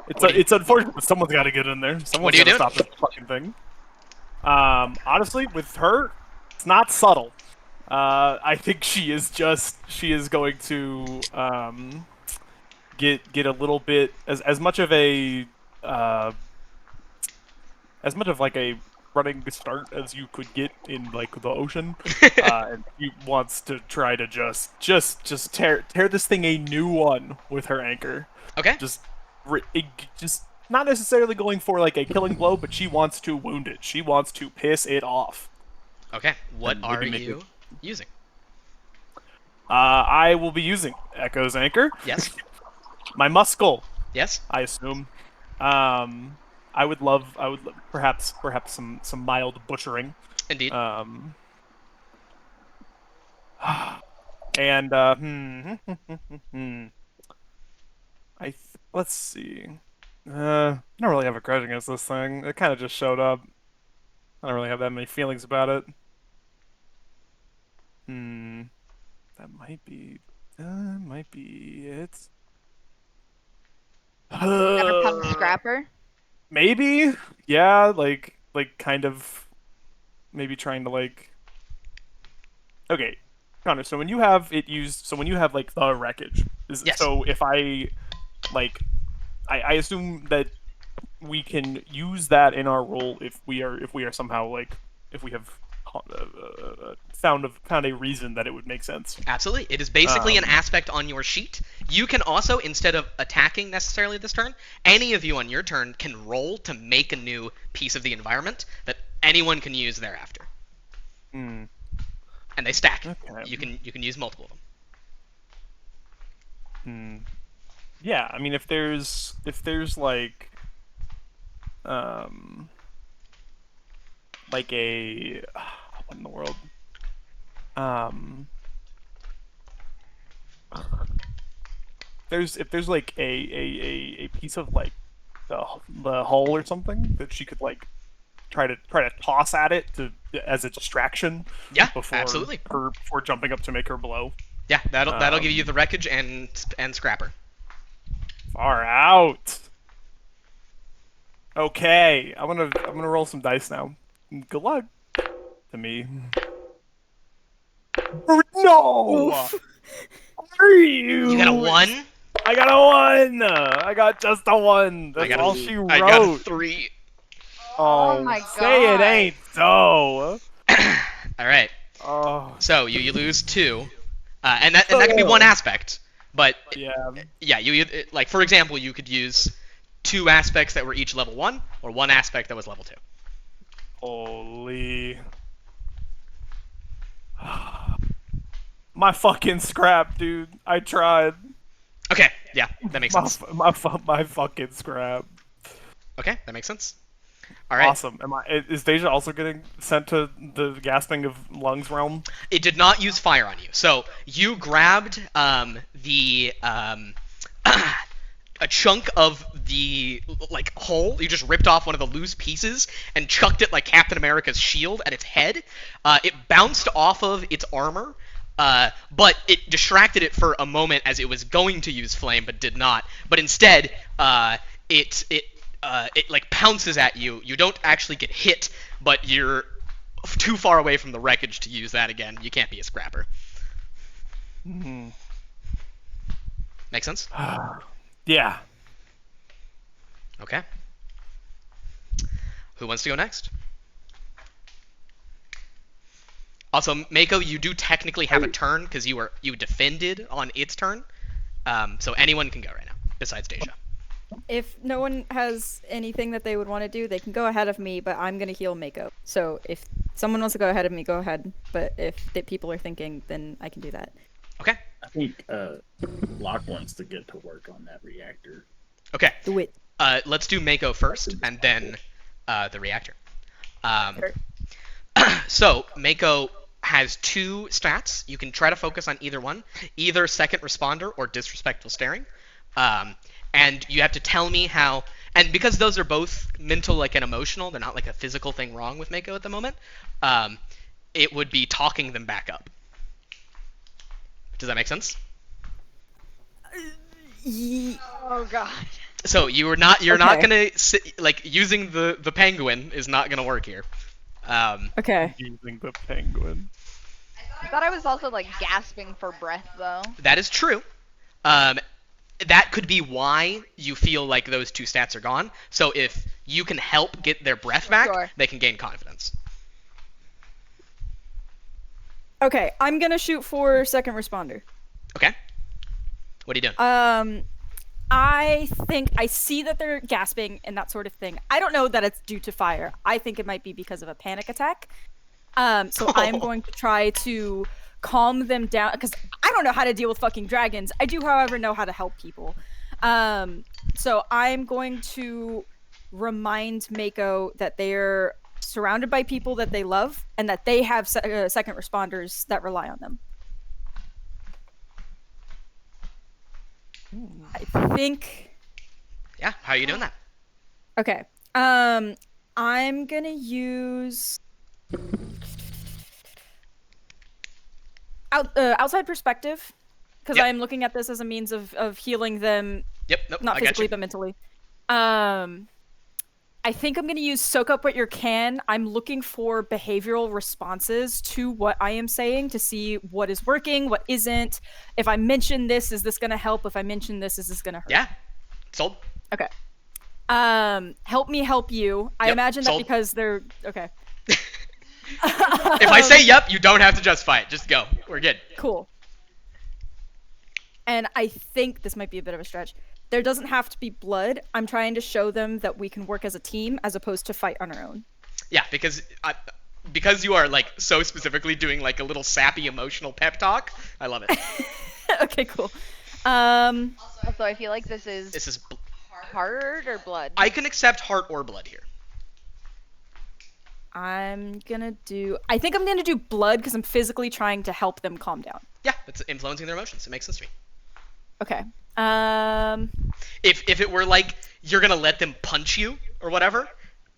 it's unfortunate, but someone's got to get in there. Someone's are you got to doing? stop this fucking thing. Honestly, with her, it's not subtle. I think she is going to get a little bit as much of a as much of like a running start as you could get in like the ocean, and she wants to try to just tear this thing a new one with her anchor. Okay. Just not necessarily going for like a killing blow, but she wants to wound it. She wants to piss it off. Okay. What And are maybe make you using? I will be using Echo's anchor. Yes. My muscle, Yes. I assume. I would love perhaps some mild butchering. Indeed. And let's see. I don't really have a grudge against this thing. It kind of just showed up. I don't really have that many feelings about it. That might be it. Never pump scrapper. Maybe, yeah, like kind of, maybe trying to like. Okay, Connor. So when you have like the wreckage, Yes. so if I I assume that we can use that in our role if we are somehow like if we have found a reason that it would make sense. Absolutely. It is basically an aspect on your sheet. You can also, instead of attacking necessarily this turn, any of you on your turn can roll to make a new piece of the environment that anyone can use thereafter. Hmm. And they stack. Okay. You can use multiple of them. Yeah, I mean if there's like a what in the world? If there's like a piece of like the hull or something that she could like try to toss at it as a distraction. Yeah, before absolutely. before jumping up to make her blow. Yeah, that'll give you the wreckage and scrapper. Far out. Okay, I'm gonna roll some dice now. Good luck to me. Oh, no! Are you? You got a 1? I got a 1. I got just a 1. That's all she wrote. I got a 3. Oh my say it God. ain't so. All right. Oh So you lose 2, and that can be one aspect. But yeah. you like for example, you could use 2 aspects that were each level 1, or 1 aspect that was level 2. Holy. My fucking scrap, dude. I tried. Okay, yeah, that makes sense. My fucking scrap. Okay, that makes sense. All right. Awesome. Is Deja also getting sent to the gasping of lungs realm? It did not use fire on you, so you grabbed the a chunk of the like hull. You just ripped off one of the loose pieces and chucked it like Captain America's shield at its head. It bounced off of its armor, but it distracted it for a moment as it was going to use flame, but did not. But instead, it like pounces at you. You don't actually get hit, but you're too far away from the wreckage to use that again. You can't be a scrapper. Hmm. Make sense? Yeah. Okay. Who wants to go next? Also, Mako, you do technically have a turn because you defended on its turn. So anyone can go right now besides Deja. If no one has anything that they would want to do, they can go ahead of me, but I'm gonna heal Mako. So if someone wants to go ahead of me, go ahead. But if people are thinking, then I can do that. Okay. I think Locke wants to get to work on that reactor. Okay. Do it. Let's do Mako first, and then the reactor. Sure. So Mako has 2 stats. You can try to focus on either one, either second responder or disrespectful staring. And you have to tell me how. And because those are both mental, like, and emotional, they're not like a physical thing wrong with Mako at the moment. It would be talking them back up. Does that make sense? Oh god. So you're not gonna like using the penguin is not gonna work here. Okay. Using the penguin. I thought I was also like gasping for breath though. That is true. That could be why you feel like those 2 stats are gone. So if you can help get their breath back, Sure. they can gain confidence. Okay, I'm gonna shoot for second responder. Okay. What are you doing? I think I see that they're gasping and that sort of thing. I don't know that it's due to fire. I think it might be because of a panic attack. So I'm going to try to calm them down because I don't know how to deal with fucking dragons. I do, however, know how to help people. So I'm going to remind Mako that they're surrounded by people that they love and that they have second responders that rely on them. I think. Yeah. How are you doing that? Okay. I'm gonna use outside perspective because Yep. I'm looking at this as a means of healing them, Yep. Nope. not I got physically you. but mentally. I think I'm gonna use soak up what you can. I'm looking for behavioral responses to what I am saying to see what is working, what isn't. If I mention this, is this gonna help? If I mention this, is this gonna hurt? Yeah. Sold. Okay. Help me help you. I Yep, imagine that sold. because they're okay. If I say yep, you don't have to justify it. Just go. We're good. Cool. And I think this might be a bit of a stretch. There doesn't have to be blood. I'm trying to show them that we can work as a team as opposed to fight on our own. Yeah, because you are like so specifically doing like a little sappy emotional pep talk. I love it. Okay, cool. Also, I feel like this is This is. heart or blood. I can accept heart or blood here. I think I'm gonna do blood because I'm physically trying to help them calm down. Yeah, it's influencing their emotions. It makes sense to me. Okay. If it were like you're gonna let them punch you or whatever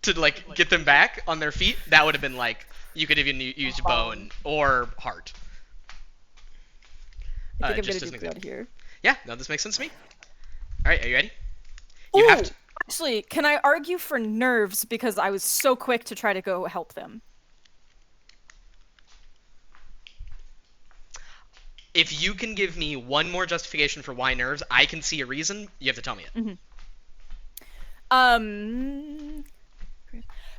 to like get them back on their feet, that would have been like you could even use bone or heart. I think I'm just gonna as do an blood example. here. Yeah, no, this makes sense to me. All right, are you ready? You have Ooh, to. actually, can I argue for nerves because I was so quick to try to go help them? If you can give me one more justification for why nerves, I can see a reason. You have to tell me it.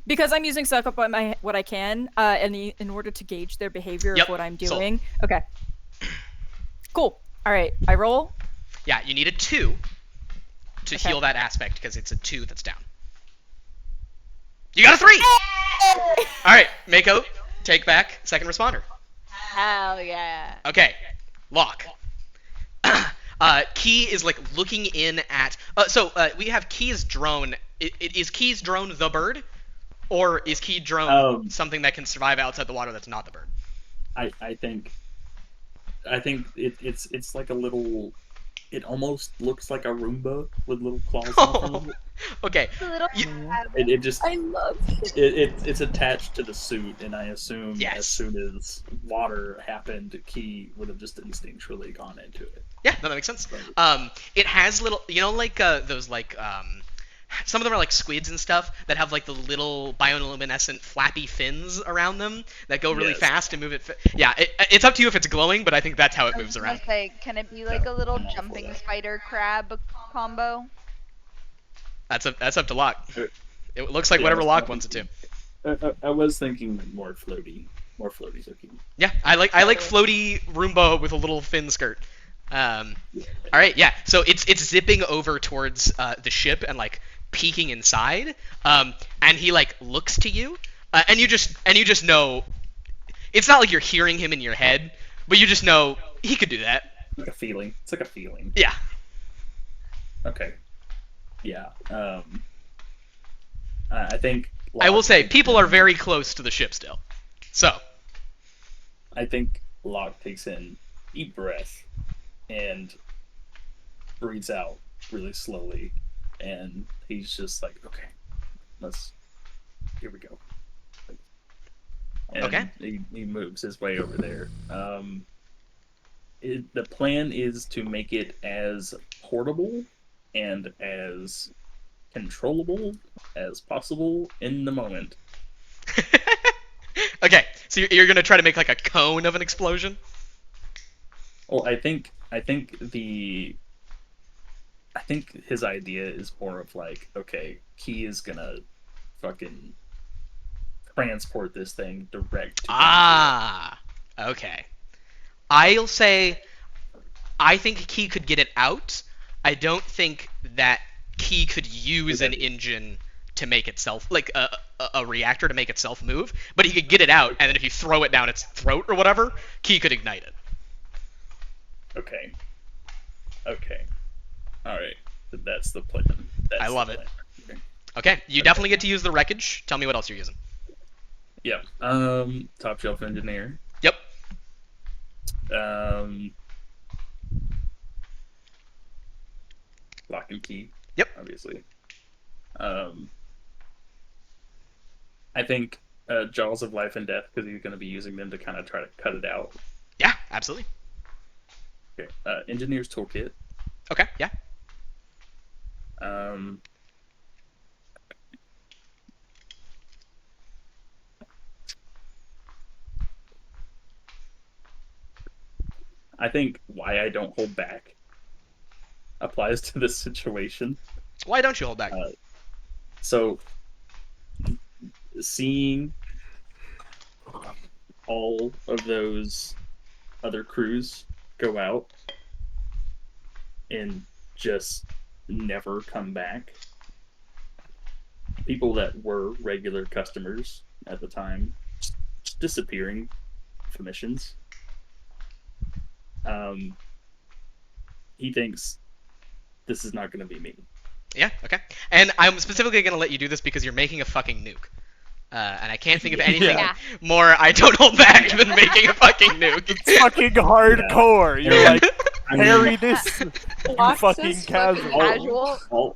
Because I'm using suck up what I can, in order to gauge their behavior Yep, of what I'm sold. doing. Okay. Cool. All right. I roll. Yeah, you need a 2 to Okay. heal that aspect because it's a 2 that's down. You got a 3! All right, Mako, take back second responder. Hell yeah. Okay, Locke. Key is like looking in at. We have Key's drone. Is Key's drone the bird, or is Key drone something that can survive outside the water that's not the bird? I think it's like a little it almost looks like a Roomba with little claws on the front of it. Okay. A little You- crab. It just I love it's attached to the suit, and I assume Yes. as soon as water happened, Key would have just instinctually gone into it. Yeah, no, that makes sense. It has little, like those some of them are like squids and stuff that have like the little bioluminescent flappy fins around them that go really Yes. fast and move it. Yeah, it's up to you if it's glowing, but I think that's how it I moves was around. gonna say, can it be like Yeah, a little I'm all for jumping that. spider crab combo? That's up to Locke. Uh, It looks like yeah, whatever I was Locke wants it to. I was thinking more floaty looking. Yeah, I like floaty Roomba with a little fin skirt. All right, yeah. So it's zipping over towards the ship and like peeking inside. And he like looks to you, and you just know. It's not like you're hearing him in your head, but you just know he could do that. Like a feeling. It's like a feeling. Yeah. Okay. Yeah. I think. I will Locke say takes people are in- very close to the ship still. So I think Locke takes in deep breath and breathes out really slowly, and he's just like, okay, here we go. And Okay. he moves his way over there. The plan is to make it as portable and as controllable as possible in the moment. okay, so you're gonna try to make like a cone of an explosion. Well, I think his idea is more of like, okay, Key is gonna fucking transport this thing direct to Ah, okay. I'll say I think Key could get it out. I don't think that Key could use an engine to make itself, like a reactor to make itself move, but he could get it out, and then if you throw it down its throat or whatever, Key could ignite it. Okay. All right. That's the plan. I love it. Okay. Okay, you definitely get to use the wreckage. Tell me what else you're using. Yeah. Top shelf engineer. Yep. Lock and key. Yep. Obviously. I think Jaws of Life and Death, because he's going to be using them to kind of try to cut it out. Yeah, absolutely. Okay. Engineer's toolkit. Okay, yeah. I think why I don't hold back applies to this situation. Why don't you hold back? So, seeing all of those other crews go out and just never come back, people that were regular customers at the time just disappearing for missions. He thinks this is not going to be me. Yeah, okay. And I'm specifically going to let you do this because you're making a fucking nuke. And I can't think of anything Yeah. more I don't hold back than making a fucking nuke. It's fucking hardcore. You're like, parry this, you Locke fucking says casual. Casual.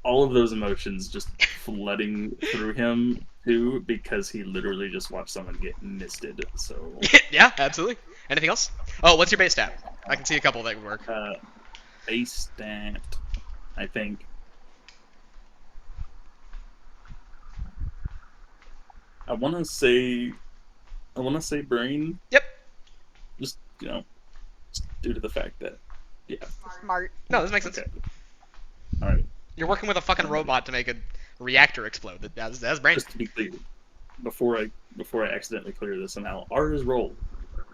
All of those emotions just flooding through him too, because he literally just watched someone get misted. So Yeah, absolutely. Anything else? Oh, what's your base stat? I can see a couple that would work. base stat, I think. I want to say brain. Yep. Just just due to the fact that, yeah. Smart. No, this makes sense. Okay. All right. You're working with a fucking robot to make a reactor explode. That's brain. Just to be clear, before I accidentally clear this somehow, R is roll.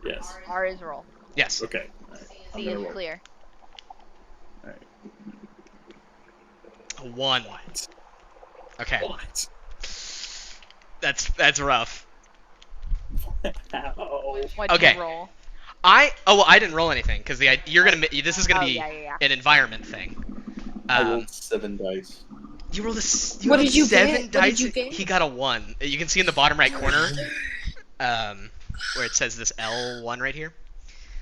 Yes. R is roll. Yes. Okay. All right. I'm C gonna is roll. clear. All right. 1. Okay. What? That's rough. Ow. What'd Okay. you roll? I didn't roll anything because this is gonna Oh, be yeah. an environment thing. I rolled 7 dice. You rolled What did you 7 get? What dice. did you get? He got a 1. You can see in the bottom right corner, where it says this L1 right here.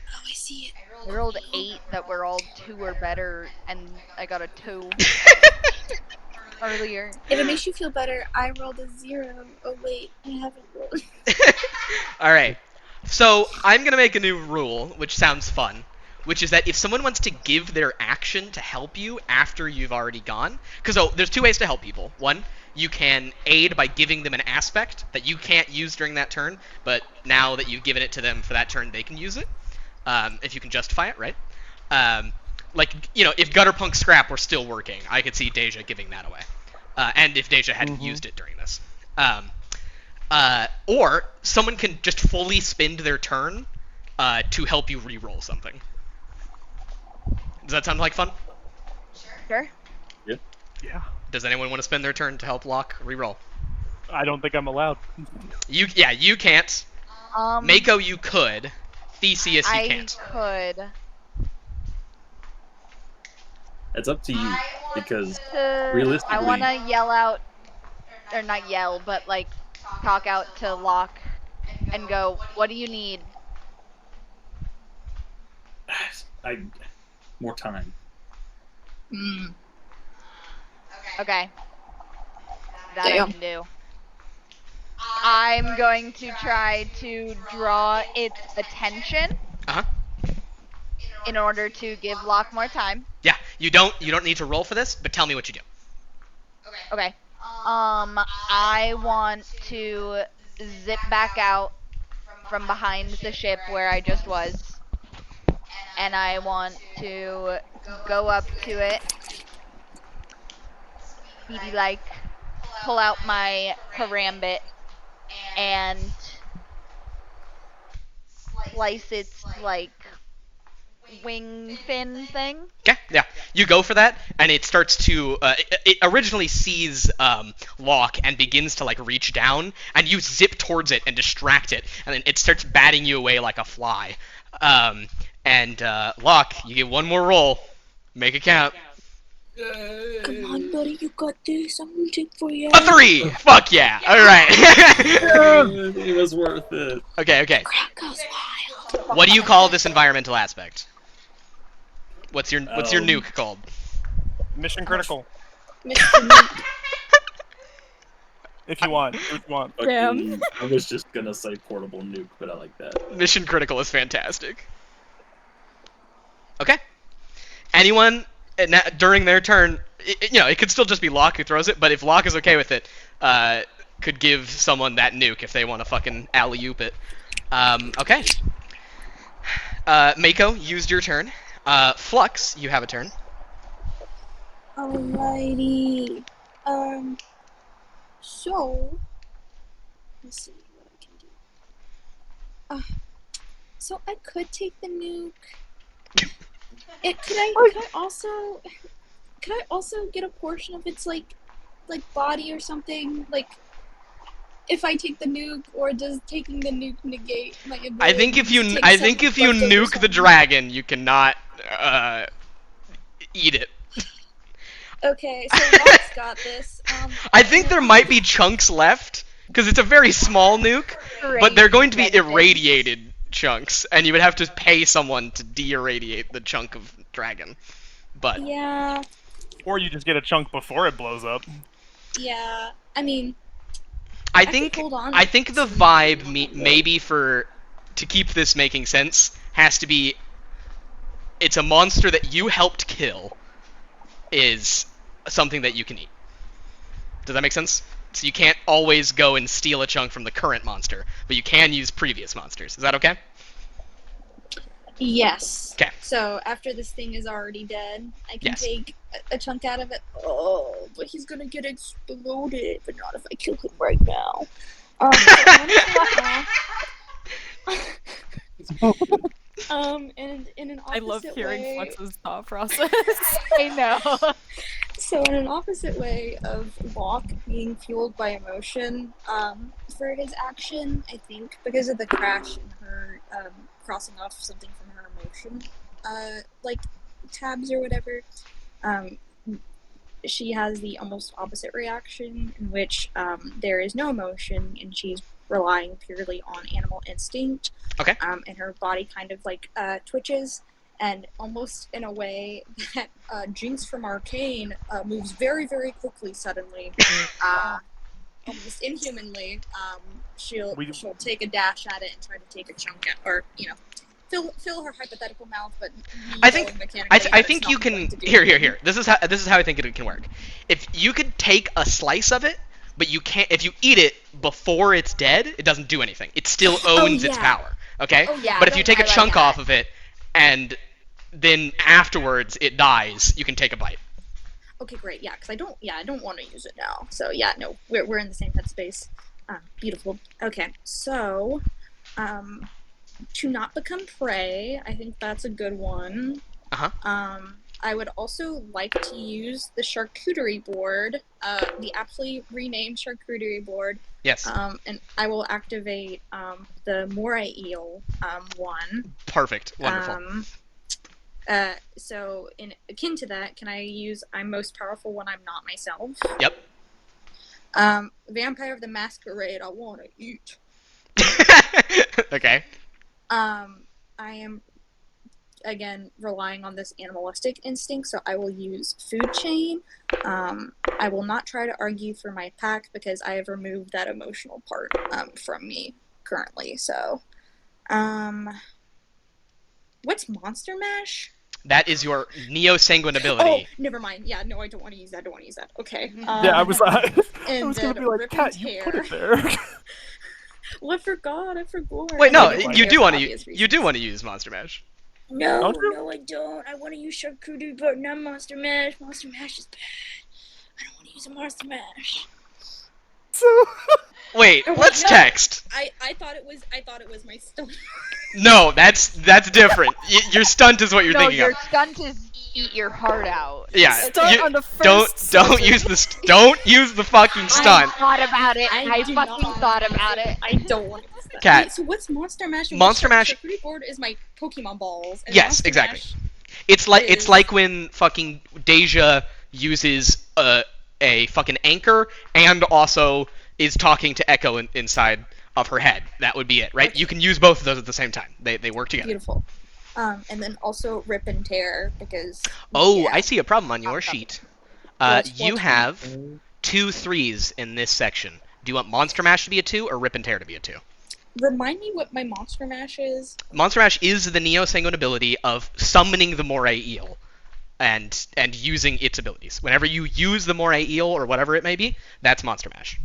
Oh, I see it. I rolled 8 that were all 2 or better, and I got a 2 earlier. If it makes you feel better, I rolled a 0. Oh wait, I haven't rolled. All right. So I'm gonna make a new rule, which sounds fun, which is that if someone wants to give their action to help you after you've already gone, because there's 2 ways to help people. One, you can aid by giving them an aspect that you can't use during that turn, but now that you've given it to them for that turn, they can use it, if you can justify it, right? Like, if Gutterpunk Scrap were still working, I could see Deja giving that away, and if Deja hadn't used it during this. Or someone can just fully spend their turn to help you re-roll something. Does that sound like fun? Sure. Yeah. Does anyone want to spend their turn to help Locke re-roll? I don't think I'm allowed. You can't. Mako, you could. Theseus, you can't. I could. It's up to you because I realistically, want to yell out, or not yell, but like talk out to Locke and go, "What do you need?" more time. Okay. That Damn. I can do. I'm going to try to draw its attention Uh-huh. in order to give Locke more time. Yeah, you don't need to roll for this, but tell me what you do. Okay. I want to zip back out from behind the ship where I just was. And I want to go up to it, speedy-like, pull out my karambit, and slice its, like, wing fin thing. Okay, yeah. You go for that, and it starts to, it originally sees Locke and begins to, like, reach down, and you zip towards it and distract it, and then it starts batting you away like a fly. Locke, you get one more roll. Make it count. Come on, buddy, you got this. I'm rooting for you. A 3! Fuck yeah! Alright. It was worth it. Okay. Crowd goes wild. What do you call this environmental aspect? What's your nuke called? Mission critical. Mr. Meat. If you want. Damn. I was just gonna say portable nuke, but I like that. Mission critical is fantastic. Okay. Anyone during their turn, it could still just be Locke who throws it, but if Locke is okay with it, could give someone that nuke if they want to fucking alley-oop it. Okay. Mako used your turn. Flux, you have a turn. Alrighty. So let's see what I can do. So I could take the nuke. Could I also get a portion of its like body or something? Like, if I take the nuke, or does taking the nuke negate my ability? I think if you nuke the something? dragon, you cannot eat it. Okay, so Locke's got this. I think there might be chunks left, because it's a very small nuke, but they're going to be irradiated chunks, and you would have to pay someone to de-irradiate the chunk of dragon. But Yeah, Or you just get a chunk before it blows up. yeah. I mean, I could think hold on. the vibe maybe to keep this making sense has to be it's a monster that you helped kill is something that you can eat. Does that make sense? So you can't always go and steal a chunk from the current monster, but you can use previous monsters. Is that okay? Yes. Okay. So after this thing is already dead, I can Yes. take a chunk out of it. Oh, but he's gonna get exploded. But not if I kill him right now. So I'm gonna and in an I opposite love hearing way, Flux's thought process. I know. So in an opposite way of Locke being fueled by emotion, for his action, I think because of the crash and her crossing off something from her emotion, like tabs or whatever, she has the almost opposite reaction in which there is no emotion and she's relying purely on animal instinct. Okay. And her body kind of like twitches, and almost in a way that Jinx from Arcane moves very, very quickly suddenly. Almost inhumanly, she'll take a dash at it and try to take a chunk at, or fill her hypothetical mouth. But I think you can. Here. This is how I think it can work. If you could take a slice of it, but you can't. If you eat it before it's dead, it doesn't do anything. It still owns its power. Okay. Oh, yeah, but if you take a chunk that. off of it, and then afterwards it dies, you can take a bite. Okay, great. Yeah, because I don't want to use it now. So yeah, no, we're in the same headspace. Beautiful. Okay, so, to not become prey, I think that's a good one. I would also like to use the charcuterie board, the aptly renamed charcuterie board. Yes. And I will activate the moray eel one. Perfect. Wonderful. So in akin to that, can I use I'm most powerful when I'm not myself? Yep. Vampire of the Masquerade, I want to eat. Okay. I am, again, relying on this animalistic instinct, so I will use food chain. I will not try to argue for my pack because I have removed that emotional part from me currently. So, what's Monster Mash? That is your Neo-Sanguine ability. Oh, never mind. Yeah, no, I don't want to use that. Okay. Yeah, I was and gonna be like, Cat, you put it there. Well, I forgot. Wait, no, Like, you do want to reasons. use Monster Mash. No, I don't. I want to use charcuterie, but not Monster Mash. Monster Mash is bad. I don't want to use a Monster Mash. So Wait, let's text. I thought it was my stunt. No, that's different. Your stunt is what you're thinking your of. stunt is eat your heart out. Yeah. Start on the first Don't use the fucking stunt. I thought about it. I do fucking not thought about it. I don't want to use that. Cat. Wait, so what's Monster Mash? Monster Mash- Charcuterie board is my Pokemon balls. And Yes, Monster exactly. Mash It's like when fucking Deja uses a fucking anchor and also is talking to Echo inside of her head. That would be it, right? Okay. You can use both of those at the same time. They work together. Beautiful. And then also rip and tear because. Oh, yeah. I see a problem on your sheet. You have 2 3s in this section. Do you want Monster Mash to be a 2 or Rip and Tear to be a 2? Remind me what my Monster Mash is. Monster Mash is the Neo-Sanguine ability of summoning the moray eel and using its abilities. Whenever you use the moray eel or whatever it may be, that's Monster Mash.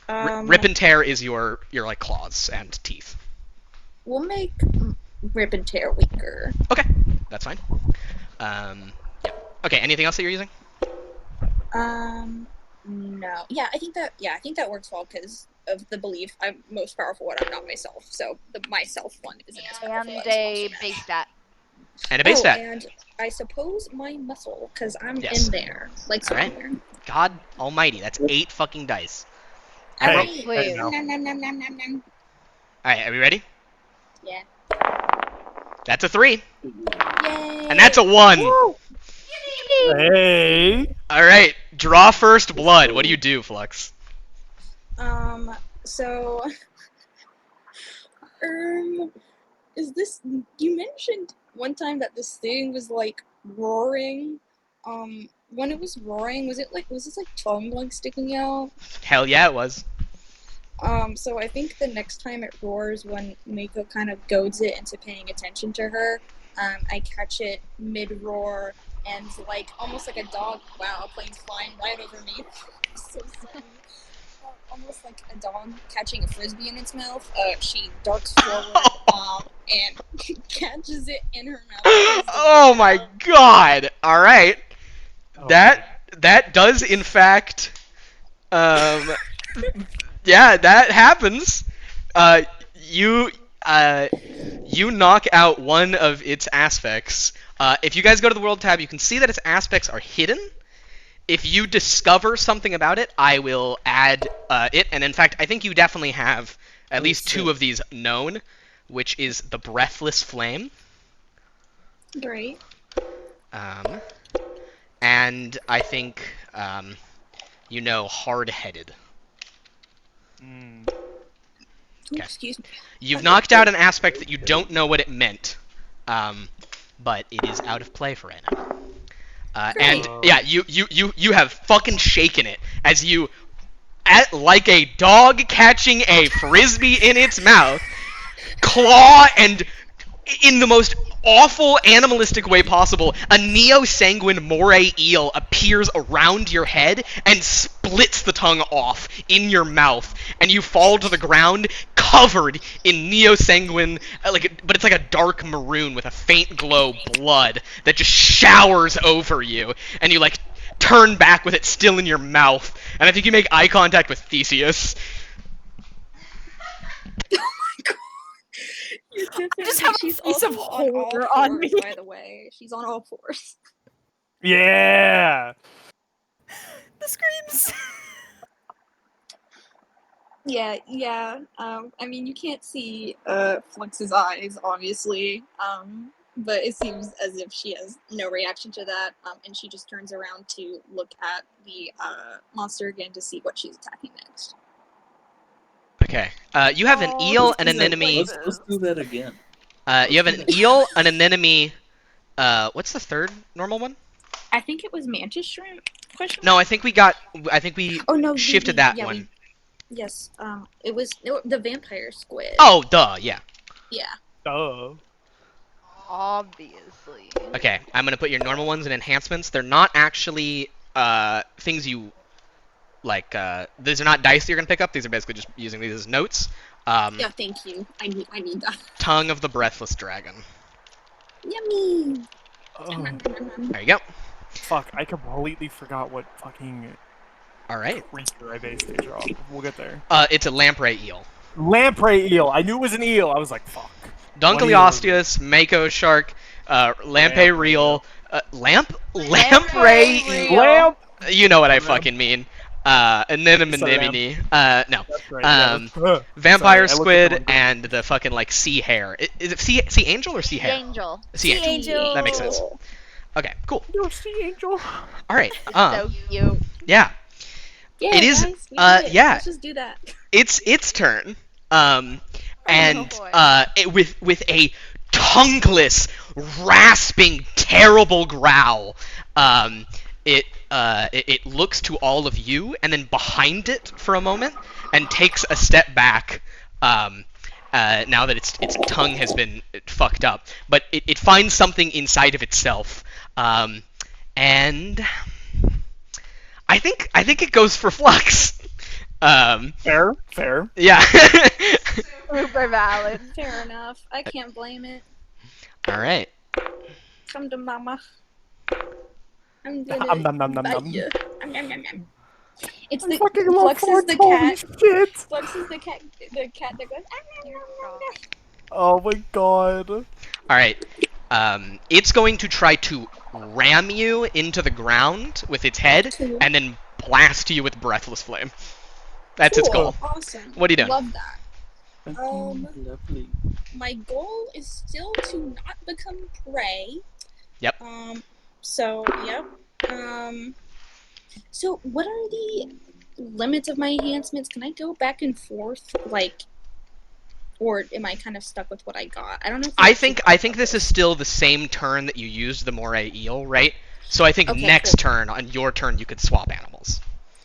Rip and Tear is your like claws and teeth. We'll make Rip and Tear weaker. Okay, that's fine. Yeah. Okay, anything else that you're using? No. Yeah, I think that works well because of the belief I'm most powerful when I'm not myself. So the myself one isn't as powerful And as a Monster base Mash. stat. And a base stat. And I suppose my muscle because I'm Yes. in there, like All right. somewhere. God almighty, that's 8 fucking dice. Hey, Please. no. Nom, nom, nom, nom, nom, nom. Alright, are we ready? Yeah. That's a 3. Yay! And that's a 1. Hey. Alright, draw first blood. What do you do, Flux? So, is this, you mentioned one time that this thing was, like, roaring, when it was roaring, was this, like, tongue, like, sticking out? Hell yeah, it was. So I think the next time it roars, when Mako kind of goads it into paying attention to her, I catch it mid-roar, and, like, almost like a dog, wow, a plane's flying right over me, so sorry. Almost like a dog catching a frisbee in its mouth. She darts forward and catches it in her mouth. Oh my god! Alright. That does in fact yeah, that happens. You knock out one of its aspects. If you guys go to the world tab, you can see that its aspects are hidden. If you discover something about it, I will add it. And in fact, I think you definitely have at least 2 of these known, which is the Breathless Flame. Great. And I think, Hard-Headed. Okay. Excuse me. You've knocked out an aspect that you don't know what it meant, but it is out of play for right now. And yeah, you have fucking shaken it as you, like a dog catching a frisbee in its mouth, claw and in the most awful animalistic way possible, a neo-sanguine moray eel appears around your head and splits the tongue off in your mouth, and you fall to the ground covered in neo-sanguine, but it's like a dark maroon with a faint glow blood that just showers over you, and you like turn back with it still in your mouth, and I think you make eye contact with Theseus. I just have a face of horror on me. By the way, she's on all fours. Yeah. The screams. Yeah. I mean, you can't see Flex's eyes, obviously. But it seems as if she has no reaction to that. And she just turns around to look at the monster again to see what she's attacking next. Okay. You have an eel and an enemy. Let's do that again. You have an eel and an enemy. What's the third normal one? I think it was mantis shrimp. No, I think we shifted that one. Yes. It was the vampire squid. Oh, duh, yeah. Yeah. Duh. Obviously. Okay, I'm gonna put your normal ones in enhancements. They're not actually things you like. These are not dice that you're gonna pick up. These are basically just using these as notes. Yeah, thank you. I need that. Tongue of the Breathless Dragon. Yummy. Oh, There you go. fuck, I completely forgot what fucking All right. creature I based stage off. We'll get there. It's a lamprey eel. Lamprey eel. I knew it was an eel. I was like, fuck. Dunkleosteus, mako shark, lamprey reel, lamprey eel. Lamp. You know what I fucking mean. Anemone. No. That's right. Vampire Sorry, I looked at the squid wrong and the fucking like sea hare. Is it sea angel or sea hare? Angel. Sea angel. That makes sense. Okay, cool. No, sea angel. All right. So cute. Yeah. Yeah, It is- guys, we did it. yeah. Let's just do that. It's its turn. And boy. with a tongueless, rasping, terrible growl, it looks to all of you and then behind it for a moment and takes a step back. Now that its tongue has been fucked up, but it finds something inside of itself, and I think it goes for Flux. Fair. Yeah. Super valid. Fair enough. I can't blame it. All right. Come to mama. I'm Nom, nom, nom, nom, bite nom. ya. Nom, nom, nom. It's I the fucking love Flux is the Holy cat. shit. Flux is the cat that goes. Nom, nom, nom, nom. Oh my god. All right. It's going to try to ram you into the ground with its head Cool. and then blast you with breathless flame. That's its Cool. goal. Awesome. What are you doing? Love that. Lovely. My goal is still to not become prey. Yep. So yep. So what are the limits of my enhancements? Can I go back and forth, like, or am I kind of stuck with what I got? I don't know. If I think this is still the same turn that you used the moray eel, right? So I think Okay, next cool. turn, on your turn, you could swap animals.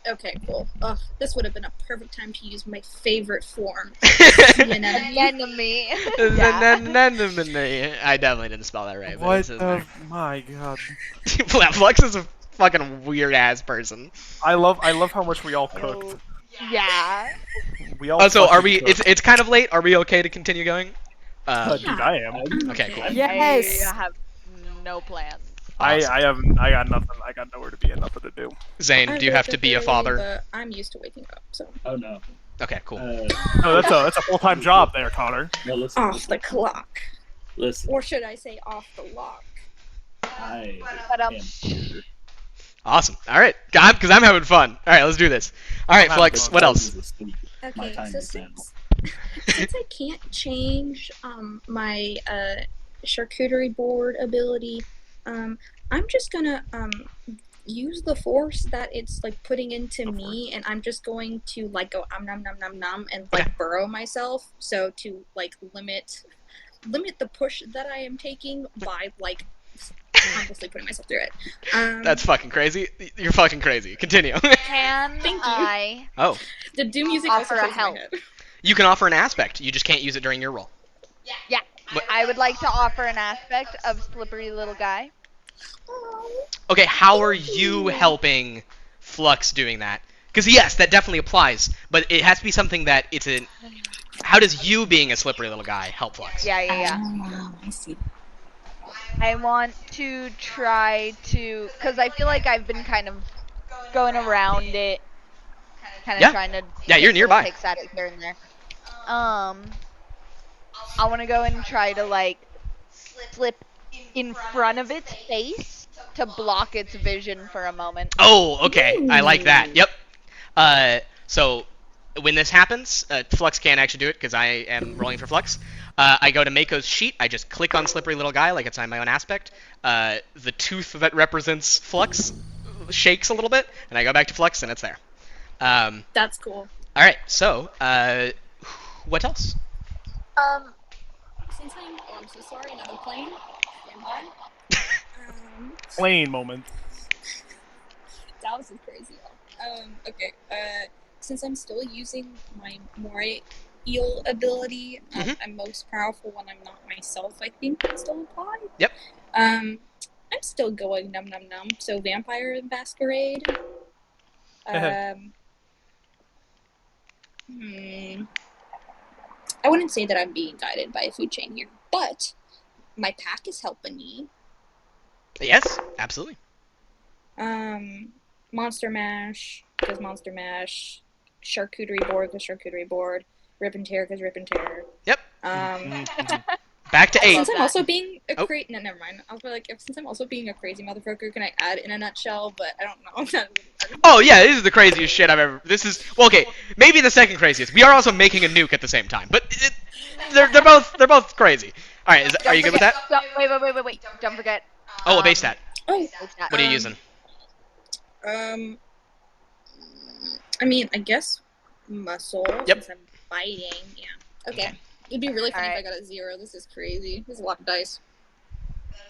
Okay, cool. Ugh, this would have been a perfect time to use my favorite form. Anemone. Enemy. I definitely didn't spell that right. But What it's the? My god. Flux is a fucking weird ass person. I love how much we all cooked. Yeah. We all. So are fucking we? cooked. It's kind of late. Are we okay to continue going? Dude, I am. Okay, cool. Yes. I have no plans. I got nothing. I got nowhere to be and nothing to do. Zane, do you have to be a father? But I'm used to waking up, so Oh no. Okay, cool. No, that's a full-time job there, Connor. No, listen. off the clock, Listen. or should I say off the lock? I But, am here. Awesome. All right, because I'm having fun. All right, let's do this. All right, I'm Flux. having What fun. else? My Okay, time so is now. since I can't change my charcuterie board ability, I'm just gonna use the force that it's like putting into Go for me, and I'm just going to like go nom nom nom nom and Okay. like burrow myself. So to like limit the push that I am taking by like consciously putting myself through it. That's fucking crazy. You're fucking crazy. Continue. Can Thank you. I Oh, The doom music offer also a plays in my help? head. you can offer an aspect. You just can't use it during your roll. Yeah. What- I would like to offer an aspect of slippery little guy. Okay, how are you helping Flux doing that? Because yes, that definitely applies, but it has to be something that it's an. How does you being a slippery little guy help Flux? Yeah. I see. I want to try to, because I feel like I've been kind of going around it, kind of Yeah. trying to Yeah, you're take little nearby. picks at it here and there. I want to go and try to like slip in front of its face to block its vision for a moment. Oh, okay. I like that. Yep. So when this happens, Flux can't actually do it because I am rolling for Flux. I go to Mako's sheet. I just click on Slippery Little Guy like it's on my own aspect. The tooth that represents Flux shakes a little bit, and I go back to Flux, and it's there. That's cool. All right. So, what else? Since I'm so sorry, another plane. Stand by. Plain moment. Dallas is crazy, y'all. Okay. Since I'm still using my Moray eel ability, I'm most powerful when I'm not myself. I think that still applies. Yep. I'm still going num num num. So vampire masquerade. I wouldn't say that I'm being guided by a food chain here, but my pack is helping me. Yes, absolutely. Monster Mash, because Monster Mash. Charcuterie board, because charcuterie board. Rip and tear, because rip and tear. Yep. Mhm. Back to 8. Since I'm also being a Oh. crazy... No, never mind. I'll be like, since I'm also being a crazy motherfucker, can I add in a nutshell? But I don't know. Oh yeah, this is the craziest shit I've ever. This is well, okay, maybe the second craziest. We are also making a nuke at the same time, but they're both crazy. All right, are you good with that? Wait. Don't forget. Oh, a base stat. Oh, What are you using? I mean, I guess muscle. Yep. Since I'm biting. Yeah. Okay. It'd be really funny if I got a 0. This is crazy. This is a lot of dice.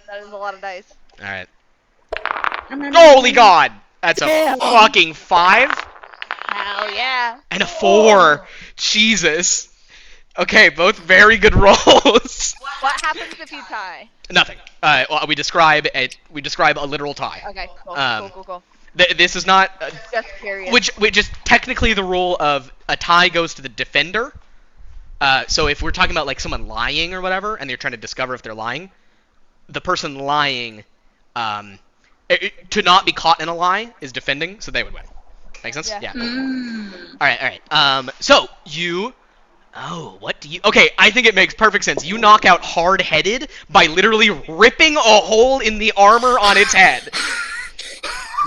That is a lot of dice. All right. I'm Holy God, that's a fucking 5 Hell yeah. and a 4. Jesus. Okay, both very good rolls. What happens if you tie? Nothing. Well, we describe a literal tie. Okay, cool. Cool. This is not. Just curious. Which is technically the rule of a tie goes to the defender. So if we're talking about like someone lying or whatever, and they're trying to discover if they're lying, the person lying, to not be caught in a lie is defending, so they would win. Make sense? Yeah. All right. So you. Oh, what do you? Okay, I think it makes perfect sense. You knock out hard-headed by literally ripping a hole in the armor on its head.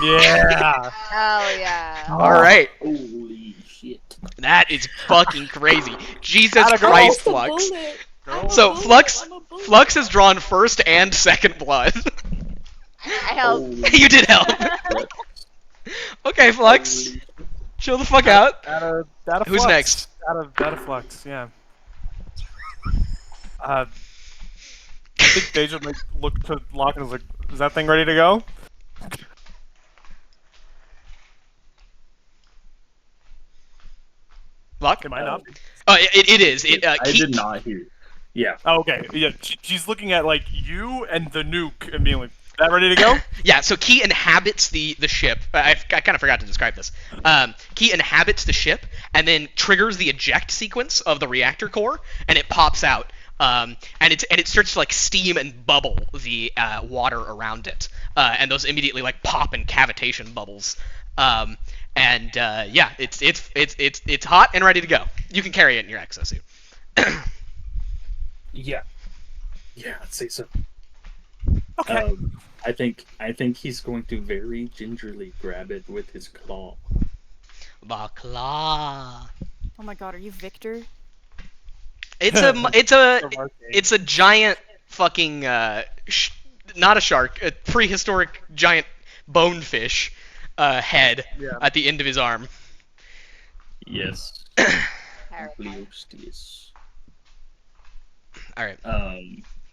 Yeah. Hell yeah. All right. Holy shit. That is fucking crazy. Jesus Gotta go. Christ, Flux. So Flux has drawn first and second blood. I help. You did help. Okay, Flux. Chill the fuck out. Data Who's flux. next? Data flux, yeah. I think Deja might look to Locke and is like, is that thing ready to go? Lock? Am I not? Oh, it is. I did not hear. Yeah. Oh, okay. Yeah, she's looking at like you and the nuke and being like, is that ready to go? Yeah, so Key inhabits the ship. I kind of forgot to describe this. Key inhabits the ship and then triggers the eject sequence of the reactor core, and it pops out. And it starts to like steam and bubble the water around it, and those immediately like pop in cavitation bubbles. Yeah, it's hot and ready to go. You can carry it in your exosuit. Yeah. Yeah, I'd say so. Okay. I think he's going to very gingerly grab it with his claw. Bakla. Oh my god, are you Victor? It's a giant fucking not a shark, a prehistoric giant bonefish head Yeah. at the end of his arm. Yes. Terrible. Bleosteus. All right.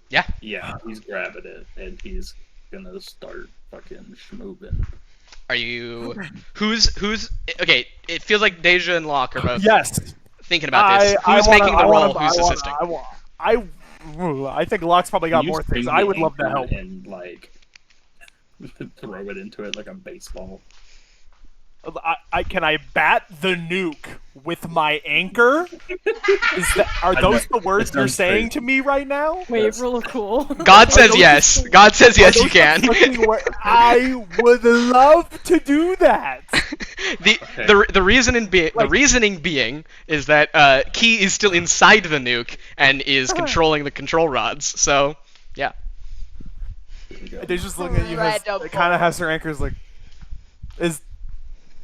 Yeah, he's grabbing it and he's gonna start fucking schmoovin'. Are you? Who's? Okay, it feels like Deja and Locke are both Yes. thinking about this. Who's making the role? Who's assisting? I think Locke's probably got You more things. swing I the would love to anchor help. and like throw it into it like a baseball. Can I bat the nuke with my anchor? Are those the words you're sounds saying crazy. to me right now? Wave rule of cool. God says yes. God says yes. You can. I would love to do that. The reasoning being is that Key is still inside the nuke and is controlling the control rods. So yeah. They're just looking at you. Incredible. It kind of has her anchors like.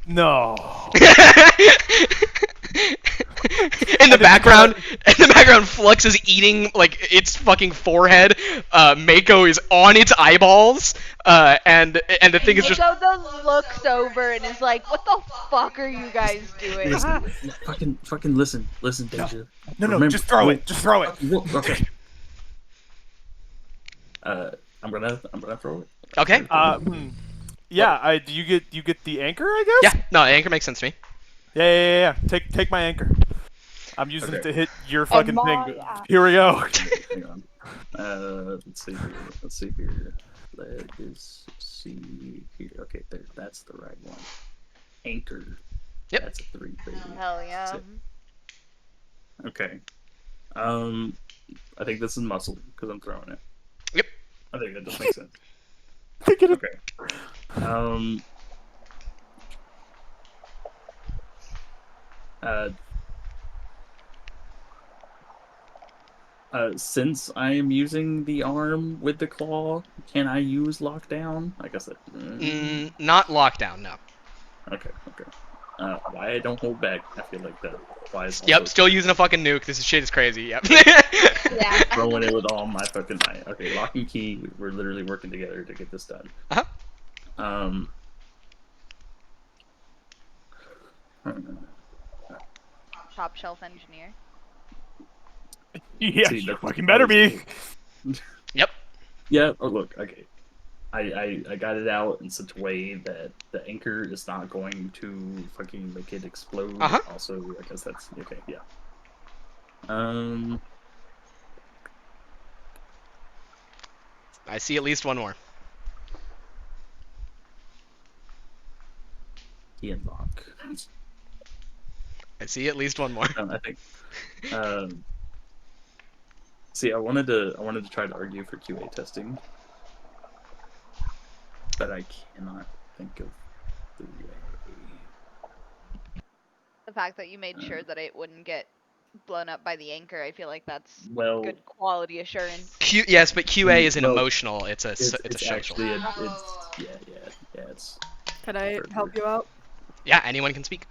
No. In the background, Flux is eating like its fucking forehead. Mako is on its eyeballs, and the thing is just. Mako looks over and is like, "What the fuck are you guys doing?" Fucking listen, Deja. No, Remember- just throw it. Just throw it. Okay. I'm gonna throw it. Okay. Yeah. Do you get the anchor? I guess. Yeah. No, anchor makes sense to me. Yeah. Take my anchor. I'm using it Okay. to hit your fucking my thing. ass. Here we go. Hang on. Let's see here. Let's see here. Okay, there. That's the right one. Anchor. Yep. That's a 3, baby. Hell yeah. That's it. Okay. I think this is muscle because I'm throwing it. Yep. I think that does make sense. Take it. Okay. Since I am using the arm with the claw, can I use lockdown? I guess that. Not lockdown. No. Okay. Why I don't hold back? I feel like that. Why is Yep. Still using a fucking nuke. This shit is crazy. Yep. Yeah. throwing it with all my fucking might. Okay, lock and key. We're literally working together to get this done. Uh-huh. Top shelf engineer. Yeah, See, you that's fucking better be. Yep. Yeah. Oh, look. Okay. I got it out in such a way that the anchor is not going to fucking make it explode. Uh-huh. Also, I guess that's okay. Yeah. I see at least one more. Key and lock. I see at least one more. I think. See, I wanted to try to argue for QA testing, but I cannot think of the way. The fact that you made sure that it wouldn't get blown up by the anchor, I feel like that's Well, good quality assurance. Yes, but QA isn't Well, emotional. It's a it's social. actually it's Can I help you out? Yeah, anyone can speak.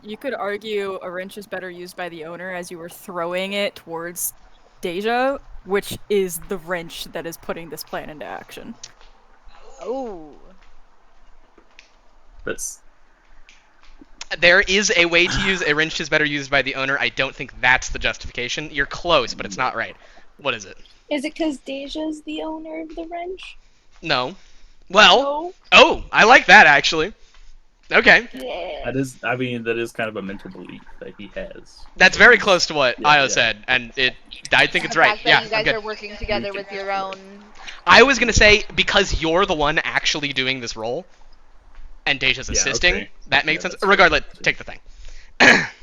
You could argue a wrench is better used by the owner as you were throwing it towards Deja, which is the wrench that is putting this plan into action. Oh. that's There is a way to use a wrench is better used by the owner. I don't think that's the justification. You're close, but it's not right. What is it? Is it because Deja's the owner of the wrench? No. Well. No. Oh, I like that actually. Okay. Yeah. that is. I mean, that is kind of a mental belief that he has. That's very close to what Yeah, Io yeah. said, and I think it's The right. fact that Yeah, you I'm guys good. are working together with your own. I was gonna say because you're the one actually doing this role, and Deja's Yeah, assisting. okay. That makes Yeah, sense. that's Regardless, fair. take the thing.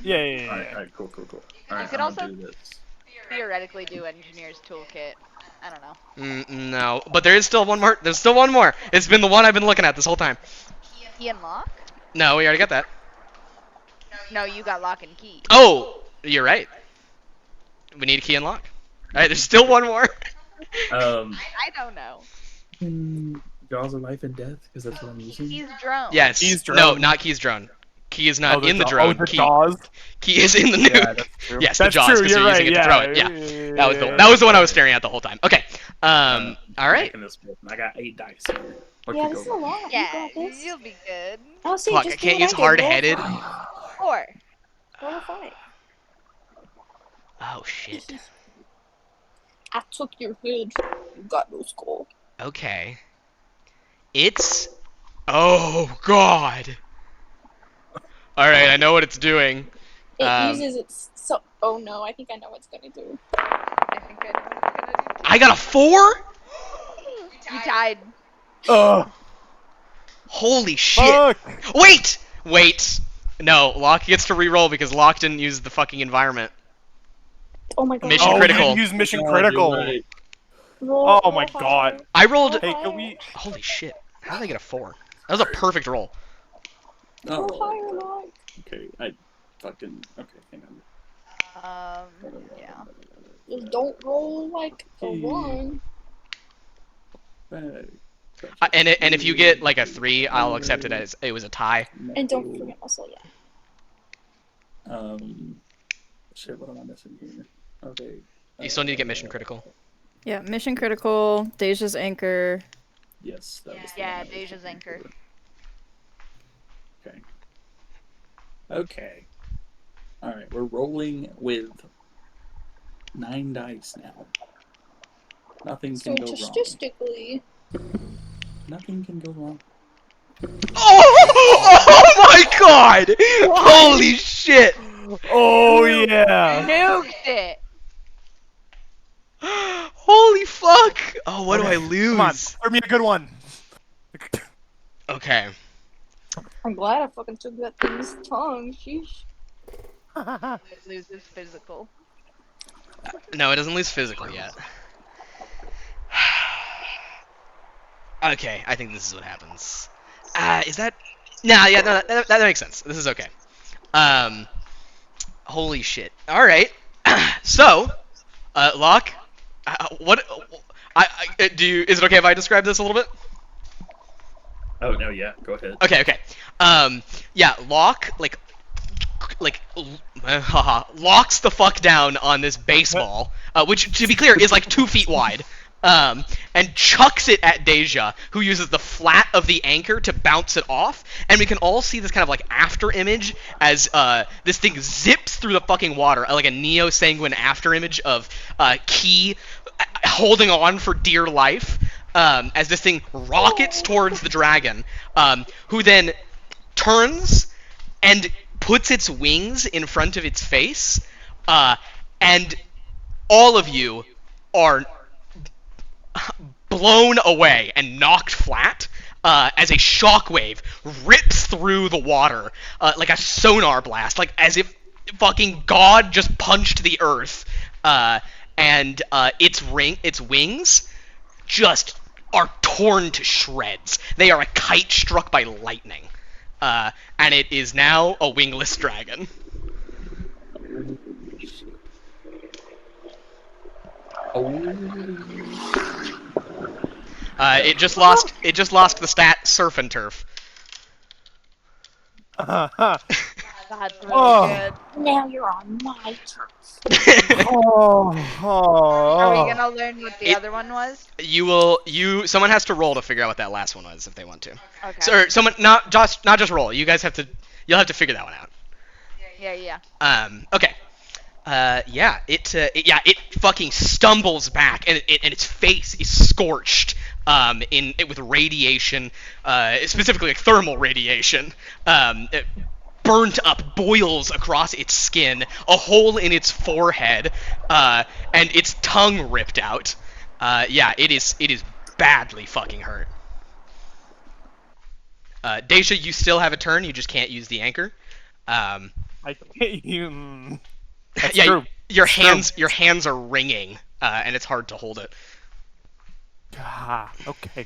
Yeah. All right, cool. All right, could I'm gonna also- do this. Theoretically, do engineer's toolkit. I don't know. No, but there is still one more. There's still one more. It's been the one I've been looking at this whole time. Key and lock? No, we already got that. No, you got lock and key. Oh, you're right. We need a key and lock. All right, there's still one more. I don't know. Jaws of Life and Death, because that's what I'm using. He's drone. Yes. Key's No, drone. not Key's drone. Key is not in the jaw- drone. the Key, jaws. key is in the nuke. Yeah, that's true. Yes, That's the jaws, true. because You're you're using right. it to throw it. Yeah. That was the one I was staring at the whole time. Okay. All right. Making this one. I got 8 dice here. What Yeah, could this is go a wrong? lot. You Yeah, got this. you'll be good. I'll say Fuck, just I do can't what use I did. Roll a hard-headed. five. 4. Roll a 5. Oh shit. I took your head. You got no skull. Okay. It's. Oh god. All right, I know what it's doing. It uses its. So. Oh no, I think I know what it's gonna do. I think I know what it's gonna do. I got a 4. You tied. Ugh. Holy shit. Fuck. Wait. No, Locke gets to re-roll because Locke didn't use the fucking environment. Oh my god. Mission Oh, critical. you didn't use mission God, critical. you're right. Roll, Oh my roll god. higher. I rolled. Hey, can we? Holy shit. How did I get a 4? That was a perfect roll. Roll Oh, higher, Locke. okay. I fucking okay. Hang on. Yeah. Just don't roll like a 1. And if you get like a 3, I'll accept it as it was a tie. And don't forget also, yeah. Shit. What am I missing here? Okay. You still need to get mission critical. Yeah, mission critical, Deja's anchor. Yes, that was. the Yeah, one I was Deja's looking anchor. for. Okay. Okay. All right, we're rolling with 9 dice now. Nothing So can go wrong. statistically, Nothing can go wrong. Oh my god! Holy shit! Oh yeah. Nuked it. Holy fuck! Oh, what do I lose? Come on, throw me a good one. Okay. I'm glad I fucking took that thing's tongue. Sheesh. It loses physical. No, it doesn't lose physical yet. Okay, I think this is what happens. Is that? Nah, yeah, no, that makes sense. This is okay. Holy shit. All right. So, Locke, what? Do you? Is it okay if I describe this a little bit? Oh no, yeah, go ahead. Okay. Yeah, Locke locks the fuck down on this baseball, which, to be clear, is like 2 feet wide, and chucks it at Deja, who uses the flat of the anchor to bounce it off, and we can all see this kind of like after image as this thing zips through the fucking water, like a neo-sanguine after image of Key holding on for dear life, as this thing rockets towards the dragon, who then turns and puts its wings in front of its face, and all of you are blown away and knocked flat as a shockwave rips through the water like a sonar blast, like as if fucking God just punched the earth, and its wings just are torn to shreds. They are a kite struck by lightning. And it is now a wingless dragon. It just lost the stat surf and turf. That's really Oh. good. Now you're on my turf. Are we gonna learn what the other one was? Someone has to roll to figure out what that last one was if they want to. Okay. So, someone not just roll. You guys you'll have to figure that one out. Yeah. Okay. It fucking stumbles back, and its face is scorched, with radiation, specifically like thermal radiation. It burnt up, boils across its skin, a hole in its forehead, and its tongue ripped out. It is badly fucking hurt. Deja, you still have a turn. You just can't use the anchor. I can't even. That's yeah, true. your It's hands are ringing, and it's hard to hold it. Okay.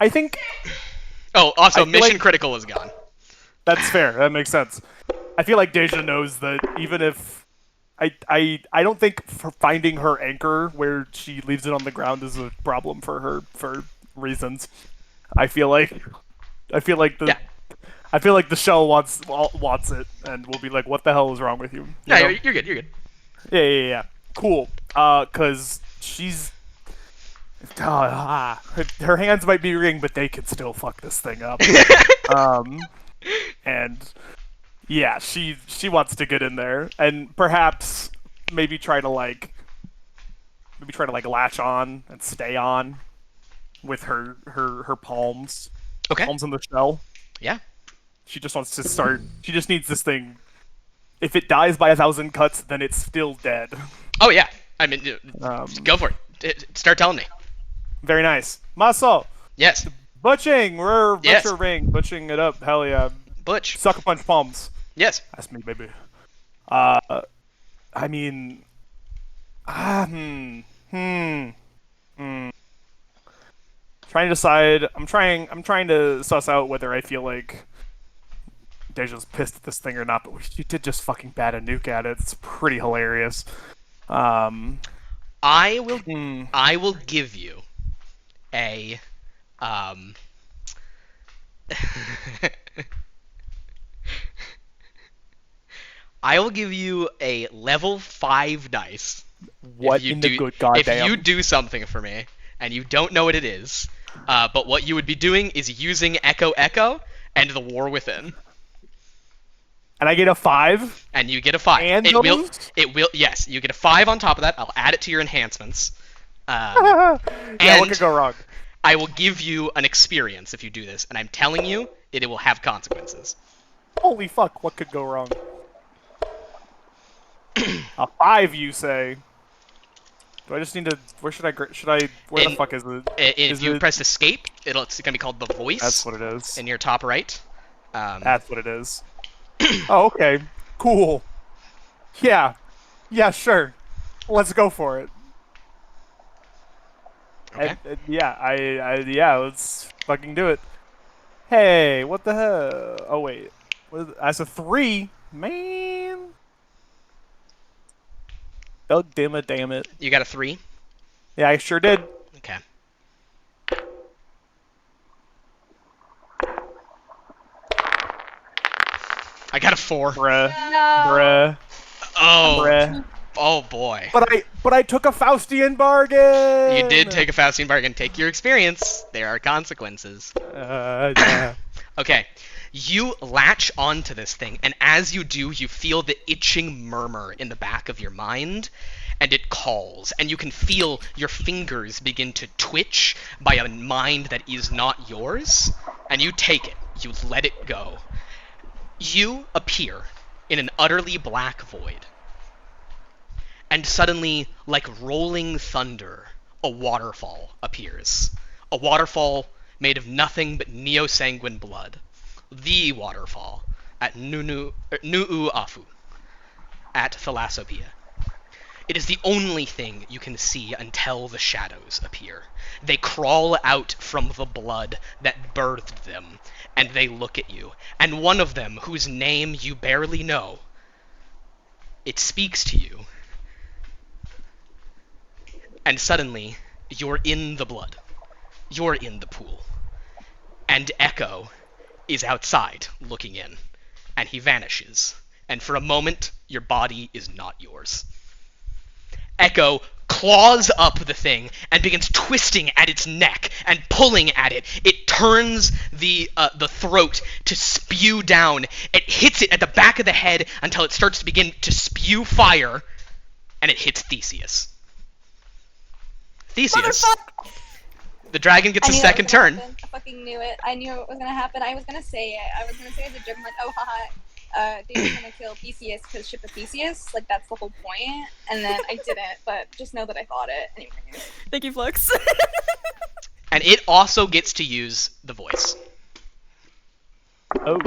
I think Oh, also, I feel mission like- critical is gone. that's fair. That makes sense. I feel like Deja knows that even if I don't think for finding her anchor where she leaves it on the ground is a problem for her for reasons. I feel like the shell wants it and will be like, what the hell is wrong with you? No, know? you're good. You're good. Yeah. Cool. Cause she's Her hands might be ring, but they can still fuck this thing up. And yeah, she wants to get in there and perhaps maybe try to like latch on and stay on with her palms. Okay. Palms in the shell. Yeah. She just wants to start. She just needs this thing. If it dies by 1,000 cuts, then it's still dead. Oh yeah. I mean, go for it. Start telling me. Very nice. Maso. Yes. Butching. We're Yes. butcher ring. Butching it up. Hell yeah. Butch. Sucker punch palms. Yes. That's me, baby. I mean, trying to decide. I'm trying to suss out whether I feel like Deja's pissed at this thing or not. But she did just fucking bat a nuke at it. It's pretty hilarious. I will give you a I will give you a level 5 dice. What in the good goddamn? If you do something for me and you don't know what it is, but what you would be doing is using Echo Echo and the War Within. And I get a 5? And you get a 5. And it will yes, you get a 5 on top of that. I'll add it to your enhancements. Yeah, and what could go wrong? I will give you an experience if you do this, and I'm telling you, it will have consequences. Holy fuck, what could go wrong? A 5, you say? Do I just need to? Where should I? Where the fuck is it? If you press escape, it's gonna be called the voice. That's what it is. In your top right. That's what it is. Oh, okay. Cool. Yeah. Yeah, sure. Let's go for it. Okay. Yeah, let's fucking do it. Hey, what the hell? Oh wait, that's a 3, man. Oh damn it! You got a 3. Yeah, I sure did. Okay. I got a 4. Bruh. No. Bruh. Oh. Bruh. Oh boy. But I took a Faustian bargain. You did take a Faustian bargain. Take your experience. There are consequences. Yeah. Okay. You latch onto this thing, and as you do, you feel the itching murmur in the back of your mind, and it calls, and you can feel your fingers begin to twitch by a mind that is not yours, and you take it. You let it go. You appear in an utterly black void. And suddenly, like rolling thunder, a waterfall appears. A waterfall made of nothing but neo-sanguine blood. The waterfall at Nu'uafu, at Thalassopia. It is the only thing you can see until the shadows appear. They crawl out from the blood that birthed them, and they look at you. And one of them, whose name you barely know, it speaks to you. And suddenly, you're in the blood. You're in the pool. And Echo is outside, looking in. And he vanishes. And for a moment, your body is not yours. Echo claws up the thing and begins twisting at its neck and pulling at it. It turns the throat to spew down. It hits it at the back of the head until it starts to begin to spew fire, and it hits Theseus. Theseus, the dragon gets a second turn. I fucking knew it. I knew it was gonna happen. I was gonna say it. I was gonna say it as a joke. I'm like, oh haha, David's gonna kill Theseus because ship of Theseus. Like that's the whole point. And then I didn't, but just know that I thought it. Anyways. Thank you, Flux. And it also gets to use the voice. Oh.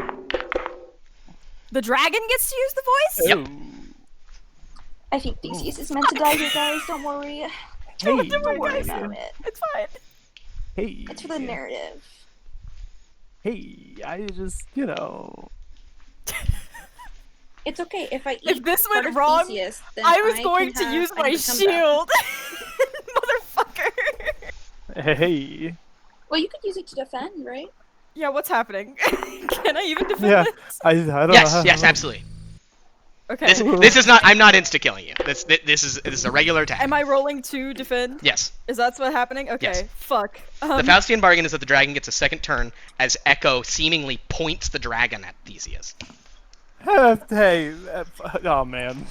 The dragon gets to use the voice? Yep. I think Theseus is meant to die here, guys. Don't worry. Hey, Don't worry about it. It's fine. Hey. It's for the narrative. Hey, I just, you know. It's okay if I eat If this part went of wrong, Theseus, then I was going can to use I my can become shield. Motherfucker. Hey. Well, you could use it to defend, right? Yeah, what's happening? Can I even defend Yeah, this? I don't know. Yes, absolutely. Okay. This is not. I'm not insta killing you. This is a regular attack. Am I rolling to defend? Yes. Is that what's happening? Okay. Yes. Fuck. The Faustian bargain is that the dragon gets a second turn as Echo seemingly points the dragon at Theseus. Hey, oh man,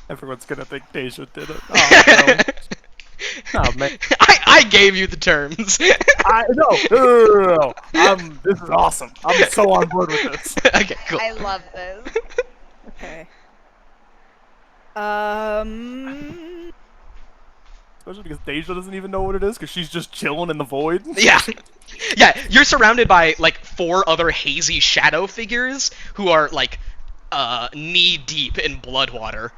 everyone's gonna think Deja did it. Oh, no. Oh man, I gave you the terms. No. This is awesome. I'm so on board with this. Okay, cool. I love this. Okay. Especially because Deja doesn't even know what it is, because she's just chilling in the void. Yeah. Yeah, you're surrounded by like 4 other hazy shadow figures who are like knee deep in blood water.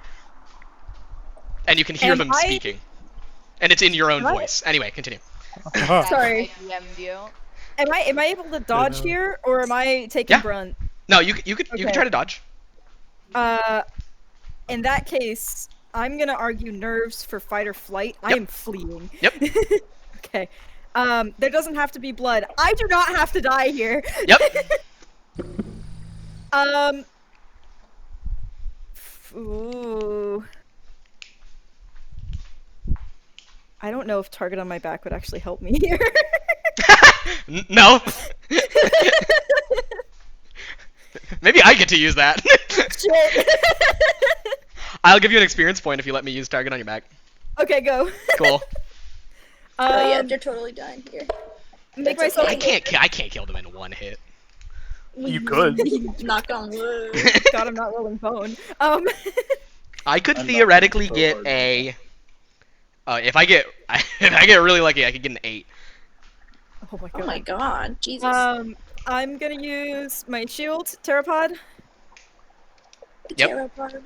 And you can hear them speaking. And it's in your own voice. Anyway, continue. Sorry. I DM'd you. Am I able to dodge here, or am I taking Yeah. brunt? No, you could Okay. try to dodge. In that case, I'm gonna argue nerves for fight or flight. I Yep. am fleeing. Yep. Okay. There doesn't have to be blood. I do not have to die here. Yep. Ooh. I don't know if target on my back would actually help me here. No. Maybe I get to use that. Shit. I'll give you an experience point if you let me use target on your back. Okay, go. Cool. Oh yeah, they're totally done here. Make That's myself. I can't kill them in one hit. You could. Knock on wood. God, I'm not rolling bone. I could I'm not theoretically so get hard. a. If I get really lucky, I could get an 8. Oh my god. Oh my god, Jesus. I'm gonna use my shield, Pteropod, Yep. Pteropod.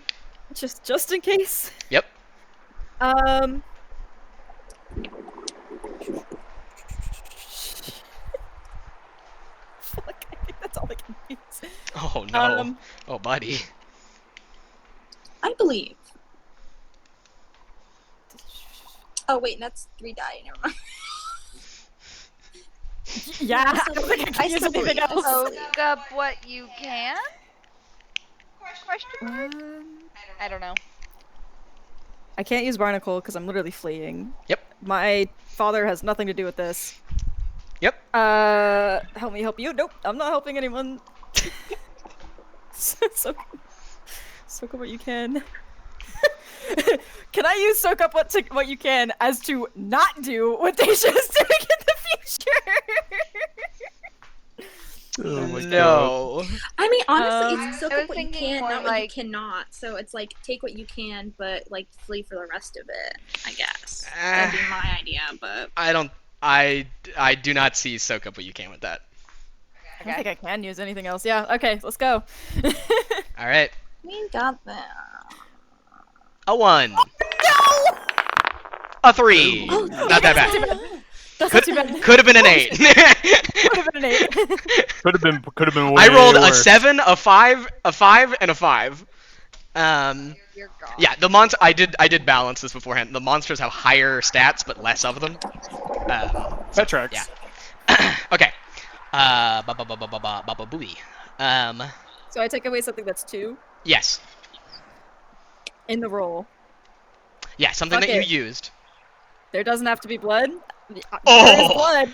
just in case. Yep. Fuck, I think that's all I can use. Oh no. Oh buddy. I believe. Oh wait, that's 3 die. Never mind. Yeah, I don't think I can I use still anything believe. else. Soak up what you can? Question mark? I don't know. I can't use Barnacle because I'm literally fleeing. Yep. My father has nothing to do with this. Yep. Help me help you. Nope, I'm not helping anyone. Soak up what you can. Can I use soak up what you can as to not do what they should is doing in the future? Oh my god. No. I mean, honestly, it's soak I up was what you thinking can, more not what you like- cannot. So it's like take what you can, but like flee for the rest of it. I guess that'd be my idea, but I do not see soak up what you can with that. I don't think I can use anything else. Yeah, okay, let's go. All right. we got that. A 1. No! A 3. Oh, Not that bad. That's not too bad. Could have been an 8. Could have been an 8. Could have been. Way I rolled a worse. 7, a 5, and a 5. You're gone. Yeah, I did balance this beforehand. The monsters have higher stats but less of them. That tracks. Yeah. Okay. Booey. So I take away something that's 2 Yes. in the roll. Yeah, something Fuck that it. you used. There doesn't have to be blood. Oh! There is blood.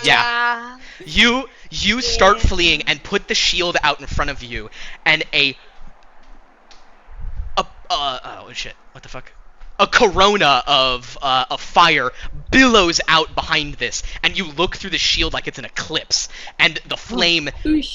Yeah. You start fleeing and put the shield out in front of you, and oh shit, what the fuck? A corona of fire billows out behind this, and you look through the shield like it's an eclipse, and the flame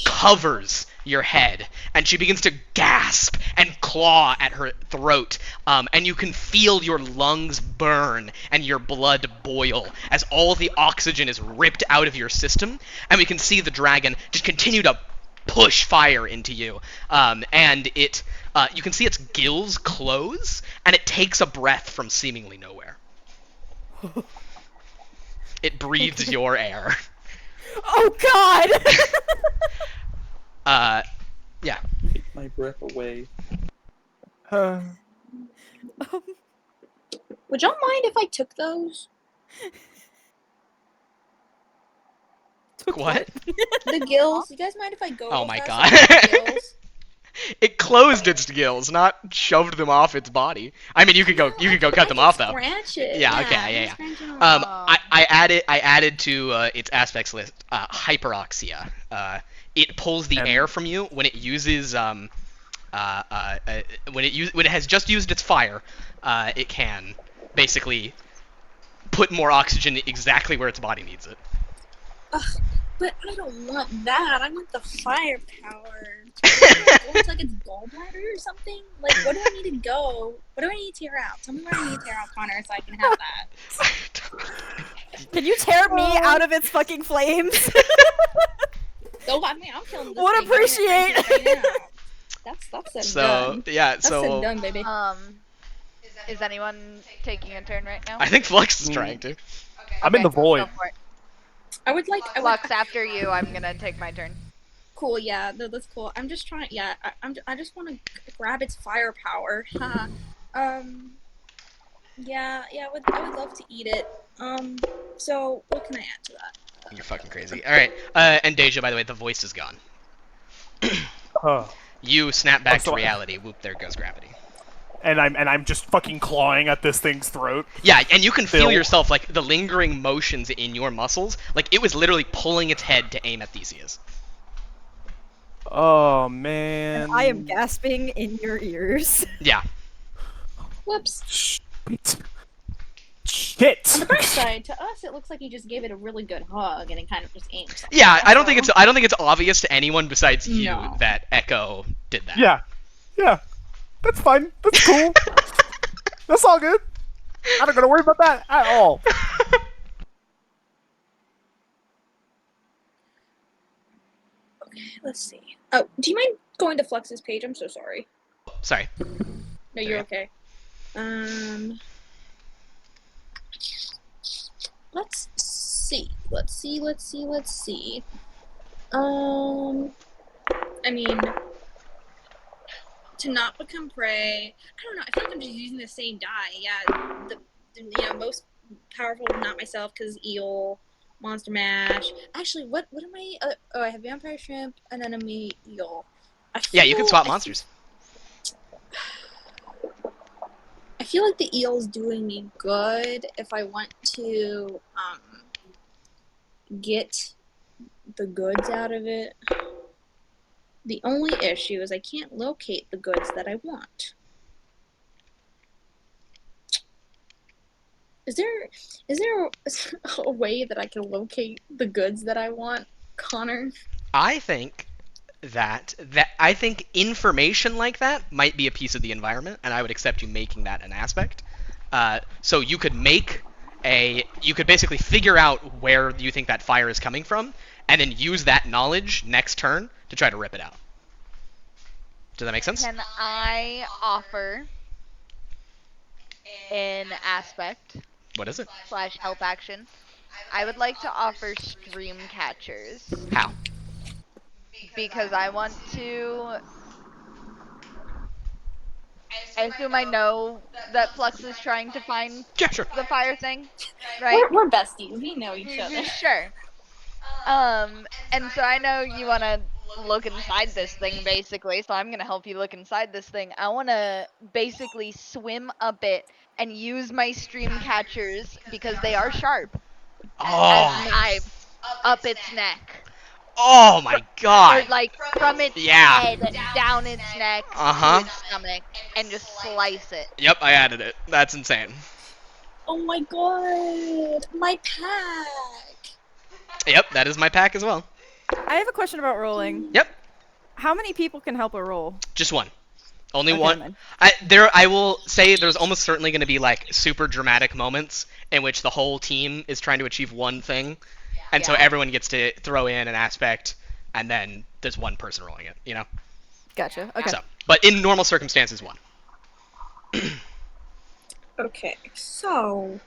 covers your head, and she begins to gasp and claw at her throat, and you can feel your lungs burn and your blood boil as all the oxygen is ripped out of your system, and we can see the dragon just continue to push fire into you, and it you can see its gills close, and it takes a breath from seemingly nowhere. It breathes your air. Oh god! Yeah. Take my breath away. Would y'all mind if I took those? What? The gills. You guys mind if I go? Oh real my fast god. and get the gills? It closed its gills, not shoved them off its body. I mean, you could go cut them off though. Scratch it. Yeah, okay, yeah. Scratch it I added to its aspects list hyperoxia. It pulls the air from you when it uses when it has just used its fire. It can basically put more oxygen exactly where its body needs it. Ugh, but I don't want that. I want the firepower. It's like it's gallbladder or something. Like, what do I need to go? What do I need to tear out? Tell me what I need to tear out, Connor, so I can have that. Can you tear me out of its fucking flames? Oh, I mean, I'm killing this Would thing appreciate. right now. That's it. So Done. yeah, That's so it done, baby. Is anyone taking a turn right now? I think Flux is trying to. I'm in the void. Go for it. I would Flux, after you, I'm gonna take my turn. Cool, yeah, that's cool. I'm just trying. Yeah, I just want to grab its firepower. Yeah, I would love to eat it. So what can I add to that? You're fucking crazy. All right, and Deja, by the way, the voice is gone. You snap back to reality. Whoop! There goes gravity. And I'm just fucking clawing at this thing's throat. Yeah, and you can feel yourself, like, the lingering motions in your muscles. Like, it was literally pulling its head to aim at Theseus. Oh, man. And I am gasping in your ears. Yeah. Whoops. Shit. On the bright side, to us, it looks like you just gave it a really good hug and it kind of just aimed something. Yeah, I don't think it's obvious to anyone besides you No. that Echo did that. Yeah. That's fine. That's cool. That's all good. I'm not gonna worry about that at all. Okay, let's see. Oh, do you mind going to Flux's page? I'm so sorry. Sorry. No, you're okay. Let's see. I mean, to not become prey. I don't know. I feel like I'm just using the same die. Yeah, most powerful, not myself, because eel, monster mash. Actually, what am I? I have vampire shrimp, an enemy eel. Yeah, you can swap monsters. I feel like the eel's doing me good if I want to get the goods out of it. The only issue is I can't locate the goods that I want. Is there a way that I can locate the goods that I want, Connor? I think that I think information like that might be a piece of the environment, and I would accept you making that an aspect. So you could basically figure out where you think that fire is coming from, and then use that knowledge next turn to try to rip it out. Does that make sense? Can I offer an aspect What is it? / help action? I would like to offer stream catchers How? because I want to. I assume I know that Flux is trying to find Yeah, sure. the fire thing, right? We're besties. We know each other. Sure. And so I know you want to look inside this thing, basically, so I'm going to help you look inside this thing. I want to basically swim up it and use my stream catchers, because they are sharp, as knives up its neck. Oh my god! Or, like, from its Yeah. head down its neck Uh-huh. to its stomach, and just slice it. Yep, I added it. That's insane. Oh my god, my pack. Yep, that is my pack as well. I have a question about rolling. Yep, How many people can help a roll? just one. Only Okay, one. then. I will say there's almost certainly going to be like super dramatic moments in which the whole team is trying to achieve one thing, and so Yeah. everyone gets to throw in an aspect, and then there's one person rolling it. You know. Gotcha. Okay. So, but in normal circumstances, one. Okay, so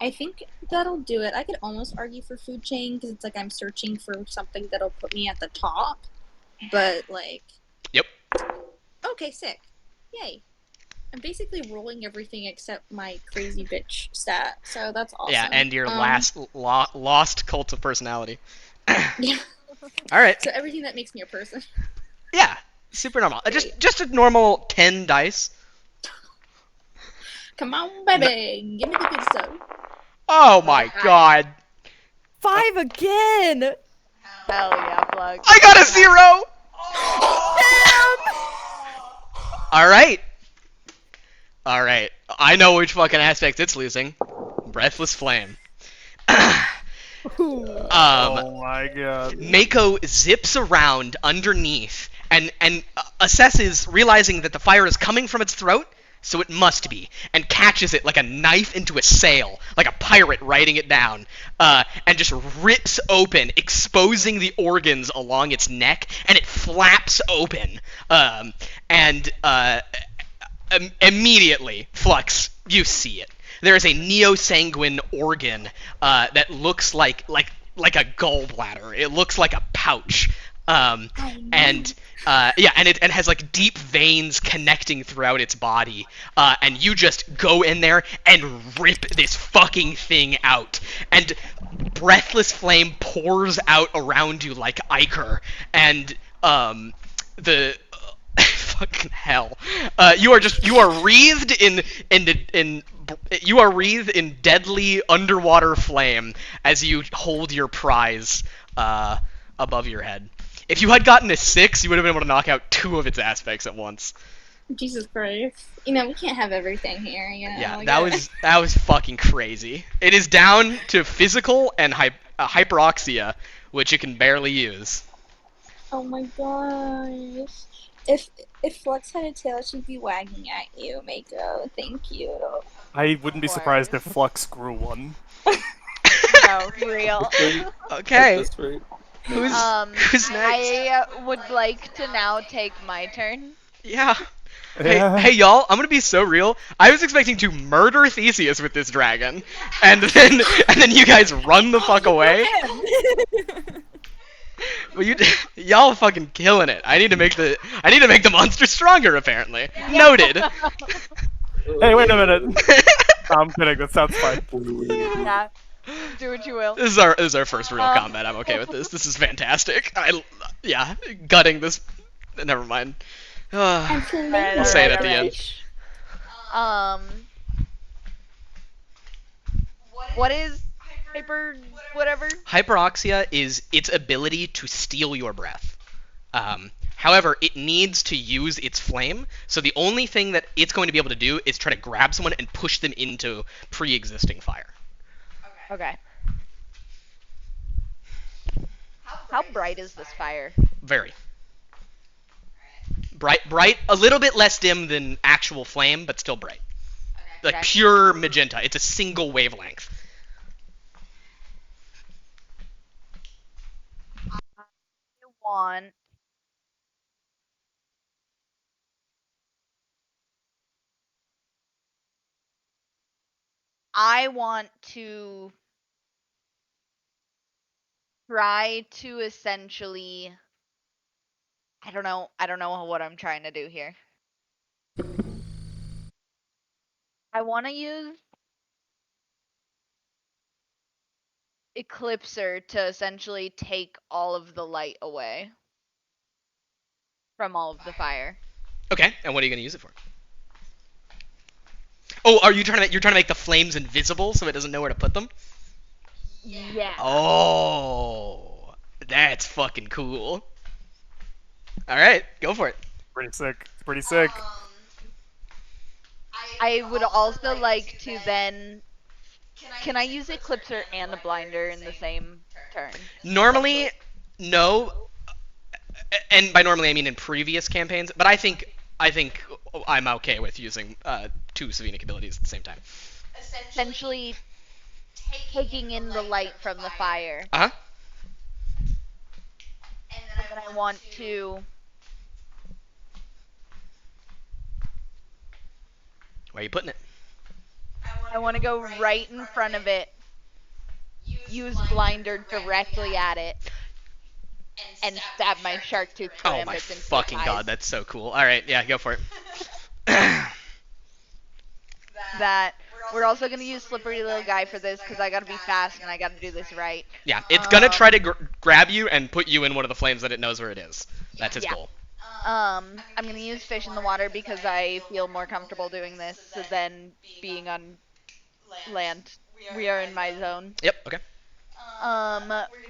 I think that'll do it. I could almost argue for food chain because it's like I'm searching for something that'll put me at the top, but like. Yep. Okay, sick. Yay. I'm basically rolling everything except my crazy bitch stat, so that's awesome. Yeah, and your lost cult of personality. Yeah. All right. So everything that makes me a person. Yeah. Super normal. Just a normal 10 dice. Come on, baby. Give me the good stuff. Oh my god. 5 again! Hell yeah, Plug. I got a 0! Alright. Alright. I know which fucking aspect it's losing. Breathless Flame. Oh my god. Mako zips around underneath and assesses, realizing that the fire is coming from its throat, so it must be, and catches it like a knife into a sail, like a pirate riding it down, and just rips open, exposing the organs along its neck, and it flaps open. Immediately, Flux, you see it. There is a neosanguine organ that looks like a gallbladder. It looks like a pouch. And it has like deep veins connecting throughout its body, and you just go in there and rip this fucking thing out, and breathless flame pours out around you like ichor, and the fucking hell, you are wreathed in deadly underwater flame as you hold your prize above your head. If you had gotten a 6, you would have been able to knock out 2 of its aspects at once. Jesus Christ. You know, we can't have everything here, you know? Yeah, we that was fucking crazy. It is down to physical and hyperoxia, which it can barely use. Oh my gosh. If Flux had a tail, she'd be wagging at you, Mako. Thank you. I wouldn't be surprised if Flux grew one. No, real. Okay. That's right. Who's next? I would like to now take my turn. Yeah. Yeah. Hey y'all, I'm gonna be so real. I was expecting to murder Theseus with this dragon, and then you guys run the fuck away. Well, y'all fucking killing it. I need to make the monster stronger. Apparently, noted. Hey, wait a minute. No, I'm kidding. That sounds fine. Yeah. Do what you will. This is our first real combat. I'm okay with this. This is fantastic. Gutting this. Never mind. I'm feeling I'll say it at the end. What is hyper whatever? Hyperoxia is its ability to steal your breath. However, it needs to use its flame, so the only thing that it's going to be able to do is try to grab someone and push them into pre-existing fire. Okay. How bright is this fire? Very. Bright, a little bit less dim than actual flame, but still bright. Like Okay. pure magenta. It's a single wavelength. I want to try to essentially I don't know what I'm trying to do here. I want to use Eclipser to essentially take all of the light away from all of the fire. Okay, and what are you going to use it for? Oh, are you trying to make the flames invisible so it doesn't know where to put them? Yeah. Oh, that's fucking cool. All right, go for it. Pretty sick. It's pretty sick. I would also like to then. Can I use Eclipser and a Blinder in the same turn? Normally, no. And by normally I mean in previous campaigns, but I think I'm okay with using 2 Savinic abilities at the same time. Essentially taking in the light from the fire. Uh-huh. And then I want to. Where are you putting it? I want to go right in front of it. Use Blinder directly at it. And stab my shark tooth Oh my gambits into its fucking eyes. god, that's so cool. All right, yeah, go for it. That we're also gonna use Slippery Little Guy for this because I gotta be fast and I gotta do this right. Yeah, it's gonna try to grab you and put you in one of the flames that it knows where it is. That's its Yeah. goal. I'm gonna use fish in the water because I feel more comfortable doing this than being on land. We are in my zone. Yep. Okay.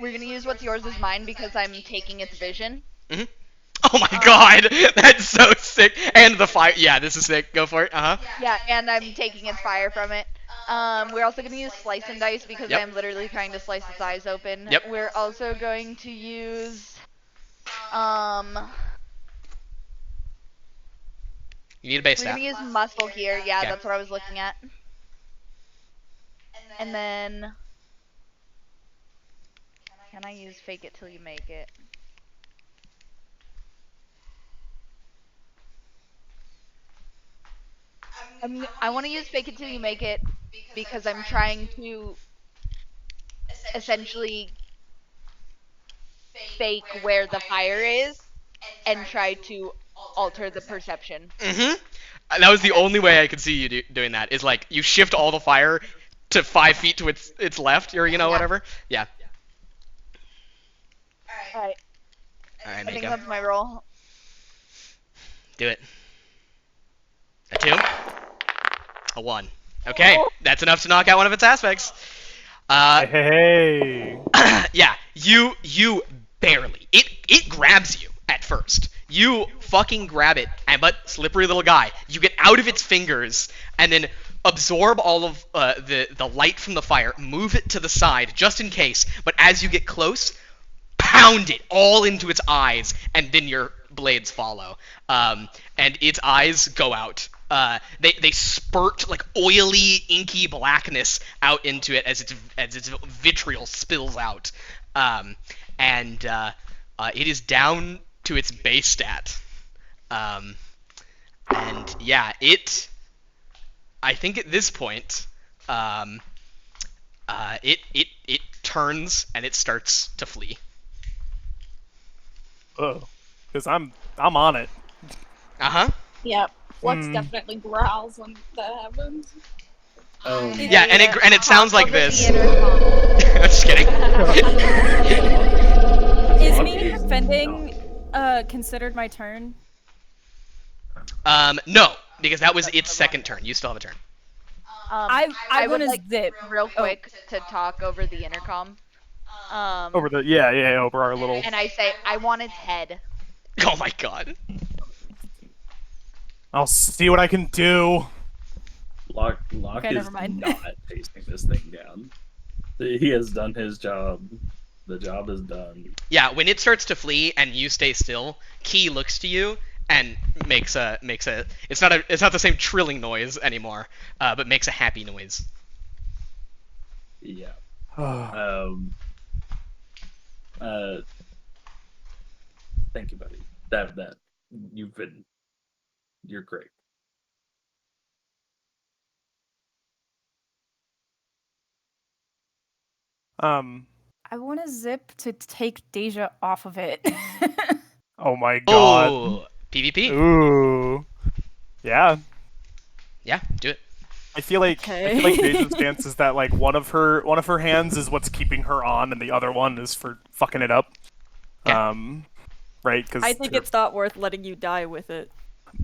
We're gonna use what's yours is mine because I'm taking its vision. Mhm. Oh my god, that's so sick. And the fire. Yeah, this is sick. Go for it. Yeah, and I'm taking its fire from it. We're also gonna use slice and dice because Yep. I'm literally trying to slice its eyes open. Yep. We're also going to use You need a base we're stat. gonna use muscle here. Yeah, Okay. that's what I was looking at. And then can I use fake it till you make it? I want to use fake it till you make it because I'm trying to essentially fake where the fire is and try to alter the perception. Mm-hmm. That was the only way I could see you doing that. Is like you shift all the fire to 5 feet to its left, or whatever. Yeah. Alright, All right, I make think him. that's my roll. Do it. A 2. A 1. Okay, that's enough to knock out one of its aspects. Hey. Yeah, you barely. It grabs you at first. You fucking grab it, but slippery little guy. You get out of its fingers and then absorb all of the light from the fire, move it to the side just in case. But as you get close, pound it all into its eyes, and then your blades follow. And its eyes go out. They spurt like oily, inky blackness out into it as its vitriol spills out. And it is down to its base stat. And yeah, I think at this point, it turns and it starts to flee. Because I'm on it. Uh-huh. Yep. Flux Hmm. definitely growls when that happens. Yeah, and it sounds like Over this. the intercom. I'm just kidding. Is Fuck me is defending considered my turn? No, because that was its second turn. You still have a turn. I would want to like zip. real quick to talk over the intercom. Over over our little. And I say, I want its head. Oh my god. I'll see what I can do. Locke Okay, is never mind. not chasing this thing down. He has done his job. The job is done. Yeah, when it starts to flee and you stay still, Key looks to you and makes a it's not the same trilling noise anymore, but makes a happy noise. Yeah. Thank you, buddy. That you're great. I want to zip to take Deja off of it. Oh my god. Oh, PvP. Ooh. Yeah. Yeah, do it. I feel like Deja's stance is that like one of her hands is what's keeping her on, and the other one is for fucking it up. Okay. Right? Because I think it's not worth letting you die with it.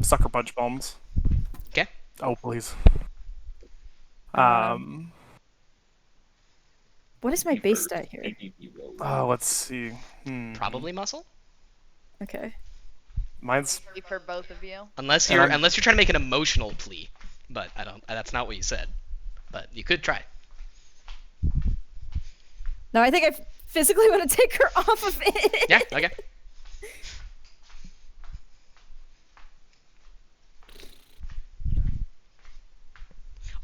sucker punch bombs. Okay. Oh please. What is my base stat here? Oh, let's see. Probably muscle, Okay. Mine's For both of you. unless And you're I'm- trying to make an emotional plea, but I don't. That's not what you said. But you could try. No, I think I physically want to take her off of it. Yeah. Okay.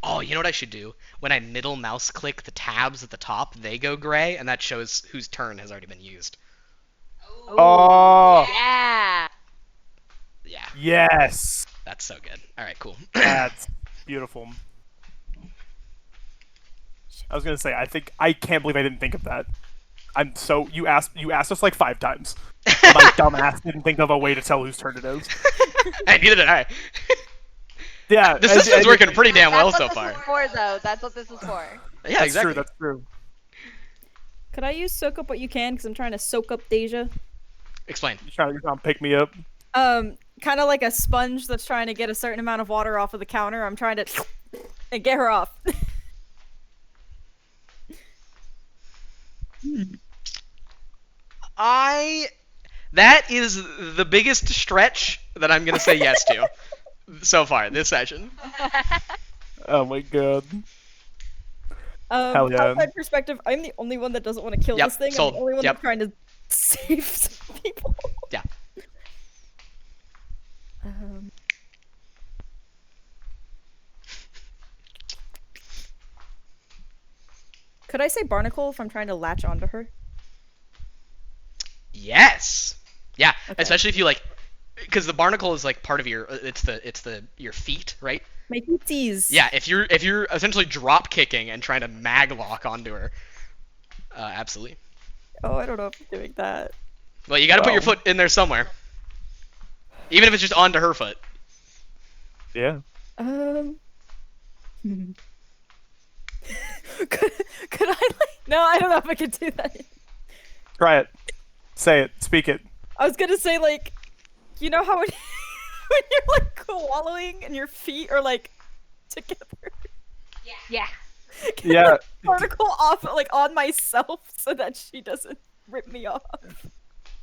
Oh, you know what I should do? When I middle mouse click the tabs at the top, they go gray, and that shows whose turn has already been used. Oh Yeah. Yeah, yes. that's so good. All right, cool. That's beautiful. I was gonna say I can't believe I didn't think of that. You asked us like 5 times. My dumbass didn't think of a way to tell whose turn it is. Hey, neither did I. Yeah, The system's working pretty damn well That's so what far. this is for, though. That's what this is for. Yeah, That's exactly. true. That's true. Could I use soak up what you can? Because I'm trying to soak up Deja. Explain. You're trying to pick me up. Kind of like a sponge that's trying to get a certain amount of water off of the counter. I'm trying to and get her off. That is the biggest stretch that I'm gonna say yes to so far this session. Oh my god. Hell yeah. Outside perspective, I'm the only one that doesn't want to kill Yep, this thing. sold. I'm the only one Yep. that's trying to save some people. Yeah. Could I say barnacle if I'm trying to latch onto her? Yes. Yeah, Okay. especially if you like, because the barnacle is like part of your your feet, right? My feetsies. Yeah, if you're essentially drop kicking and trying to maglock onto her, absolutely. Oh, I don't know if I'm doing that. Well, you got to put your Well. foot in there somewhere, even if it's just onto her foot. Yeah. Could I like? No, I don't know if I could do that. Try it. Say it. Speak it. I was gonna say like, you know how when, when you're like wallowing and your feet are like together. Yeah. Can I, Yeah. like, particle off like on myself so that she doesn't rip me off.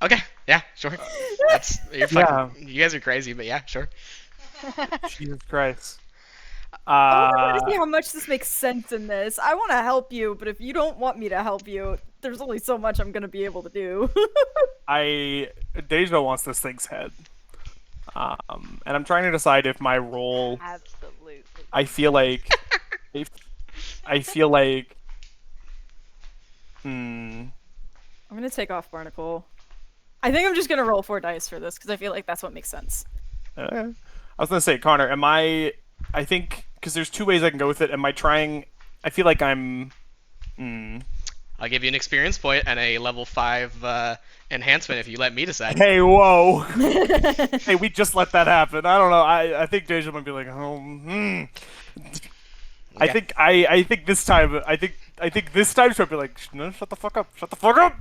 Okay, yeah, sure. That's you're fucking. You guys are crazy, but yeah, sure. Jesus Christ. I want to see how much this makes sense in this. I want to help you, but if you don't want me to help you, there's only so much I'm gonna be able to do. Deja wants this thing's head. And I'm trying to decide if my role. Absolutely. I feel like. I feel like. I'm gonna take off Barnacle. I think I'm just gonna roll 4 dice for this because I feel like that's what makes sense. I was gonna say, Connor, am I? I think because there's 2 ways I can go with it. Am I trying? I feel like I'm. I'll give you an experience point and a level 5 enhancement if you let me decide. Hey, whoa! Hey, we just let that happen. I don't know. I think Deja might be like, I think this time. I think this time she'll be like, no, shut the fuck up. Shut the fuck up.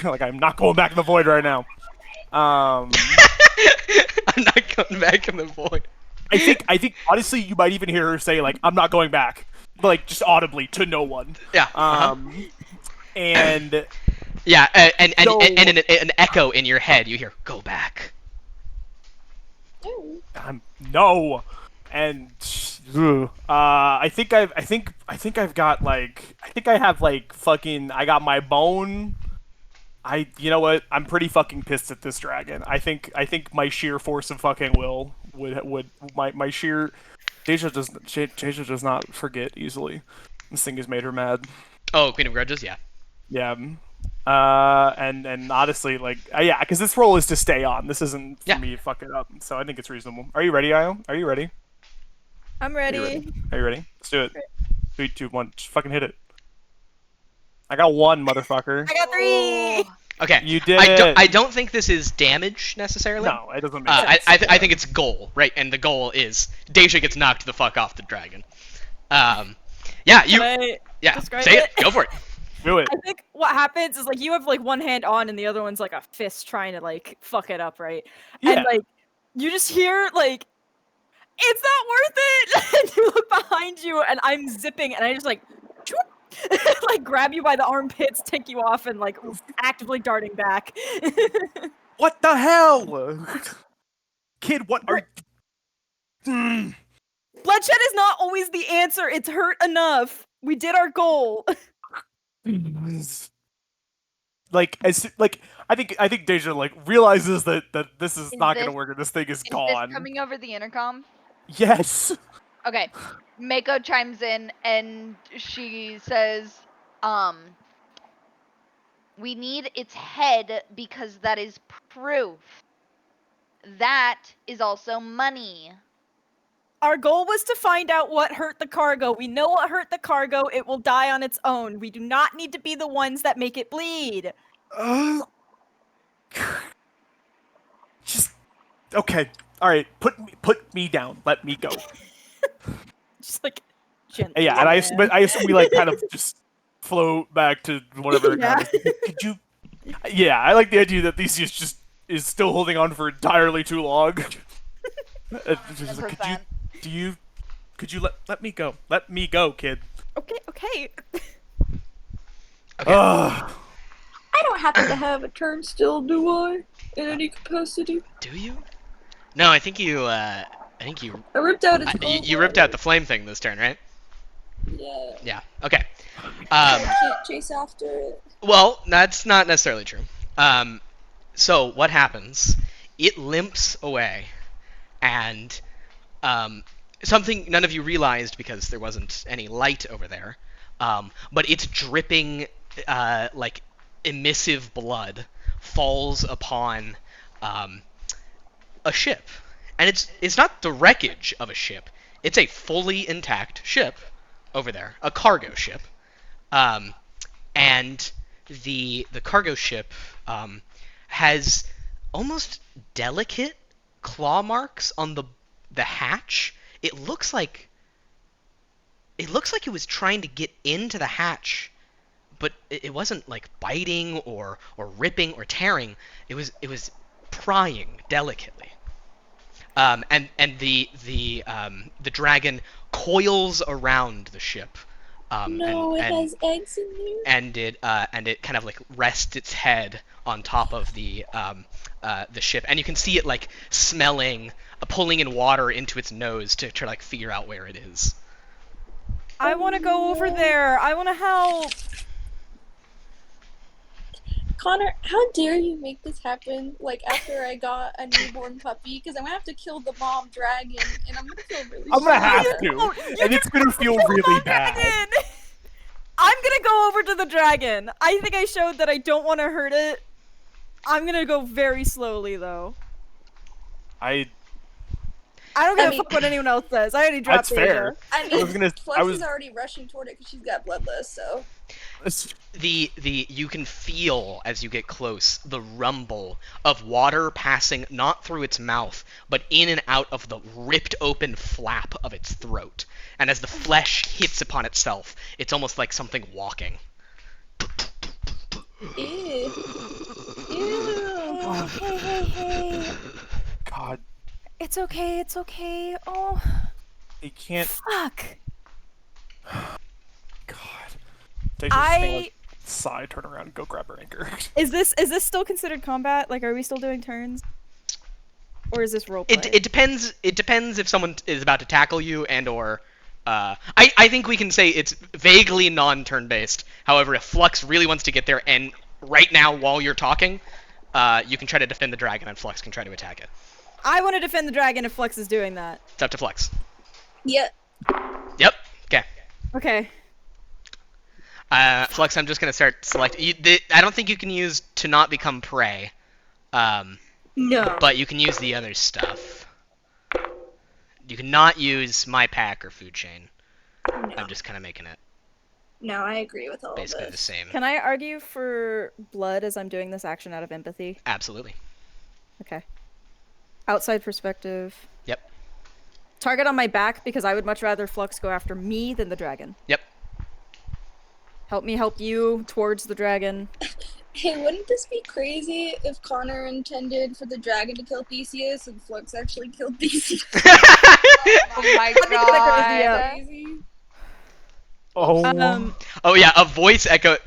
Like, I'm not going back in the void right now. I'm not going back in the void. I think honestly, you might even hear her say like, "I'm not going back," like just audibly to no one. Yeah. And yeah, and So- an echo in your head. You hear, "Go back." no, and I think I've got like I have like fucking I got my bone. You know what? I'm pretty fucking pissed at this dragon. I think my sheer force of fucking will would my sheer Deja does not forget easily. This thing has made her mad. Oh, Queen of Grudges, yeah. Yeah. And honestly, like, yeah, because this roll is to stay on. This isn't for me to fuck it up. So I think it's reasonable. Are you ready, Io? Are you ready? I'm ready. Are you ready? Let's do it. 3, 2, 1. Just fucking hit it. I got 1, motherfucker. I got 3. Okay. You did I don't think this is damage necessarily. No, it doesn't make sense. I think it's goal, right? And the goal is Deja gets knocked the fuck off the dragon. Yeah, you. Can I Yeah, describe say it. Go for it. Do it. I think what happens is like you have like one hand on and the other one's like a fist trying to like fuck it up, right? Yeah. And like you just hear like it's not worth it. And you look behind you and I'm zipping and I just like like grab you by the armpits, take you off, and like actively darting back. What the hell? Kid, what are Bloodshed is not always the answer. It's hurt enough. We did our goal. like I think Deja like realizes that this is not gonna this- work and this thing is Is gone. this coming over the intercom? Yes. Okay. Mako chimes in and she says, we need its head because that is proof. That is also money. Our goal was to find out what hurt the cargo. We know what hurt the cargo. It will die on its own. We do not need to be the ones that make it bleed. Just okay. All right. Put me down. Let me go. Just like gently. Yeah, and I assume we like kind of just float back to whatever. Yeah. Could you? Yeah, I like the idea that Theseus just is still holding on for entirely too long. She's like, 100%. could you let me go? Let me go, kid. Okay. Okay. Ugh. I don't happen to have a turn still, do I? In any capacity? Do you? No, I think you. I ripped out its You ripped out the flame thing this turn, right? Yeah. Yeah. Okay. I can't chase after it. Well, that's not necessarily true. So what happens? It limps away, and something none of you realized because there wasn't any light over there. But it's dripping like emissive blood falls upon a ship, and it's not the wreckage of a ship. It's a fully intact ship over there, a cargo ship. And the cargo ship has almost delicate claw marks on the hatch. It looks like it was trying to get into the hatch, but it wasn't like biting or ripping or tearing. It was prying delicately. And the dragon coils around the ship. No, it has eggs in there. And it kind of like rests its head on top of the ship, and you can see it like smelling, pulling in water into its nose to try to like figure out where it is. I want to go over there. I want to help. Connor, how dare you make this happen, like, after I got a newborn puppy? Because I'm gonna have to kill the mom dragon, and I'm gonna feel really I'm gonna have sad. to, and it's gonna feel really bad. Dragon! I'm gonna go over to the dragon. I think I showed that I don't want to hurt it. I'm gonna go very slowly, though. I don't give a fuck what anyone else says. I already dropped That's fair. I mean, was Flex is already rushing toward it because she's got bloodless, so... You can feel as you get close the rumble of water passing not through its mouth but in and out of the ripped open flap of its throat, and as the flesh hits upon itself, it's almost like something walking. Ew. Hey. God, It's okay. Oh, you can't. fuck. God. Like, sigh, turn around, and go grab her anchor. Is this still considered combat? Like, are we still doing turns? Or is this roleplay? It depends. It depends if someone is about to tackle you and or. I think we can say it's vaguely non-turn based. However, if Flux really wants to get there, and right now while you're talking, you can try to defend the dragon, and Flux can try to attack it. I want to defend the dragon if Flux is doing that. It's up to Flux. Yeah. Yep. Okay. Okay. Flux, I'm just gonna start selecting. I don't think you can use to not become prey. No. But you can use the other stuff. You cannot use my pack or food chain. No. I'm just kind of making it No, I agree with all basically of the this. same. Can I argue for blood as I'm doing this action out of empathy? Absolutely. Okay. Outside perspective. Yep. Target on my back because I would much rather Flux go after me than the dragon. Yep. Help me help you towards the dragon. Hey, wouldn't this be crazy if Connor intended for the dragon to kill Theseus and Flux actually killed Theseus? Oh my god. Crazy. Oh. Oh yeah, a voice echo.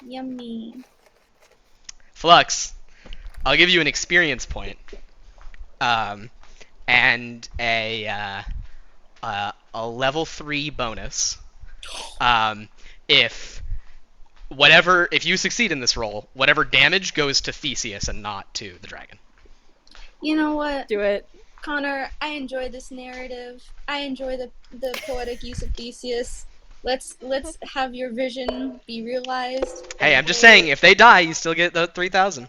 Yummy. Flux, I'll give you an experience point. And a level 3 bonus. If you succeed in this roll, whatever damage goes to Theseus and not to the dragon. You know what? Do it. Connor, I enjoy this narrative. I enjoy the poetic use of Theseus. Let's have your vision be realized. Hey, I'm just saying, if they die, you still get the 3,000.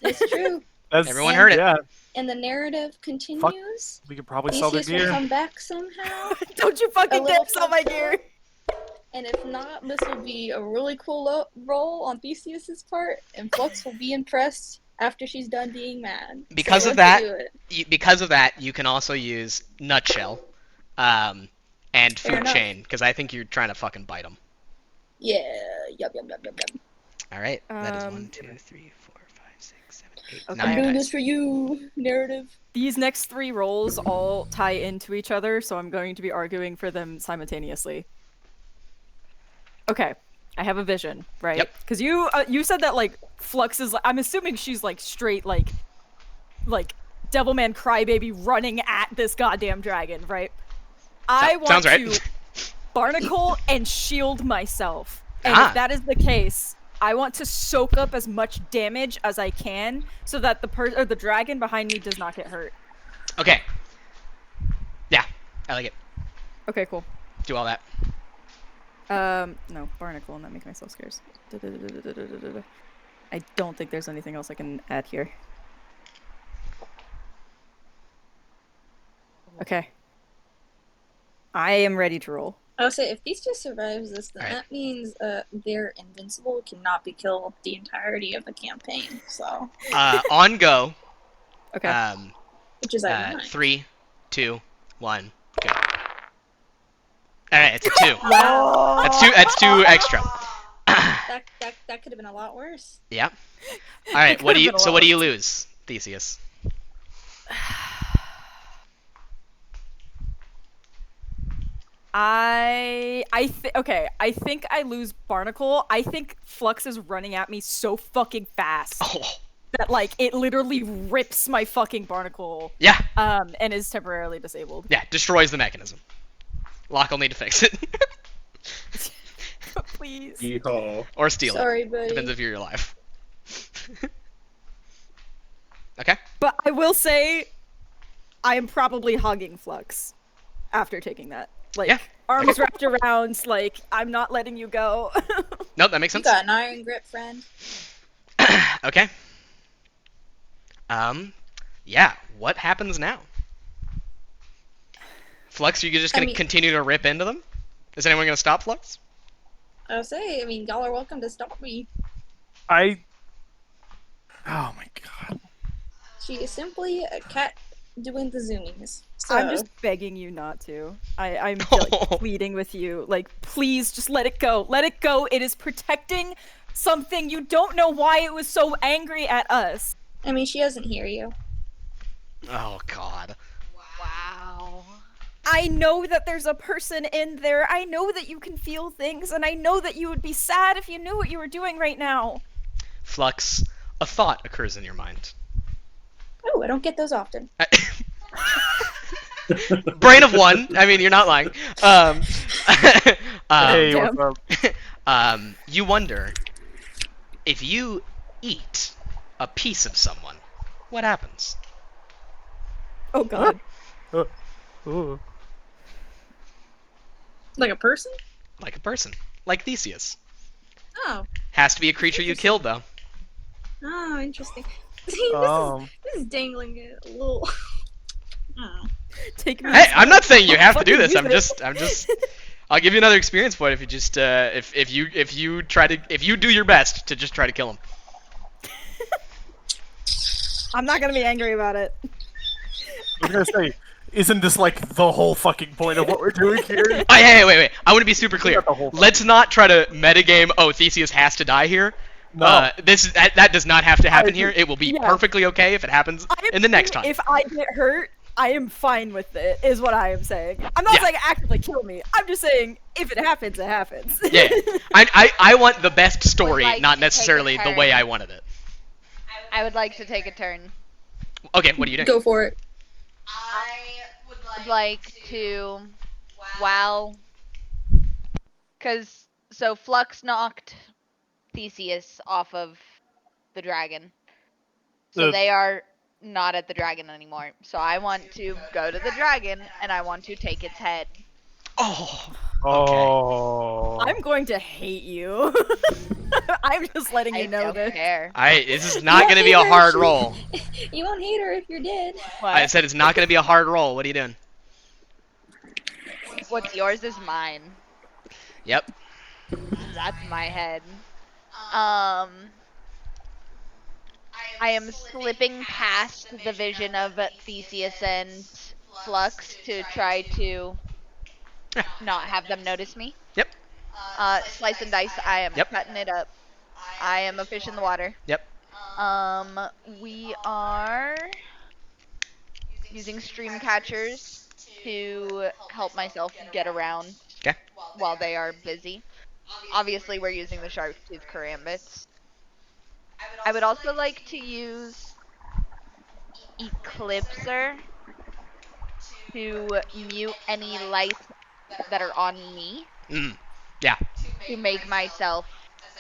It's true. Everyone heard it. Yeah, And the narrative continues. we could probably sell their Theseus will gear. come back somehow. Don't you fucking A dare little sell my flip gear! And if not, this will be a really cool roll on Theseus's part, and Flux will be impressed after she's done being mad. Because So of let's that, do it. because of that, you can also use Nutshell, and Fair Food enough. Chain, because I think you're trying to fucking bite them. Yeah. Yup. All right. That is 1, Um, 2, 3, 4, 5, 6, 7, 8, Okay. 9 I'm doing dice. this for you, narrative. These next 3 rolls all tie into each other, so I'm going to be arguing for them simultaneously. Okay, I have a vision, right? Yep. Because you said that like Flux is. I'm assuming she's like straight like Devilman Crybaby running at this goddamn dragon, right? I want Sounds right. to barnacle and shield myself, and Ah. if that is the case, I want to soak up as much damage as I can so that the dragon behind me does not get hurt. Okay. Yeah, I like it. Okay, cool. Do all that. No, barnacle, and that makes myself scarce. I don't think there's anything else I can add here. Okay. I am ready to roll. I'll say if these two survives this, then Alright. that means they're invincible, cannot be killed the entirety of the campaign. So, On go. Okay. which is ironic. 3, 2, 1, go. All right, it's a 2. Wow. That's two extra. That could have been a lot worse. Yeah. All right. It What do could've you? been a So lot what do you worse. lose, Theseus? Okay, I think I lose Barnacle. I think Flux is running at me so fucking fast Oh. that like it literally rips my fucking Barnacle Yeah. and is temporarily disabled. Yeah. Destroys the mechanism. Locke will need to fix it. Please. Yeehaw. Or steal Sorry, it. buddy. Depends if you're alive. Okay. But I will say I am probably hugging Flux after taking that. Like Yeah. arms Okay. wrapped around, like I'm not letting you go. Nope, that makes You sense. got an iron grip, friend. Okay. Yeah. What happens now? Flux, are you just I gonna mean- continue to rip into them? Is anyone gonna stop Flux? I'll say, I mean, y'all are welcome to stop me. Oh my god. She is simply a cat doing the zoomies. So, I'm just begging you not to. I'm like, pleading with you. Like, please just let it go. Let it go. It is protecting something. You don't know why it was so angry at us. I mean, she doesn't hear you. Oh God. Wow. I know that there's a person in there. I know that you can feel things, and I know that you would be sad if you knew what you were doing right now. Flux, a thought occurs in your mind. Oh, I don't get those often. Brain of one. I mean, you're not lying. Hey, Damn. what's up? You wonder if you eat a piece of someone, what happens? Oh god. Ooh. Like a person? Like a person, like Theseus. Oh. Has to be a creature you killed, though. Oh, interesting. See, this is dangling a little. Oh. Take me. Hey, I'm not saying you have to do Fucking this. use I'm just. I'll give you another experience point if you just if you do your best to just try to kill him. I'm not gonna be angry about it. I was gonna say, isn't this like the whole fucking point of what we're doing here? Oh, hey, wait. I want to be super clear. Not the whole Let's not try to metagame. Oh, Theseus has to die here. No. That does not have to happen agree. here. It will be Yeah. perfectly okay if it happens I in the am next saying time. If I get hurt, I am fine with it, is what I am saying. I'm not Yeah. saying actively kill me. I'm just saying if it happens, it happens. Yeah, I want the best story, like not to take a necessarily the way turn. I wanted it. I would like to take a turn. Okay, what are you doing? Go for it. I would like to wow. So Flux knocked Theseus off of the dragon. So The- they are not at the dragon anymore. So I want to go to the dragon and I want to take its head. Oh, Oh. I'm going to hate you. I'm just letting I you know don't this. care. this is not going to be a hard roll. You won't hate her if you're dead. I said it's not going to be a hard roll. What are you doing? What's yours is mine. Yep. That's my head. I am slipping past the vision of Theseus and Flux to try to not have them notice me. Yep. Slice and dice, I am Yep. cutting it up. I am a fish in the water. Yep. We are using stream catchers to help myself get around Okay. while they are busy. Obviously, we're using the shark tooth karambits. I would also like to use Eclipser to mute any lights that are on me Yeah. to make myself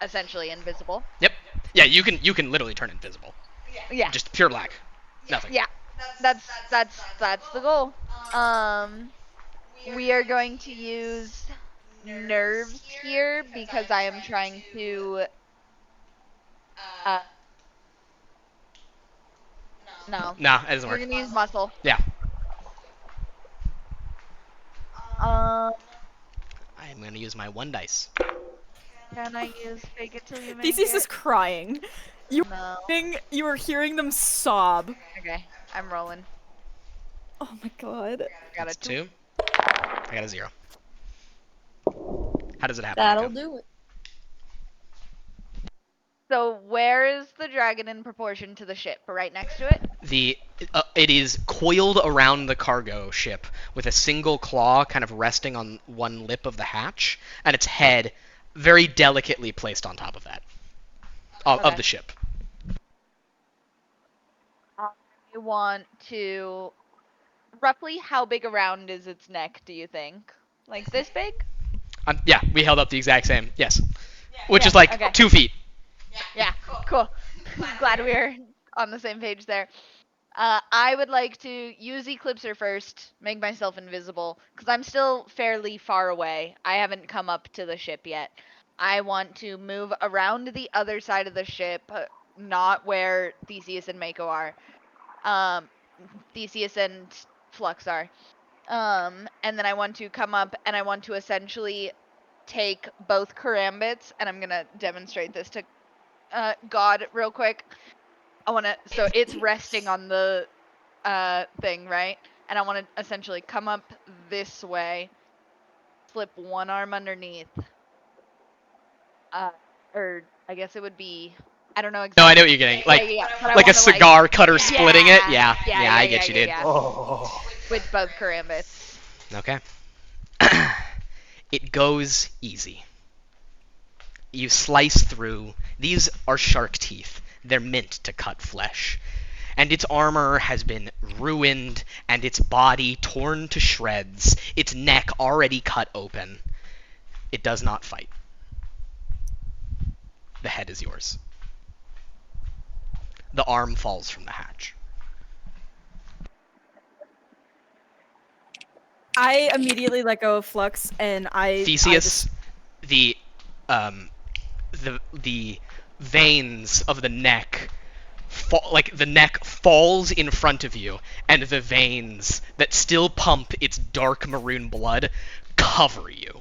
essentially invisible. Yep. Yeah, you can literally turn invisible. Yeah. Just pure black. Nothing. Yeah. That's the goal. We are going to use nerves here because I am trying to no. Nah, it doesn't We're work. gonna use muscle. Yeah. Um I'm gonna use my 1 dice. can I use fake it till you make Theseus it? is crying. No. You were hearing them sob. Okay, I'm rolling. Oh my god. I got That's a 2. 2. I got a 0. How does it happen? That'll Nico? do it. So where is the dragon in proportion to the ship? Right next to it? It is coiled around the cargo ship with a single claw kind of resting on one lip of the hatch, and its head very delicately placed on top of that of Okay. the ship. I want to. Roughly how big around is its neck, do you think? Like this big? Yeah, we held up the exact same. Yes, which Yeah, is like okay. 2 feet. Yeah, cool. Glad we're on the same page there. I would like to use Eclipser first, make myself invisible, because I'm still fairly far away. I haven't come up to the ship yet. I want to move around the other side of the ship, not where Theseus and Mako are. Theseus and Flux are. And then I want to come up and I want to essentially take both karambits, and I'm gonna demonstrate this to God real quick. So it's resting on the thing, right? And I want to essentially come up this way, slip one arm underneath. Or I guess it would be, I don't know No, exactly. I know what you're getting. Like but I like a wanna, cigar cutter splitting it. Yeah, yeah, I get you, dude. yeah. Oh. With both karambits. Okay. It goes easy. You slice through. These are shark teeth. They're meant to cut flesh. And its armor has been ruined, and its body torn to shreds, its neck already cut open. It does not fight. The head is yours. The arm falls from the hatch. I immediately let go of Flux and Theseus, the veins of the neck, the neck falls in front of you, and the veins that still pump its dark maroon blood cover you.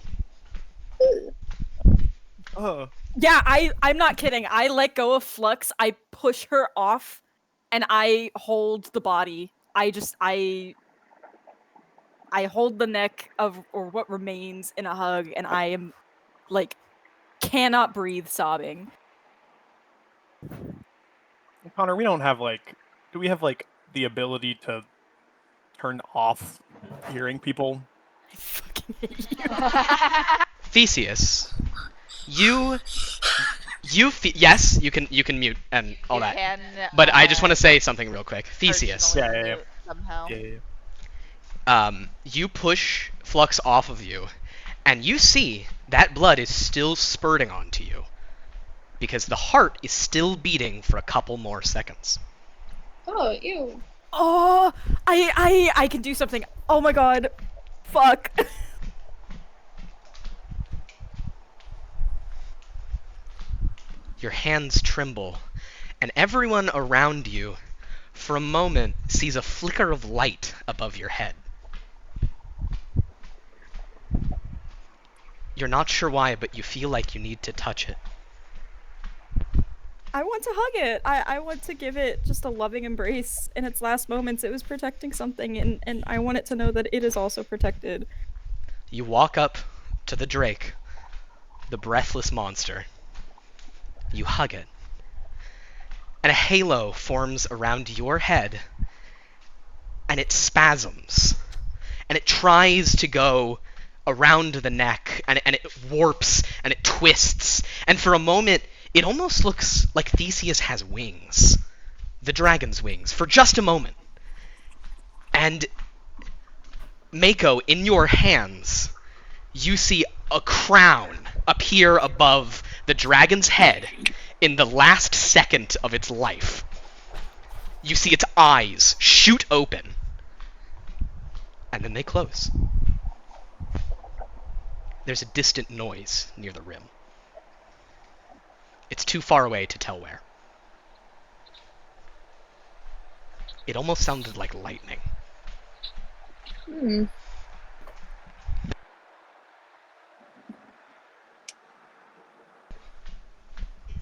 Yeah, I'm not kidding. I let go of Flux. I push her off, and I hold the body. I hold the neck or what remains in a hug, and I am like cannot breathe, sobbing. Connor, we don't have do we have the ability to turn off hearing people? I fucking hate you. Theseus, yes, you can mute and all that. Can, But I just want to say something real quick. Theseus, personally Yeah. mute somehow. you push Flux off of you, and you see that blood is still spurting onto you, because the heart is still beating for a couple more seconds. Oh, ew. Oh, I can do something. Oh my god. Fuck. Your hands tremble, and everyone around you, for a moment, sees a flicker of light above your head. You're not sure why, but you feel like you need to touch it. I want to hug it. I want to give it just a loving embrace. In its last moments, it was protecting something, and I want it to know that it is also protected. You walk up to the Drake, the breathless monster, You hug it. And a halo forms around your head, and it spasms. And it tries to go around the neck, and it warps, and it twists. And for a moment, it almost looks like Theseus has wings. The dragon's wings. For just a moment. And Mako, in your hands, you see a crown appear above the dragon's head in the last second of its life. You see its eyes shoot open, and then they close. There's a distant noise near the rim. It's too far away to tell where. It almost sounded like lightning. Hmm.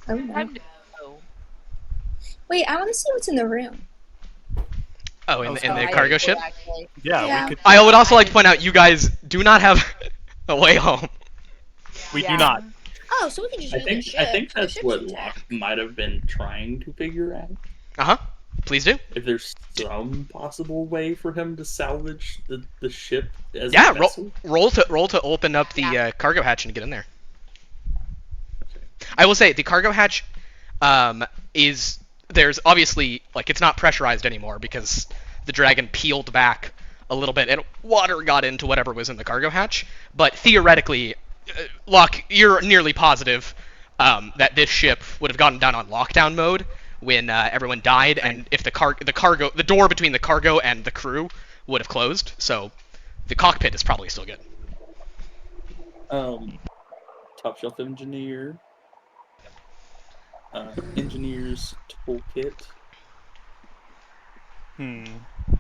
Oh, no. Time to go. Wait, I want to see what's in the room. Oh, in the I cargo do, ship? actually. Yeah, Yeah. we could. I would also like to point out, you guys do not have a way home. We Yeah. do not. Oh, so we can just I use think the ship. I think The that's ship's what intact. Locke might have been trying to figure out. Uh-huh. Please do. If there's some possible way for him to salvage the ship as Yeah, a vessel. roll to open up the cargo hatch and get in there. Okay. I will say, the cargo hatch there's obviously, like, it's not pressurized anymore because the dragon peeled back a little bit and water got into whatever was in the cargo hatch. But theoretically, Locke, you're nearly positive that this ship would have gotten down on lockdown mode when everyone died, and if the door between the cargo and the crew would have closed. So the cockpit is probably still good. Top shelf engineer. Engineer's toolkit.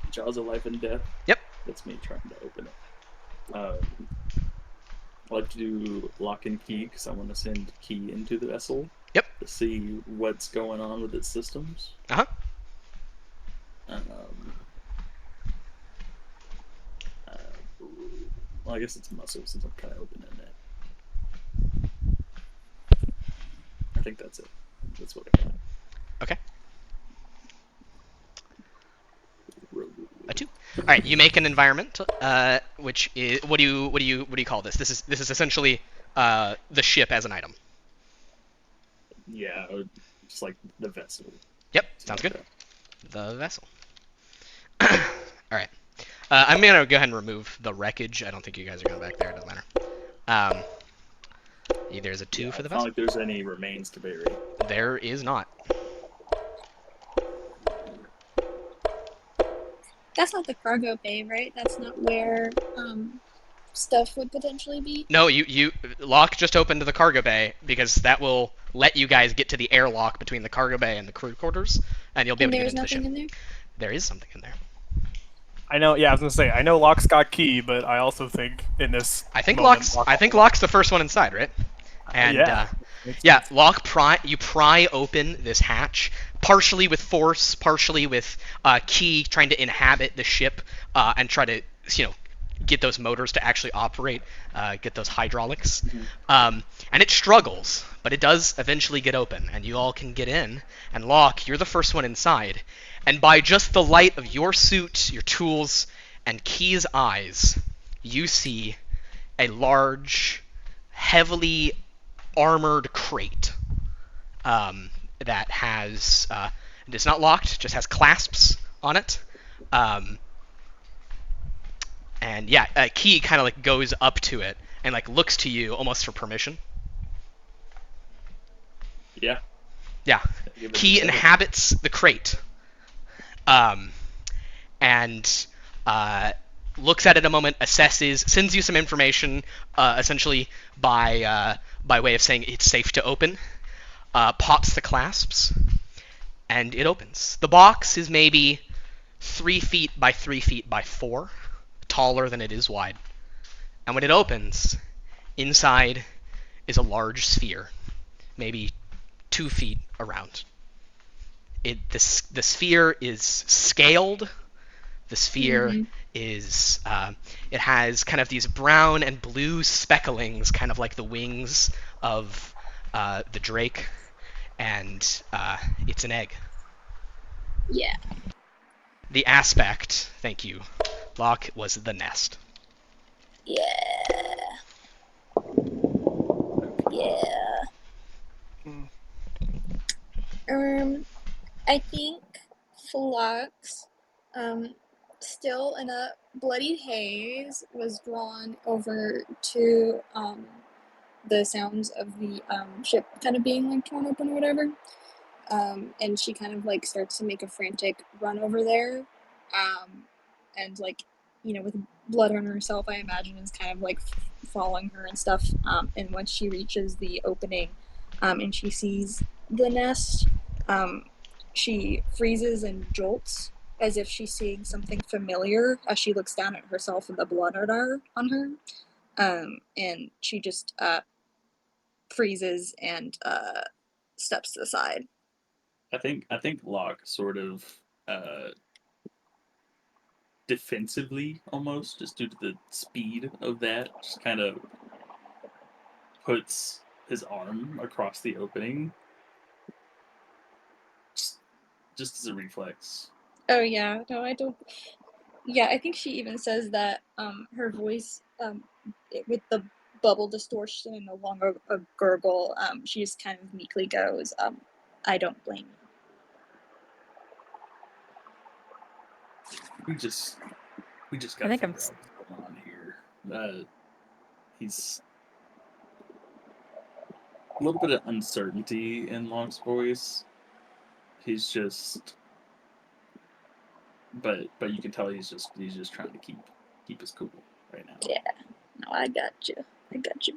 Jaws of Life and Death. Yep. That's me trying to open it. I like to do lock and key because I want to send key into the vessel. Yep. To see what's going on with its systems. Uh-huh. Well, I guess it's muscle since I'm kind of opening it. I think that's it. That's what I got. Okay. A 2. All right, you make an environment, which is what do you call this? This is essentially the ship as an item. Yeah, just like the vessel. Yep, sounds good. The vessel. All right. I'm gonna go ahead and remove the wreckage. I don't think you guys are going back there. It doesn't matter. There's a 2 for the It's not vessel. like there's any remains to bury. There is not. That's not the cargo bay, right? That's not where stuff would potentially be. No, you Locke just opened the cargo bay because that will let you guys get to the airlock between the cargo bay and the crew quarters, and you'll be And able to there's get into the nothing ship. in there? There is something in there. I know. Yeah, I was gonna say. I know Locke's got key, but I also think in this. I think moment, Locke's the first one inside, right? And yeah. you pry open this hatch, partially with force, partially with Key trying to inhabit the ship and try to, get those motors to actually operate, get those hydraulics. And it struggles, but it does eventually get open, and you all can get in. And Locke, you're the first one inside. And by just the light of your suit, your tools, and Key's eyes, you see a large, heavily armored crate that has it's not locked, just has clasps on it. And Key kind of like goes up to it and like looks to you almost for permission. Yeah. Yeah. Key inhabits the crate. And looks at it a moment, assesses, sends you some information, essentially by way of saying it's safe to open, pops the clasps, and it opens. The box is maybe 3 feet by 3 feet by 4, taller than it is wide. And when it opens, inside is a large sphere, maybe 2 feet around. The sphere is scaled. The sphere is it has kind of these brown and blue specklings, kind of like the wings of the drake. and it's an egg. Yeah. The aspect, thank you, Locke, was the nest. Yeah. Yeah. I think Phlox, still in a bloody haze, was drawn over to the sounds of the ship kind of being like torn open or whatever. And she kind of like starts to make a frantic run over there. And like, with blood on herself, I imagine is kind of like following her and stuff. And once she reaches the opening, and she sees the nest, she freezes and jolts as if she's seeing something familiar as she looks down at herself and the blood on her. And she just freezes and steps to the side. I think Locke sort of defensively almost, just due to the speed of that, just kind of puts his arm across the opening, just as a reflex. Oh yeah, no, I don't. Yeah, I think she even says that her voice, with the bubble distortion and no longer a gurgle, she just kind of meekly goes, "I don't blame you." We just I gotta think figure I'm out what's going on here. He's a little bit of uncertainty in Locke's voice. He's just, but you can tell he's just trying to keep his cool right now. Yeah, no, I got you,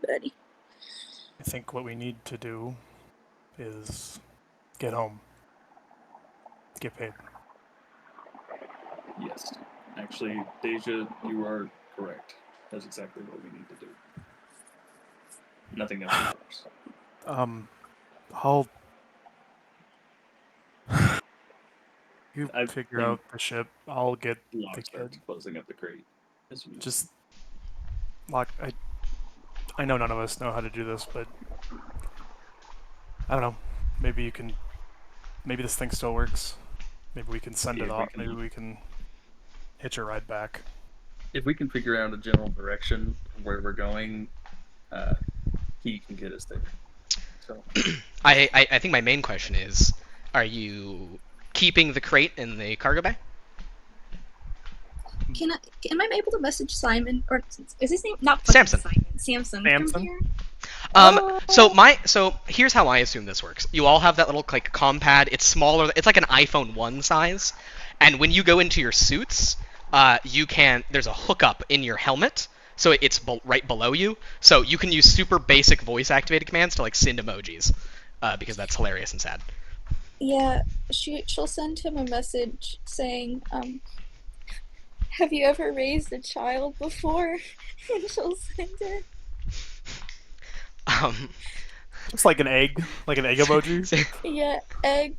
buddy. I think what we need to do is get home. Get paid. Yes. Actually, Deja, you are correct. That's exactly what we need to do. Nothing else matters. I'll you I figure think out the ship. I'll get the Locke kid. starts closing up the crate. Just lock. I know none of us know how to do this, but I don't know. Maybe you can. Maybe this thing still works. Maybe we can send it off. Maybe we can hitch a ride back. If we can figure out a general direction of where we're going, he can get us there. So I think my main question is, are you keeping the crate in the cargo bay? Am I able to message Simon, or is his name not Samson? Samson. Samson? Come here. So here's how I assume this works. You all have that little like compad. It's smaller. It's like an iPhone 1 size. And when you go into your suits, there's a hookup in your helmet, so it's right below you. So you can use super basic voice activated commands to like send emojis, because that's hilarious and sad. Yeah, she'll send him a message saying, "Have you ever raised a child before?" And she'll send it. Just like an egg emoji. Yeah, egg,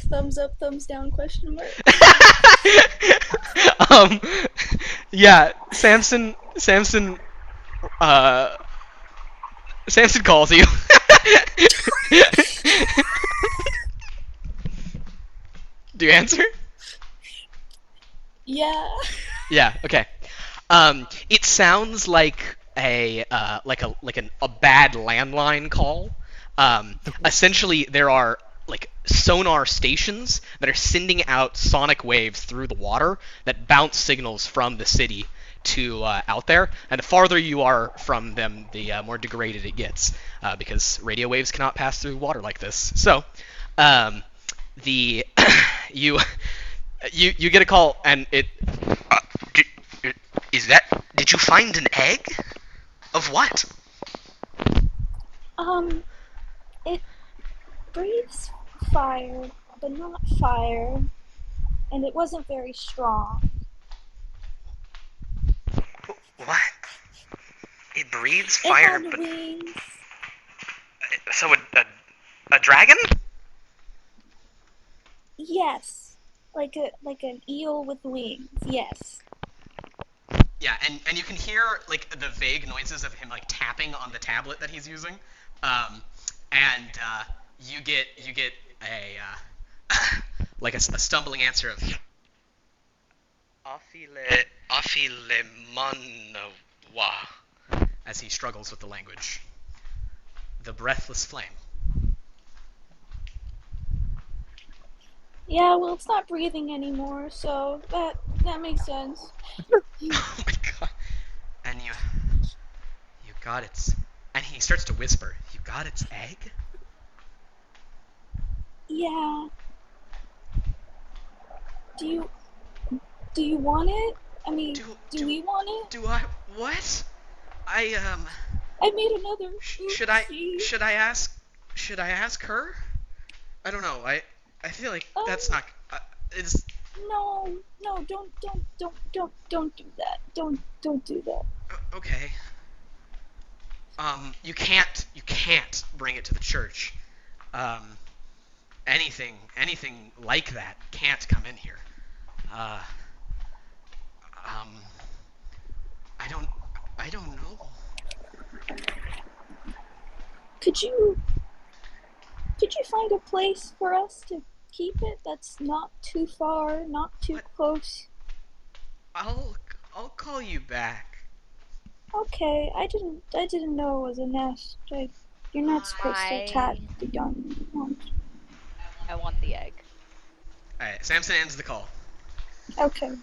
thumbs up, thumbs down, question mark. Yeah, Samson calls you. Do you answer? Yeah. Yeah. Okay. It sounds like a bad landline call. Essentially, there are like sonar stations that are sending out sonic waves through the water that bounce signals from the city to out there, and the farther you are from them, the more degraded it gets, because radio waves cannot pass through water like this. So, the you get a call, and it did you find an egg? Of what? It breathes fire, but not fire, and it wasn't very strong. What? It breathes It fire, had but wings. so a dragon? Yes, like an eel with wings. Yes. Yeah, and you can hear like the vague noises of him like tapping on the tablet that he's using, and you get a like a stumbling answer of Afile Manawa as he struggles with the language. The breathless flame. Yeah, well, it's not breathing anymore, so that makes sense. Oh my god. And you got its, and he starts to whisper, you got its egg? Yeah. Do you want it? I mean, do we want it? Do I what? I made another. should I ask her? I don't know. I feel like that's not it's No, don't do that. Don't do that. okay. You can't bring it to the church. Anything like that can't come in here. I don't know. Could you find a place for us to keep it that's not too far, not too close? I'll call you back. Okay, I didn't know it was a nest. You're not supposed to attack the young ones. I want the egg. Alright, Samson ends the call. Okay.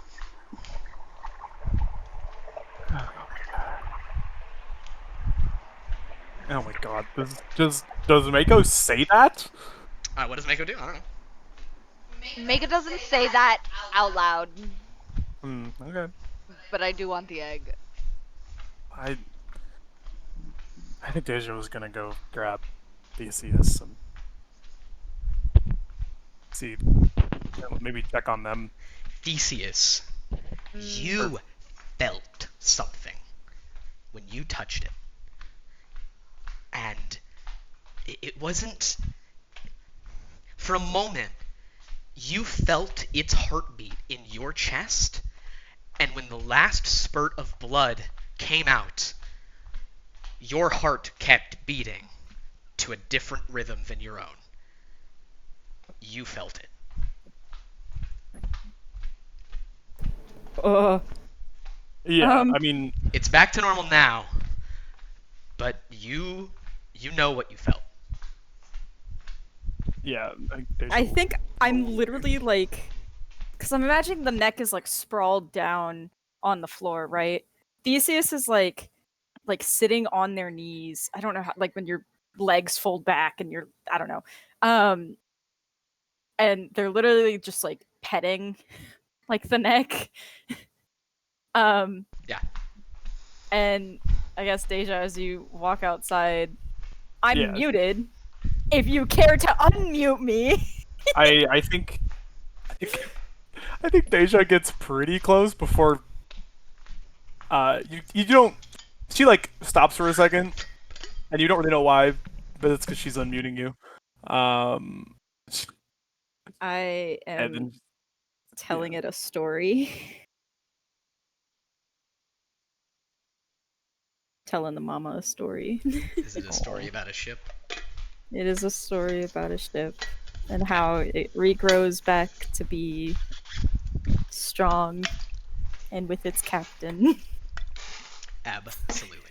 Oh my god. Does Mako say that? What does Mako do? I don't know. Mega doesn't say that out loud, Okay. but I do want the egg. I think Deja was gonna go grab Theseus and see, maybe check on them. Theseus, you felt something when you touched it. And it wasn't... For a moment, you felt its heartbeat in your chest, and when the last spurt of blood came out, your heart kept beating to a different rhythm than your own. You felt it. Yeah, I mean... It's back to normal now, but you know what you felt. Yeah, I think I'm literally like, because I'm imagining the neck is like sprawled down on the floor, right? Theseus is like sitting on their knees. I don't know how, like when your legs fold back and you're, I don't know. And they're literally just like petting like the neck. Yeah. And I guess Deja, as you walk outside, I'm Yeah. muted. If you care to unmute me. I think Deja gets pretty close before you don't, she like stops for a second and you don't really know why, but it's because she's unmuting you. I am then, telling it a story. Telling the mama a story. Is it a story about a ship? It is a story about a ship and how it regrows back to be strong and with its captain. Absolutely.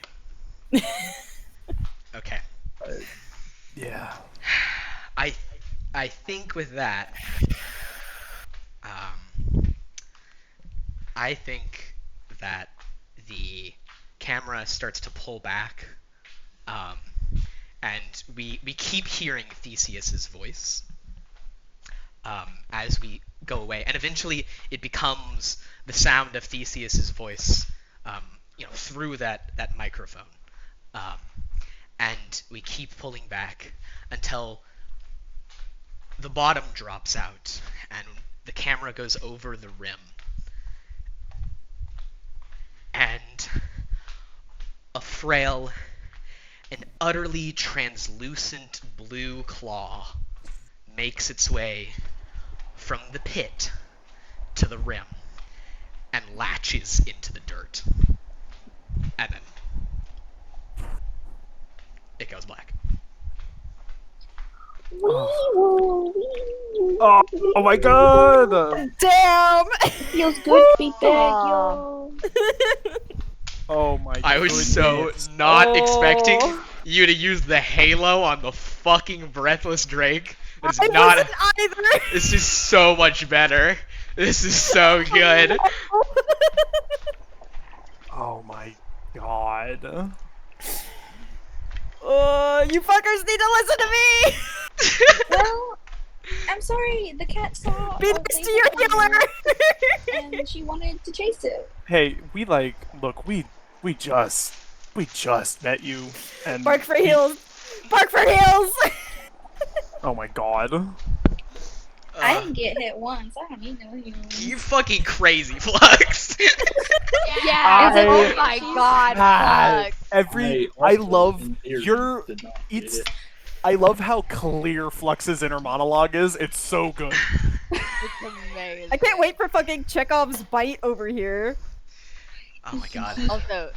Okay. yeah. I think with that, I think that the camera starts to pull back, and we keep hearing Theseus's voice as we go away, and eventually it becomes the sound of Theseus's voice, through that microphone, and we keep pulling back until the bottom drops out and the camera goes over the rim, and a frail and utterly translucent blue claw makes its way from the pit to the rim and latches into the dirt. And then it goes black. Oh my god! Damn! Feels good to be back, Aw. yo. Oh my god. I was so not expecting Oh. you to use the halo on the fucking Breathless Drake. It's I not. wasn't either. This is so much better. This is so good. Oh my god. You fuckers need to listen to me! Well, I'm sorry, the cat saw Be a nice to laser your on healer! her, and she wanted to chase it. Hey, we just met you and Bark for heels! Bark for heels! Oh my god. I didn't get hit once. I don't need no healing. You fucking crazy, Flux. Yeah. I- Oh my god. Fuck. I also, love in theory, your did not get it's hit. I love how clear Flux's inner monologue is. It's so good. It's amazing. I can't wait for fucking Chekhov's bite over here. Oh my god. Also,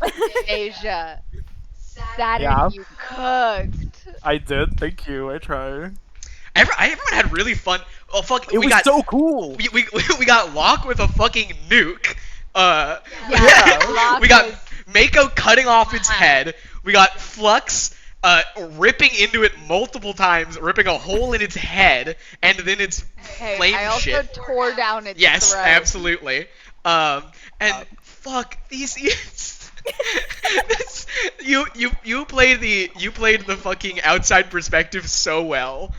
Asia. Saturn, Yeah? you cooked. I did. Thank you. I tried. Everyone had really fun. Oh fuck, It we was got so cool. we got Locke with a fucking nuke. Locke We got was- Mako cutting off its head. We got Flux ripping into it multiple times, ripping a hole in its head, and then its Hey, flame I also shit. tore down its Yes, throat. absolutely. And fuck these. You played the fucking outside perspective so well.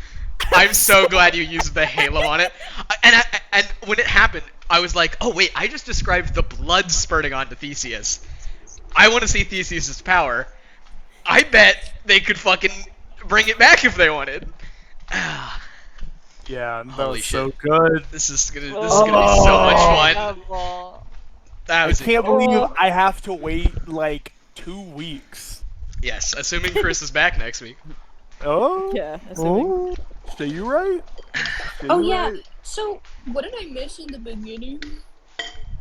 I'm so glad you used the halo on it. And when it happened, I was like, oh wait, I just described the blood spurting onto Theseus. I want to see Theseus's power. I bet they could fucking bring it back if they wanted. Yeah, that Holy was so shit. good. This is gonna be so much fun. Incredible. That I was can't believe I have to wait like 2 weeks. yes, assuming Chris is back next week. Oh. Yeah, assuming. Oh. Stay you right. Stay Oh you yeah. right. So what did I miss in the beginning?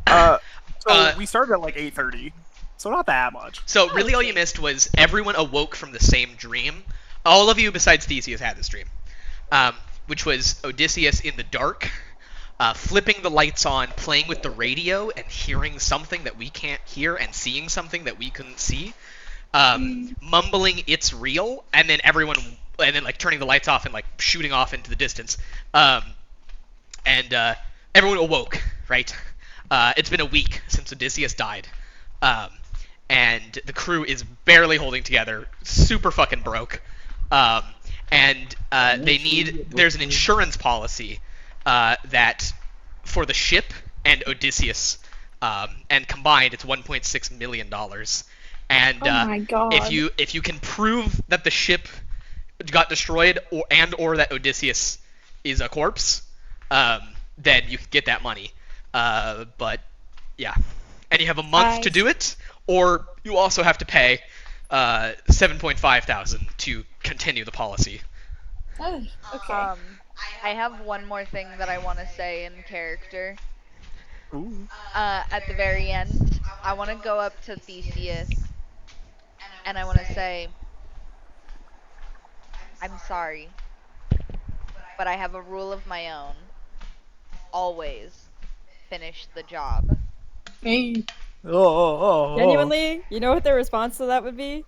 So Uh, we started at like 8:30, so not that much. So really all you missed was everyone awoke from the same dream. All of you besides Theseus had this dream. Which was Odysseus in the dark, flipping the lights on, playing with the radio, and hearing something that we can't hear, and seeing something that we couldn't see, mumbling "It's real," and then like turning the lights off and like shooting off into the distance. And everyone awoke, right? It's been a week since Odysseus died, and the crew is barely holding together, super fucking broke. And there's an insurance policy that for the ship and Odysseus, and combined it's $1.6 million. And Oh my god. if you can prove that the ship got destroyed or that Odysseus is a corpse, then you can get that money. But yeah, and you have a month to do it, or you also have to pay $7,500 to continue the policy. Oh, okay. I have one more thing that I want to say in character. Ooh. At the very end, I want to go up to Theseus, and I want to say, I'm sorry, but I have a rule of my own. Always finish the job. Hey. Oh. Genuinely, you know what their response to that would be?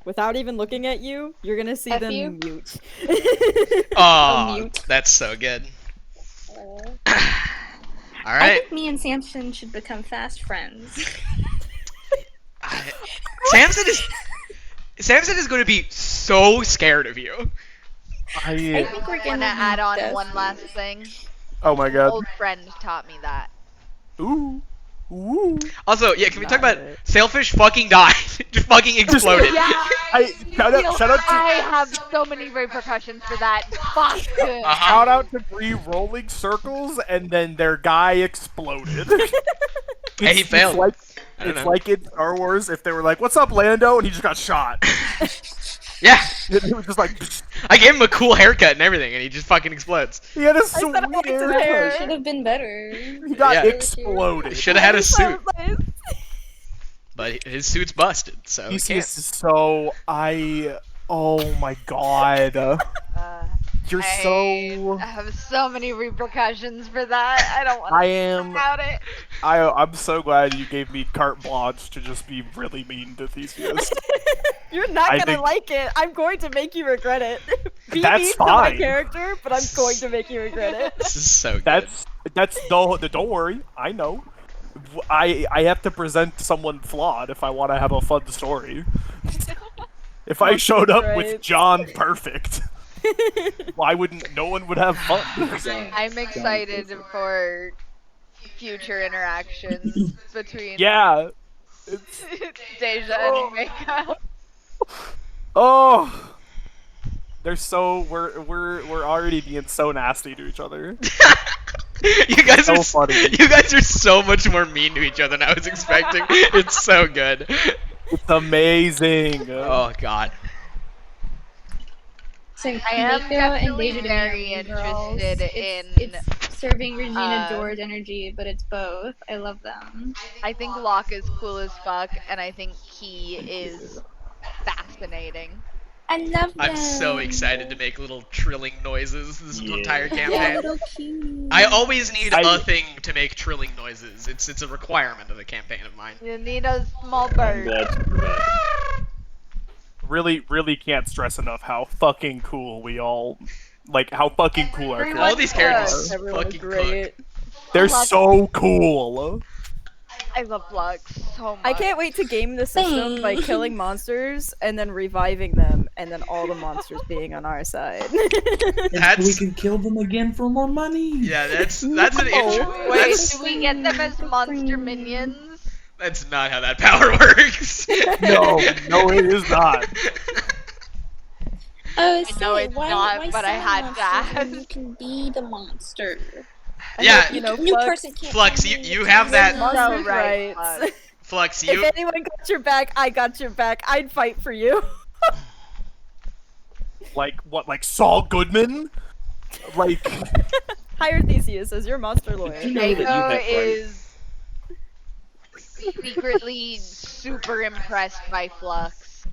Without even looking at you, you're gonna see F them you? mute. Oh, mute. that's so good. Oh. All I right, think me and Samson should become fast friends. Samson is going to be so scared of you. I I, think we're Want gonna to add on best one last friends. thing? oh my god. Old friend taught me that. Ooh. Ooh. Also, yeah, can we talk Got about it. Sailfish fucking died? Just fucking exploded. Shout out I have so many repercussions for that. Fuck. Shout out to Bree rolling circles and then their guy exploded. Hey, he failed. I don't It's know. like in Star Wars if they were like, "What's up, Lando?" and he just got shot. Yeah, It was just like I gave him a cool haircut and everything, and he just fucking explodes. he had a I said I sweet liked his haircut. hair. Should have been better. He got Yeah. exploded. Should have had a So suit, nice. but his suit's busted, so he This can't. is so oh my god. You're so. I have so many repercussions for that. I don't want to I am. about it. I'm so glad you gave me carte blanche to just be really mean to Theseus. You're not I gonna think- like it. I'm going to make you regret it. Be That's mean to my fine. character, but I'm going to make you regret it. This is so good. That's don't worry. I know. I have to present someone flawed if I want to have a fun story. If I showed up with Right. John Perfect, why wouldn't no one would have fun? I'm excited for future interactions between Yeah. Deja and Mika. Oh. We're already being so nasty to each other. You guys So are funny. You guys are so much more mean to each other than I was expecting. It's so good. It's amazing. Oh god. So I am Mako and definitely Deja to me very are girls. interested It's serving Regina uh, George energy, but it's both. I love them. I think Locke is cool as fuck, and I think Key is fascinating. I love them. I'm so excited to make little trilling noises this Yeah. entire Yeah, campaign. little cute. I always need I- a thing to make trilling noises. It's a requirement of the campaign of mine. You need a small I'm bird. glad to hear that. Really can't stress enough how fucking cool we all how fucking cool our Everyone All characters these characters are. Everyone fucking great. cook. They're love so cool. I love Lux so much. I can't wait to game the system by killing monsters and then reviving them, and then all the monsters being on our side. That's- We can kill them again for more money. Yeah, that's an intro. Wait, That's, do we get them as monster minions? that's not how that power works. No, it is not. Oh, I know say, it's why, not, why but I summon had monsters when to You can be the monster. Yeah, you know, New Flux, person can't Flux, come in you with have you. that- monster So right, rights. Flux, If anyone got your back, I got your back. I'd fight for you. Like Saul Goodman? Hire Theseus as your monster lawyer. You know that you Mako have is secretly super impressed by Flux.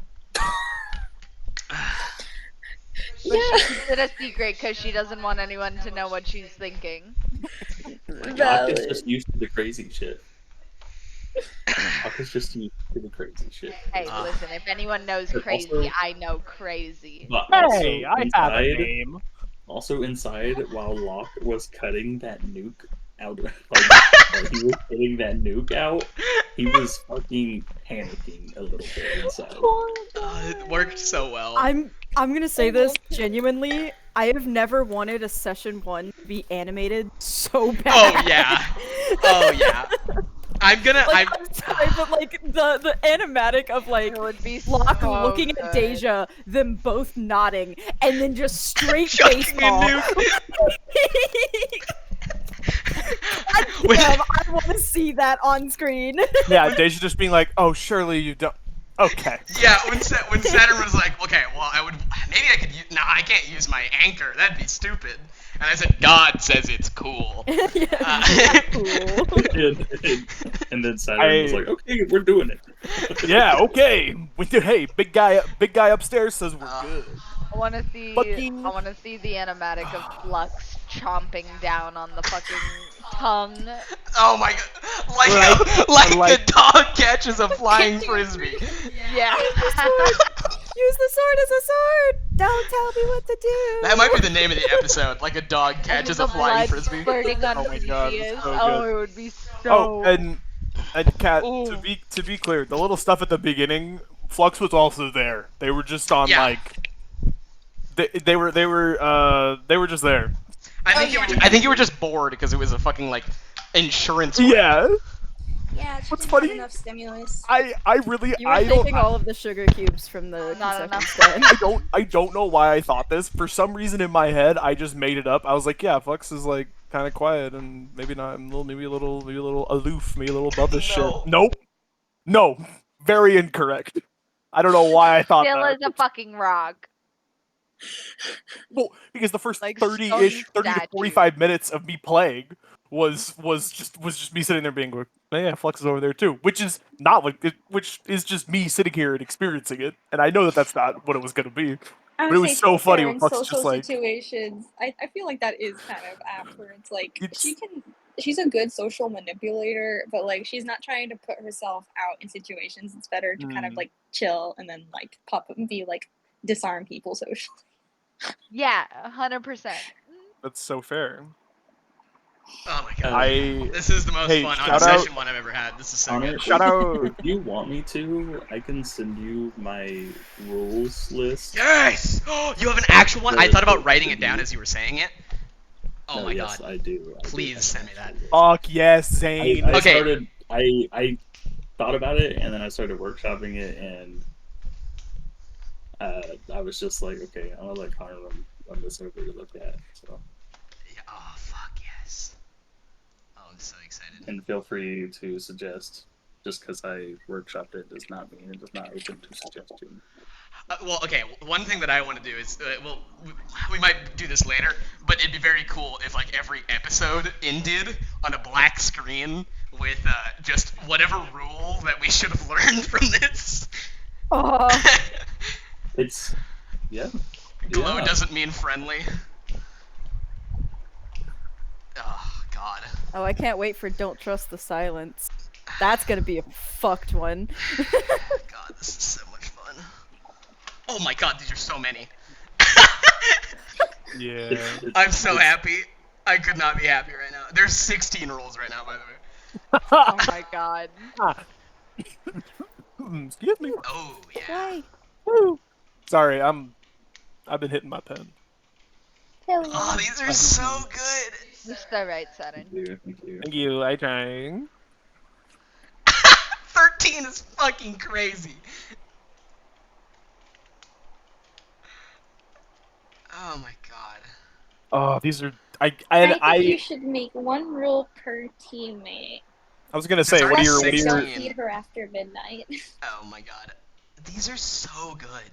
But Yeah. she keeps it a secret because she doesn't want anyone to know what she's thinking. Locke is Valid. just used to the crazy shit. Locke is just used to the crazy shit. Hey, listen, if anyone knows But crazy, also- I know crazy. But Hey, also I have a inside, name. also inside, while Locke was cutting that nuke out, while he was putting that nuke out, he was fucking panicking a little bit inside. it worked so well. I'm gonna say this genuinely. I have never wanted a session 1 to be animated so bad. Oh yeah. Oh yeah. I'm sorry, but the animatic of It would be Locke so looking at good. Deja, them both nodding, and then just straight Chucking a baseball. nuke. God damn, I want to see that on screen. Yeah, Deja just being like, "Oh, surely you don't." Okay. Yeah, when Saturn was like, okay, well, maybe I could use, no, I can't use my anchor, that'd be stupid. And I said, God says it's cool. Yeah, cool. And then Saturn was like, "Okay, we're doing it." Yeah. Okay. Hey, big guy upstairs says we're good. I want to see. Fucking- I want to see the animatic of Flux chomping down on the fucking tongue. Oh my god, Like- like the dog catches a flying frisbee. Yeah. Use the sword as a sword. Don't tell me what to do. That might be the name of the episode, like a dog catches a The flying blood frisbee. Spurting on Oh my God, Theseus. it's so Oh, good. it would be so. Oh, and Kat, Ooh. to be clear, the little stuff at the beginning, Flux was also there. They were just on Yeah. they were just there. I think you were just bored because it was a fucking like insurance. rep. Yeah. Yeah, it's What's just funny- not enough stimulus. I really You were I don't taking all of the sugar cubes from the Not concession enough. stand. I don't know why I thought this. For some reason in my head, I just made it up. I was like, yeah, Flux is like kind of quiet and maybe not, maybe a little aloof, maybe a little above this No. shit. Nope. No. Very incorrect. I don't know why I thought Still that. is a fucking rock. Well, because the first Like 30-ish, stone 30 to statue. 45 minutes of me playing was just me sitting there being like, oh, yeah, Flux is over there too, which is not like which is just me sitting here and experiencing it, and I know that that's not what it was gonna be. I But would it was say so funny they're when in Buck's just social like- situations. I feel like that is kind of apt where it's like It's- she's a good social manipulator, but like she's not trying to put herself out in situations. It's better to kind of like chill and then like pop up and be like disarm people socially. Yeah, 100%. That's so fair. Oh my god. I This is the most Hey, fun shout session one I've ever had. This is so Connor, good. shout out. if you want me to, I can send you my rules list. Yes! You have an actual one? I thought about writing it down No, as you were saying it. Oh my yes, god. I do. I do Please have send an me that. actual list. Fuck yes, Zane. I Okay. started. I thought about it, and then I started workshopping it, and I was just like, okay, I'm gonna let Connor run this over to look at. So, Yeah, oh, fuck yes. Oh, I'm so excited. and feel free to suggest. Just because I workshopped it does not mean it does not open to suggestion. Well, okay, one thing that I want to do is, well, we might do this later, but it'd be very cool if, like, every episode ended on a black screen with just whatever rule that we should have learned from this. Oh, It's yeah. Glow Yeah. doesn't mean friendly. Oh, God. oh, I can't wait for Don't Trust the Silence. That's gonna be a fucked one. God, this is so much fun. Oh my god, these are so many. Yeah. I'm so happy. I could not be happy right now. There's 16 rolls right now, by the way. Oh my god. Excuse me. Oh, yeah. Why? Woo. Sorry, I've been hitting my pen. Oh, these are so good. Just the right setting. Thank you. Thank you. Thank you. I trying. 13 is fucking crazy. Oh my god. Oh, these are. I think you should make one rule per teammate. I was gonna say, what are your? What are Don't your? feed her after midnight. Oh my god. These are so good.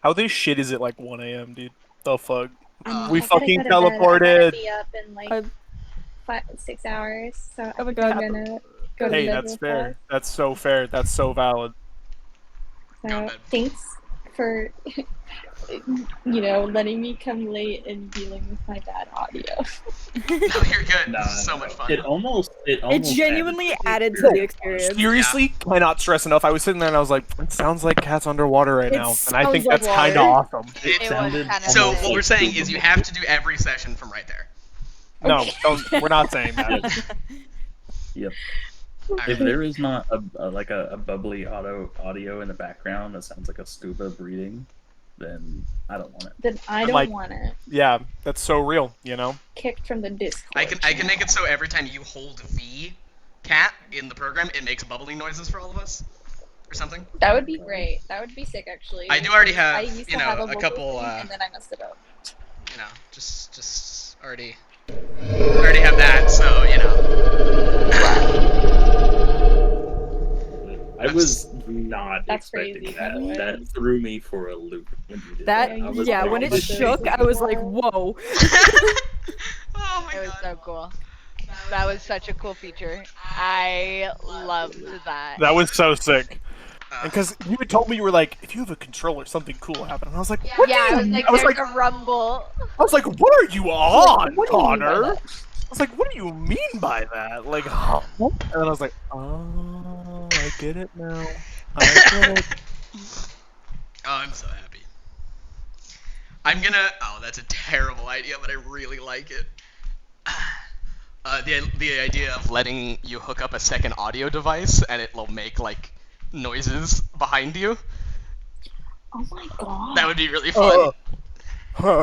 How this shit is it like 1 a.m., dude? The fuck. We I gotta fucking go to bed. I'm teleported. gonna be up in like I- 6 hours, so Oh my I'm god. gonna go to Hey, bed that's real fair. fast. That's so fair. That's so valid. Go to So bed. thanks for letting me come late and dealing with my bad audio. No, you're good. Nah, This is so much fun. It almost It genuinely added to the experience. Seriously, cannot stress enough. I was sitting there and I was like, it sounds like Cat's underwater right It now, and I think sounds like that's kind of water. awesome. It was sounded kinda So almost what we're like saying scuba is you have to do every session from right there. No, don't. We're not saying that. Yep. Alright. If there is not a bubbly audio in the background that sounds like a scuba breathing, then I don't want it. Then I I'm don't like- want it Yeah, that's so real. You know. kicked from the Discord. I can make it so every time you hold V, Cat, in the program, it makes bubbling noises for all of us, or something. That would be great. That would be sick, actually. I do already because have, I used you to know, have a vocal couple, thing, and then I messed it up. You know, just already have that. So you know. I was not That's expecting crazy, that. by the way. That threw me for a loop when you did That that. I was yeah, like, when it this is- shook, I was like, whoa. Oh my It was god. so cool. That was such a cool feature. I loved that. That was so sick. Uh, Because you had told me, you were like, if you have a controller, something cool happened. And I was like, what Yeah, I do was you? like, there's a rumble. I was like, what are you on, What do you mean by Connor? that? I was like, what do you mean by that? Like, huh? And then I was like, oh, I get it now. I get it. Oh, I'm so happy. I'm gonna. Oh, that's a terrible idea, but I really like it. The idea of letting you hook up a second audio device and it will make like noises behind you. Oh my god. That would be really fun.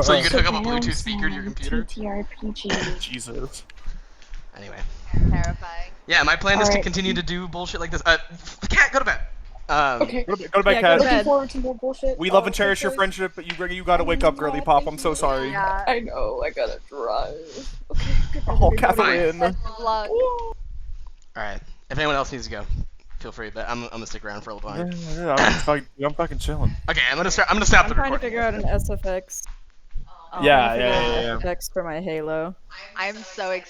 So you could hook up a Surround Bluetooth speaker to your sound, computer. TTRPG. Jesus. Anyway, Terrifying. yeah, my plan is to Alright. continue to do bullshit like this. Cat, go to bed. Okay. Go to bed, Yeah, Cat. go to bed. Looking forward to more bullshit. We love and Oh, cherish your because- friendship, but you gotta wake up, girly pop. I'm so sorry. Yeah. I know, I gotta drive. Okay, goodbye, Oh, everybody. Catherine. Best of luck. Alright, if anyone else needs to go, feel free, but I'm gonna stick around for a little while. I'm fucking chilling. Okay, I'm gonna stop I'm the trying to recording. figure out an SFX. Yeah. SFX for my Halo. I'm so excited.